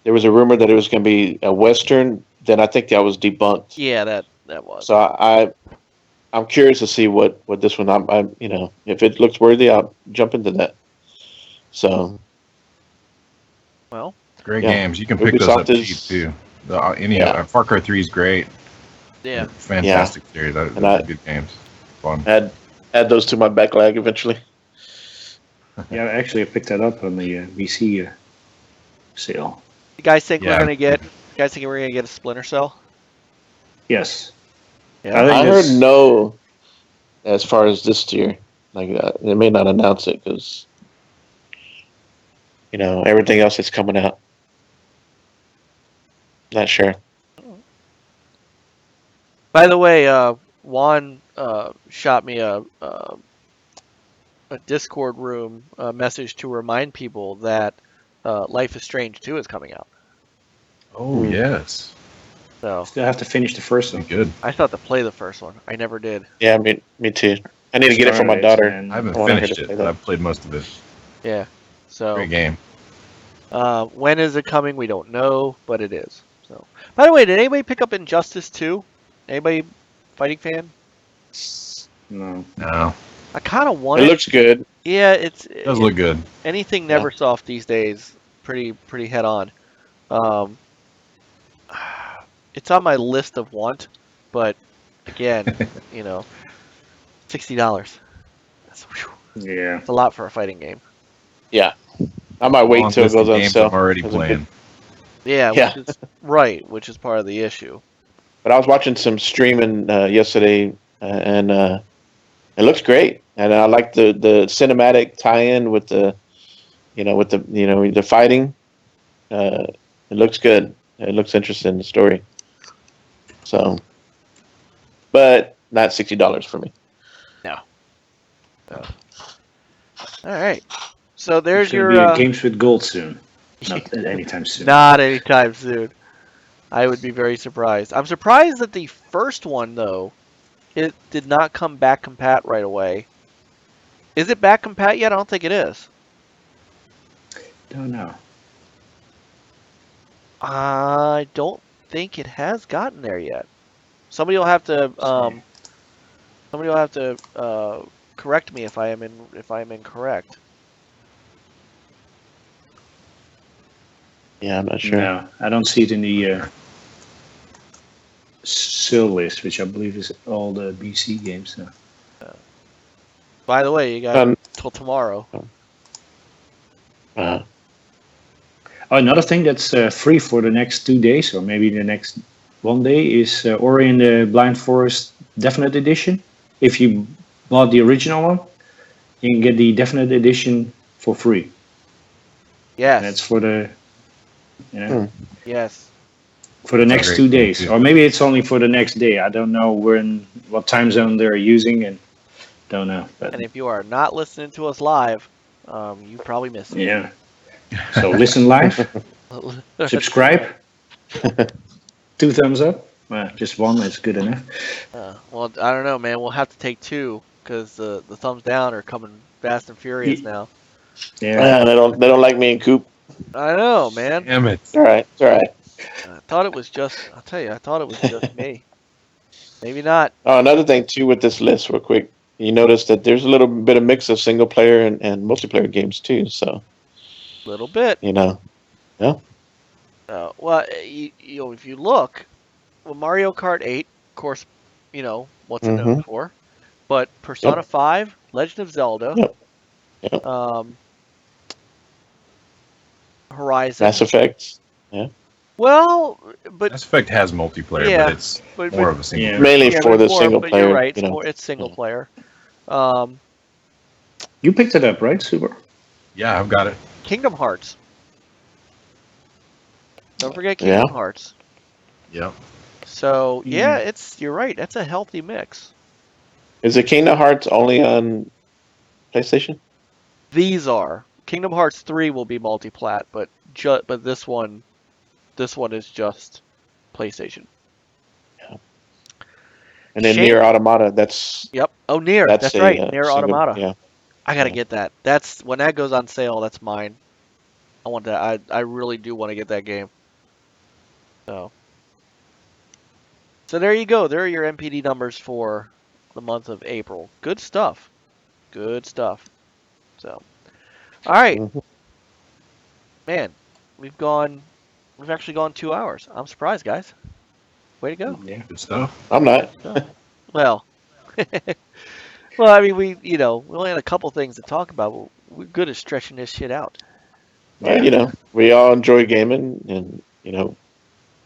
there was a rumor that it was going to be a Western. Then I think that was debunked. yeah, that was. So I'm curious to see what this one. I'm if it looks worthy, I'll jump into that. So Well, Great Yeah. games. You can pick those Ubisoft up is- cheap too. Far Cry 3 is great. yeah. Fantastic series. Those are good games. Fun. add those to my backlog eventually. Yeah, actually, I picked that up on the VC sale. You guys think Yeah. we're gonna get a Splinter Cell? Yes. Yeah. think I heard that's- no as far as this year. Like they may not announce it because everything else is coming out. Not sure. By the way, Juan shot me a Discord room message to remind people that Life is Strange 2 is coming out. Oh, yes. So Still have to finish the first one. Good. I thought to play the first one. I never did. Yeah, me too. I need to get it for my Started daughter. and I haven't I wanna hear finished to play it, that. but I've played most of it. Yeah. So Great game. when is it coming? We don't know, but it is. So, by the way, did anybody pick up Injustice 2? Anybody fighting fan? No. No. I kind of want It it. looks good. Yeah, It does look good. anything Yeah. Neversoft these days. Pretty head on. It's on my list of want, but again, $60. That's Yeah. a lot for a fighting game. Yeah, I might wait Long till it list of goes on games sale. I'm already Those are playing. good. Yeah, Yeah. which is right, which is part of the issue. But I was watching some streaming yesterday, and it looks great. And I like the cinematic tie-in with the fighting. It looks good. It looks interesting, the story. So, but not $60 for me. All right, so there's There's going your to be games with gold soon. Not anytime soon. not anytime soon. I would be very surprised. I'm surprised that the first one though, it did not come back compat right away. Is it back compat yet? I don't think it is. Don't know. I don't think it has gotten there yet. Somebody will have to Somebody will have to correct me if I am incorrect. Yeah, I'm not sure. No, I don't see it in the sale list, which I believe is all the BC games now. By the way, you got till tomorrow. Oh, another thing that's free for the next 2 days, or maybe the next 1 day, is Ori and the Blind Forest Definite Edition. If you bought the original one, you can get the Definite Edition for free. Yes. That's for the, Yes. for the next 2 days, or maybe it's only for the next day. I don't know what time zone they're using, and don't know. But And if you are not listening to us live, you probably missed it. yeah, so listen live, subscribe, 2 thumbs up. Just 1 is good enough. Well, I don't know, man. We'll have to take 2 because the thumbs down are coming fast and furious now. Yeah, they don't like me and Coop. I know, man. Damn it. It's all right. It's all right. I thought it was just. I'll tell you, I thought it was just me. Maybe not. Oh, another thing too with this list, real quick. You notice that there's a little bit of mix of single player and multiplayer games too. So Little bit. yeah. Well, you know, if you look, well, Mario Kart 8, of course, you know what's it known for, but Persona 5, Legend of Zelda, Yep. Horizon, Mass Effect. Yeah. Well, but Mass Effect has multiplayer, Yeah, but it's but- more of a single. Yeah. Mainly yeah, for the more, single but player. You're right. You know. It's single player. you picked it up, right, Super? Yeah, I've got it. Kingdom Hearts. Don't forget Kingdom Hearts. Yep. So yeah, you're right. That's a healthy mix. Is it Kingdom Hearts only on PlayStation? These are Kingdom Hearts 3 will be multi-plat, but this one is just PlayStation. And then Shame- Nier Automata. That's Yep. Oh, Nier. That's a, right. uh, Nier single- Automata. Yeah. I gotta get that. That's when that goes on sale. That's mine. I want that. I really do want to get that game. So there you go. There are your MPD numbers for the month of April. Good stuff. Good stuff. So, all right, man. We've actually gone 2 hours. I'm surprised, guys. Way to go. Yeah. Good stuff. I'm not. Well, well, I mean, we only had a couple things to talk about. But we're good at stretching this shit out. Well, we all enjoy gaming, and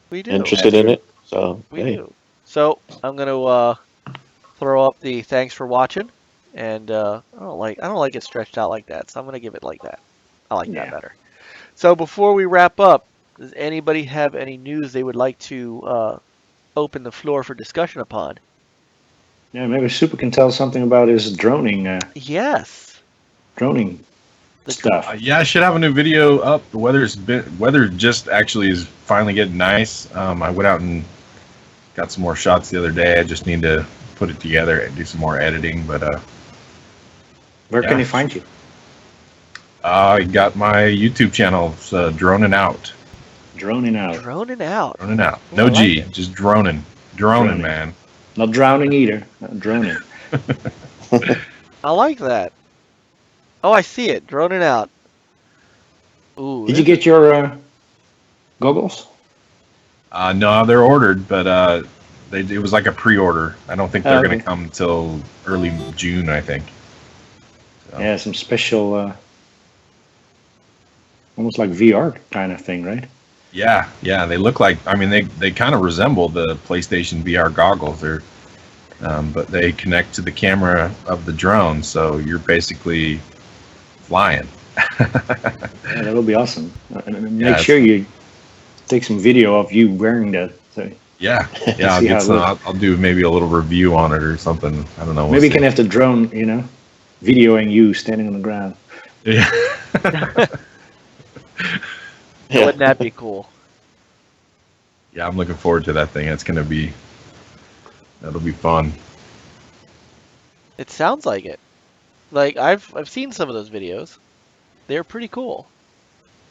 We do. interested in it. So We do. So I'm gonna throw up the thanks for watching, and I don't like it stretched out like that, so I'm gonna give it like that. I like that better. So before we wrap up, does anybody have any news they would like to open the floor for discussion upon? Yeah, maybe Super can tell something about his droning Yes. stuff. Yeah, I should have a new video up. The weather just actually is finally getting nice. I went out and got some more shots the other day. I just need to put it together and do some more editing. But Where can he find you? I got my YouTube channel, Droning Out. Droning out. Droning out. Droning Out. Oh, No I like G, it. just droning. Droning, man. Not drowning either. Droning. I like that. Oh, I see it. Droning out. Ooh. Did you get your goggles? No, they're ordered, but it was like a pre-order. I don't think they're going to come until early June, I think. So. Yeah, some special, almost like VR kind of thing, right? Yeah, they look like. I mean, they kind of resemble the PlayStation VR goggles. They're, but they connect to the camera of the drone, so you're basically flying. Yeah, that'll be awesome. And make Yeah, sure you take some video of you wearing that. So Yeah, I'll See how get it some. looks. I'll do maybe a little review on it or something. I don't know. We'll maybe you see. can have the drone, videoing you standing on the ground. Yeah. Wouldn't that be cool? Yeah, I'm looking forward to that thing. That'll be fun. It sounds like it. Like I've seen some of those videos. They're pretty cool.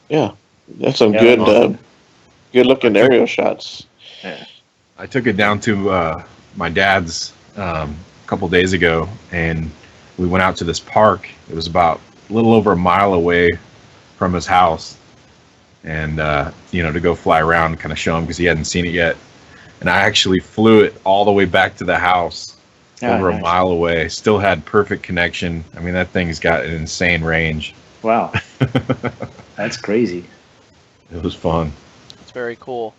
Yeah, that's some Yeah, good, awesome. good looking aerial shots. I took it down to my dad's couple days ago, and we went out to this park. It was about a little over a mile away from his house, and to go fly around and kind of show him because he hadn't seen it yet. And I actually flew it all the way back to the house, over nice. a mile away. Still had perfect connection. I mean, that thing's got an insane range. Wow, that's crazy. It was fun. It's very cool.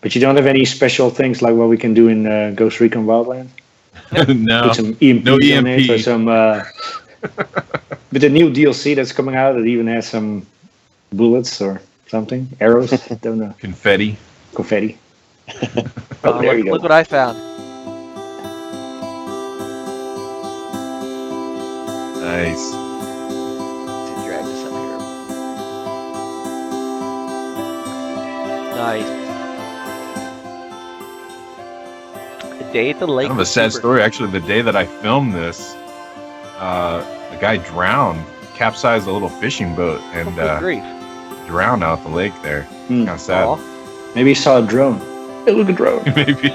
But you don't have any special things like what we can do in Ghost Recon Wildlands? No, Put some EMPs no on EMP. it or some. But the new DLC that's coming out, it even has some bullets or something, arrows. Don't know. Confetti. Confetti. Oh, there you go. Look what I found. Nice. Drag this up here. Nice. A day at the lake. Kind of a sad story, actually. The day that I filmed this, the guy drowned, capsized a little fishing boat, and drowned out the lake there. Kind of sad. Aw. Maybe he saw a drone. Hey, look, a drone. Maybe.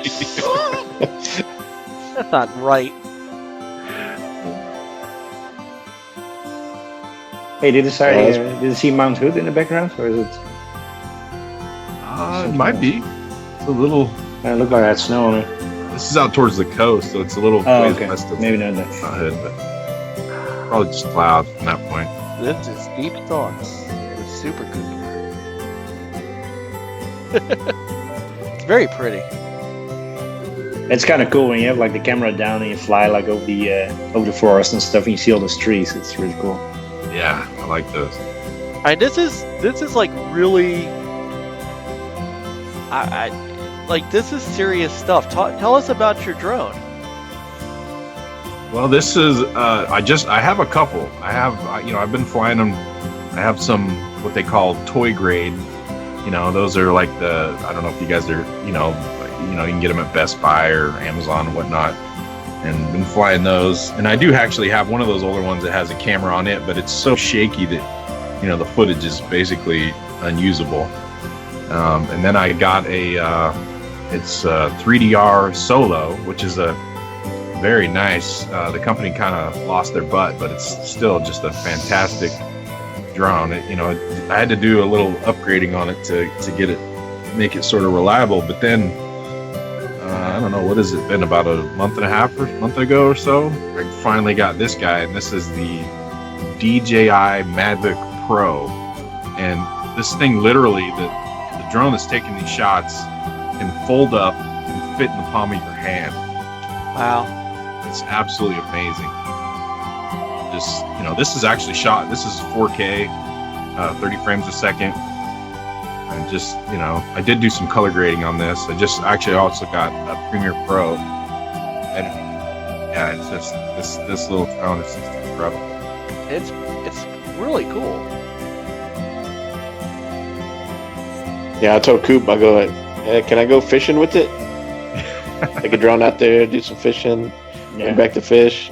That's not right. Hey, did you see Mount Hood in the background, or is it? It might be. It's a little. It looked like I had snow on it. This is out towards the coast, so it's a little ways west of Maybe not that. Mount Hood, but probably just clouds from that point. This is Deep Thoughts with SuprCooper. It's very pretty. It's kind of cool when you have like the camera down and you fly like over the forest and stuff, and you see all those trees. It's really cool. Yeah, I like those. And this is like really, I like, this is serious stuff. Tell us about your drone. Well, this is I have a couple. I've been flying them. I have some what they call toy grade. Those are like I don't know if you guys are, you can get them at Best Buy or Amazon and whatnot. And been flying those. And I do actually have one of those older ones that has a camera on it, but it's so shaky that, the footage is basically unusable. And then I got it's a 3DR Solo, which is a very nice. The company kind of lost their butt, but it's still just a fantastic drone. I had to do a little upgrading on it to get it, make it sort of reliable. But then, I don't know, what has it been, about a month ago or so? I finally got this guy, and this is the DJI Mavic Pro. And this thing literally, the drone that's taking these shots can fold up and fit in the palm of your hand. Wow. It's absolutely amazing. Just, this is actually shot, this is 4K, 30 frames a second. And just, I did do some color grading on this. I also got a Premiere Pro. And yeah, it's just, this little drone is just incredible. It's really cool. Yeah, I told Coop, I go, hey, can I go fishing with it? Take a drone out there, do some fishing, bring back the fish.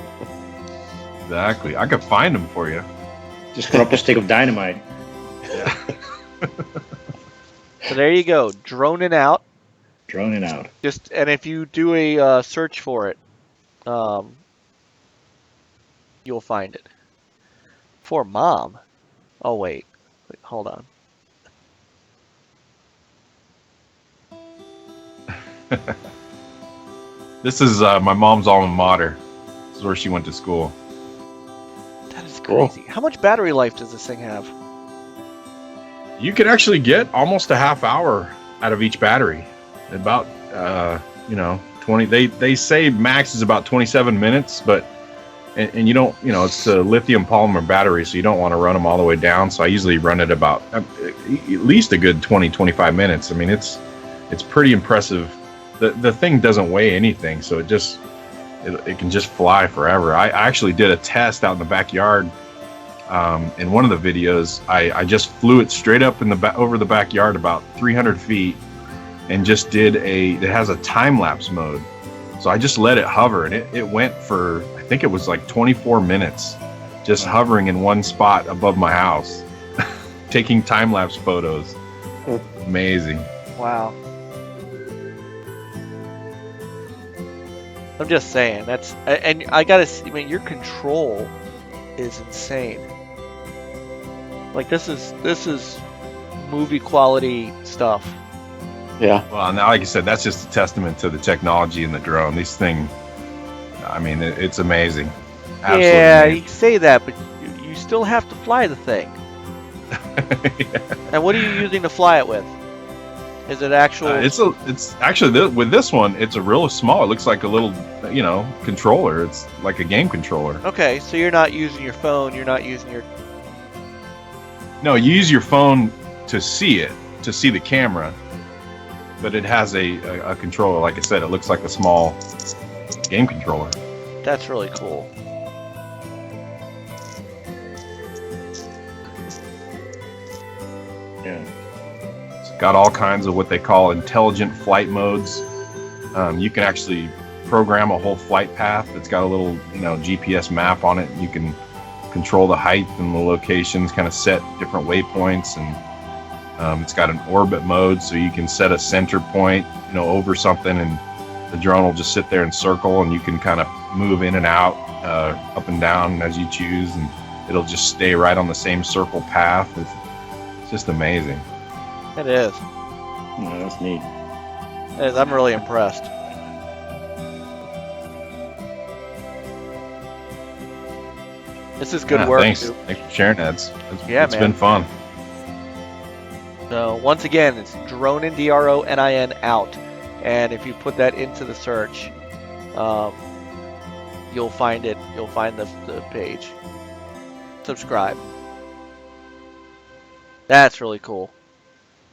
Exactly. I could find them for you. Just drop a stick of dynamite. Yeah. So there you go, droning out. Droning out. And if you do a search for it, you'll find it. For Mom. Oh wait, hold on. This is my mom's alma mater. This is where she went to school. That is crazy. How much battery life does this thing have? You can actually get almost a half hour out of each battery. About 20. They say max is about 27 minutes, but and you don't, it's a lithium polymer battery, so you don't want to run them all the way down. So I usually run it about at least a good 20-25 minutes. I mean, it's pretty impressive. The thing doesn't weigh anything, so it can just fly forever. I actually did a test out in the backyard. In one of the videos, I just flew it straight up over the backyard about 300 feet, and just it has a time lapse mode. So I just let it hover, and it went for, I think it was like 24 minutes, just hovering in one spot above my house, taking time lapse photos. Amazing. Wow. I'm just saying and I gotta. I mean, your control is insane. Like this is movie quality stuff. Yeah. Well, now, like I said, that's just a testament to the technology in the drone. These thing, I mean, it's amazing. Absolutely Yeah, amazing. you say that, but you still have to fly the thing. Yeah. And what are you using to fly it with? Is it actual? It's actually with this one, it's a real small. It looks like a little, controller. It's like a game controller. Okay, so you're not using your phone. You're not using your. No, you use your phone to see the camera, but it has a controller. Like I said, it looks like a small game controller. That's really cool. Yeah. It's got all kinds of what they call intelligent flight modes. You can actually program a whole flight path. It's got a little, GPS map on it. You can control the height and the locations, kind of set different waypoints, and it's got an orbit mode, so you can set a center point, over something, and the drone will just sit there and circle, and you can kind of move in and out, up and down as you choose, and it'll just stay right on the same circle path. It's just amazing. It is. No, that's neat. It is. I'm really impressed. This is good work. Thanks. Too. Thanks for sharing that. It's Man. been fun. So once again, it's Dronin, DRONIN out, and if you put that into the search, you'll find it. You'll find the page. Subscribe. That's really cool.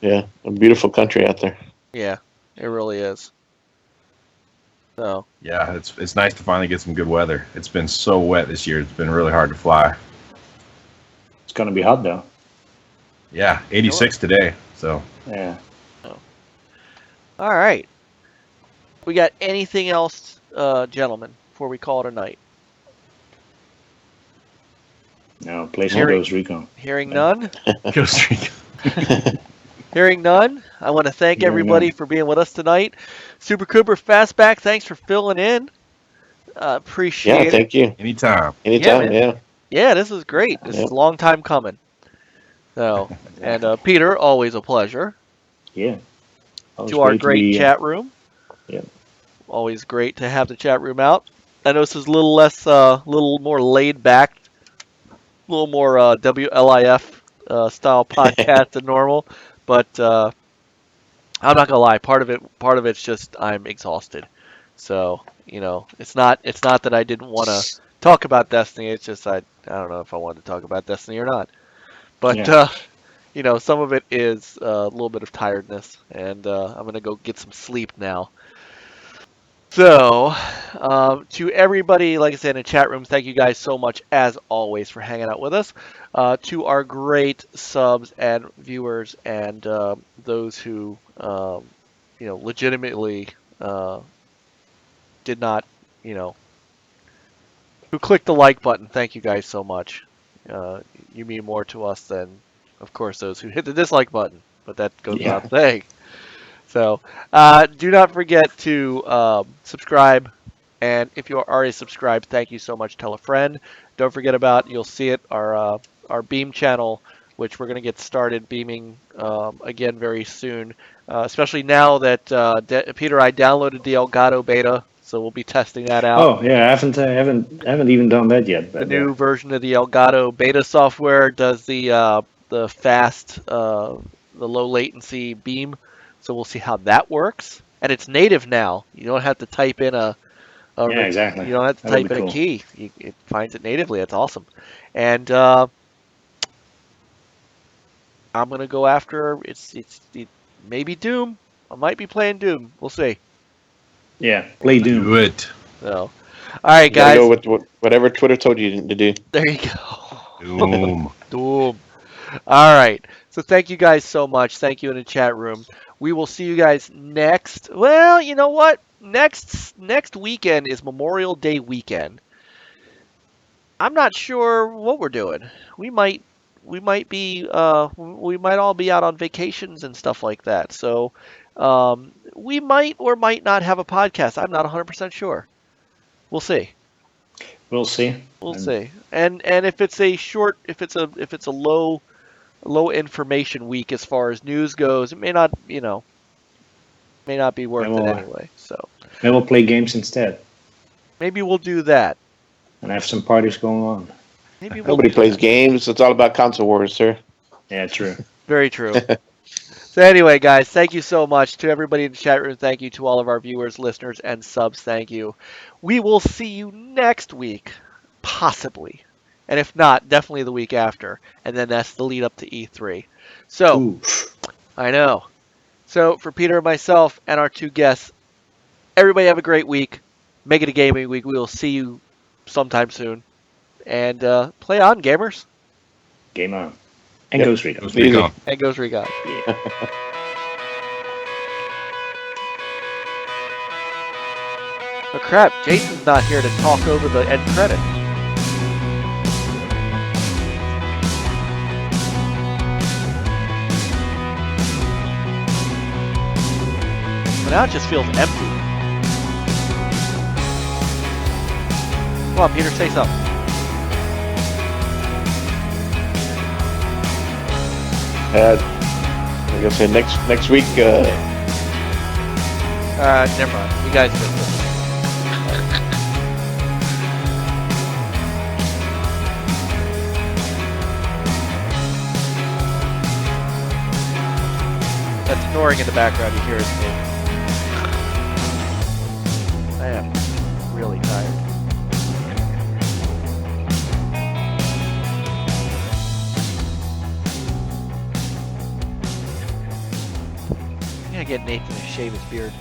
Yeah, a beautiful country out there. Yeah, it really is. So Yeah, it's nice to finally get some good weather. It's been so wet this year. It's been really hard to fly. It's gonna be hot though. Yeah, 86 today. So Yeah. all right. We got anything else, gentlemen, before we call it a night? No, play some Hearing- Ghost Recon. Hearing none. Costa Rica. Hearing none, I want to thank Hearing everybody none. for being with us tonight. SuprCooper, Fastback, thanks for filling in. Appreciate Yeah, it. thank you. Anytime. Anytime, man. yeah. Yeah, this is great. This is Yep. a long time coming. So, and Peter, always a pleasure. Yeah. Always To our to great be, chat room. Yep. Always great to have the chat room out. I know this is a little less, little more laid back, a little more WLIF style podcast than normal. But I'm not gonna lie. Part of it's just I'm exhausted. So it's not that I didn't want to talk about Destiny. It's just I don't know if I wanted to talk about Destiny or not. But Yeah. some of it is a little bit of tiredness, and I'm gonna go get some sleep now. So, to everybody, like I said, in the chat room, thank you guys so much, as always, for hanging out with us. To our great subs and viewers and those who, legitimately did not, who clicked the like button, thank you guys so much. You mean more to us than, of course, those who hit the dislike button, but that goes Yeah. without saying. So, do not forget to subscribe, and if you are already subscribed, thank you so much. Tell a friend. Don't forget about, you'll see it, our Beam channel, which we're going to get started beaming again very soon, especially now that Peter, I downloaded the Elgato beta, so we'll be testing that out. Oh yeah, I haven't even done that yet. The But new version of the Elgato beta software does the fast, the low latency beam. So we'll see how that works. And it's native now. You don't have to type in yeah, exactly. You don't have to That'll type be in cool. a key. It finds it natively. That's awesome. And I'm gonna go after it maybe Doom. I might be playing Doom. We'll see. Yeah, play Doom. Do it. So, all right, You gotta guys. go with whatever Twitter told you to do. There you go. Doom. Doom. All right. So thank you guys so much. Thank you in the chat room. We will see you guys next. Well, you know what? Next weekend is Memorial Day weekend. I'm not sure what we're doing. We might all be out on vacations and stuff like that. So we might or might not have a podcast. I'm not 100% sure. we'll see. We'll see. We'll see. And if it's a short, if it's a low information week as far as news goes, it may not, may not be worth it anyway. So maybe we'll play games instead. Maybe we'll do that. And have some parties going on. Maybe nobody plays games. It's all about console wars, sir. Yeah, true. Very true. So anyway, guys, thank you so much to everybody in the chat room. Thank you to all of our viewers, listeners, and subs. Thank you. We will see you next week, possibly. And if not, definitely the week after. And then that's the lead up to E3. So, Oof. I know. So for Peter and myself and our two guests, everybody have a great week. Make it a gaming week. We will see you sometime soon. And play on, gamers. Game on. And Ghost Recon. And Ghost Recon. Yeah. Oh crap, Jason's not here to talk over the end credit. But now it just feels empty. Come on, Peter, say something. Like I said, next week. Never mind. You guys did this. That snoring in the background you hear is me. I am really tired. I gotta get Nathan to shave his beard.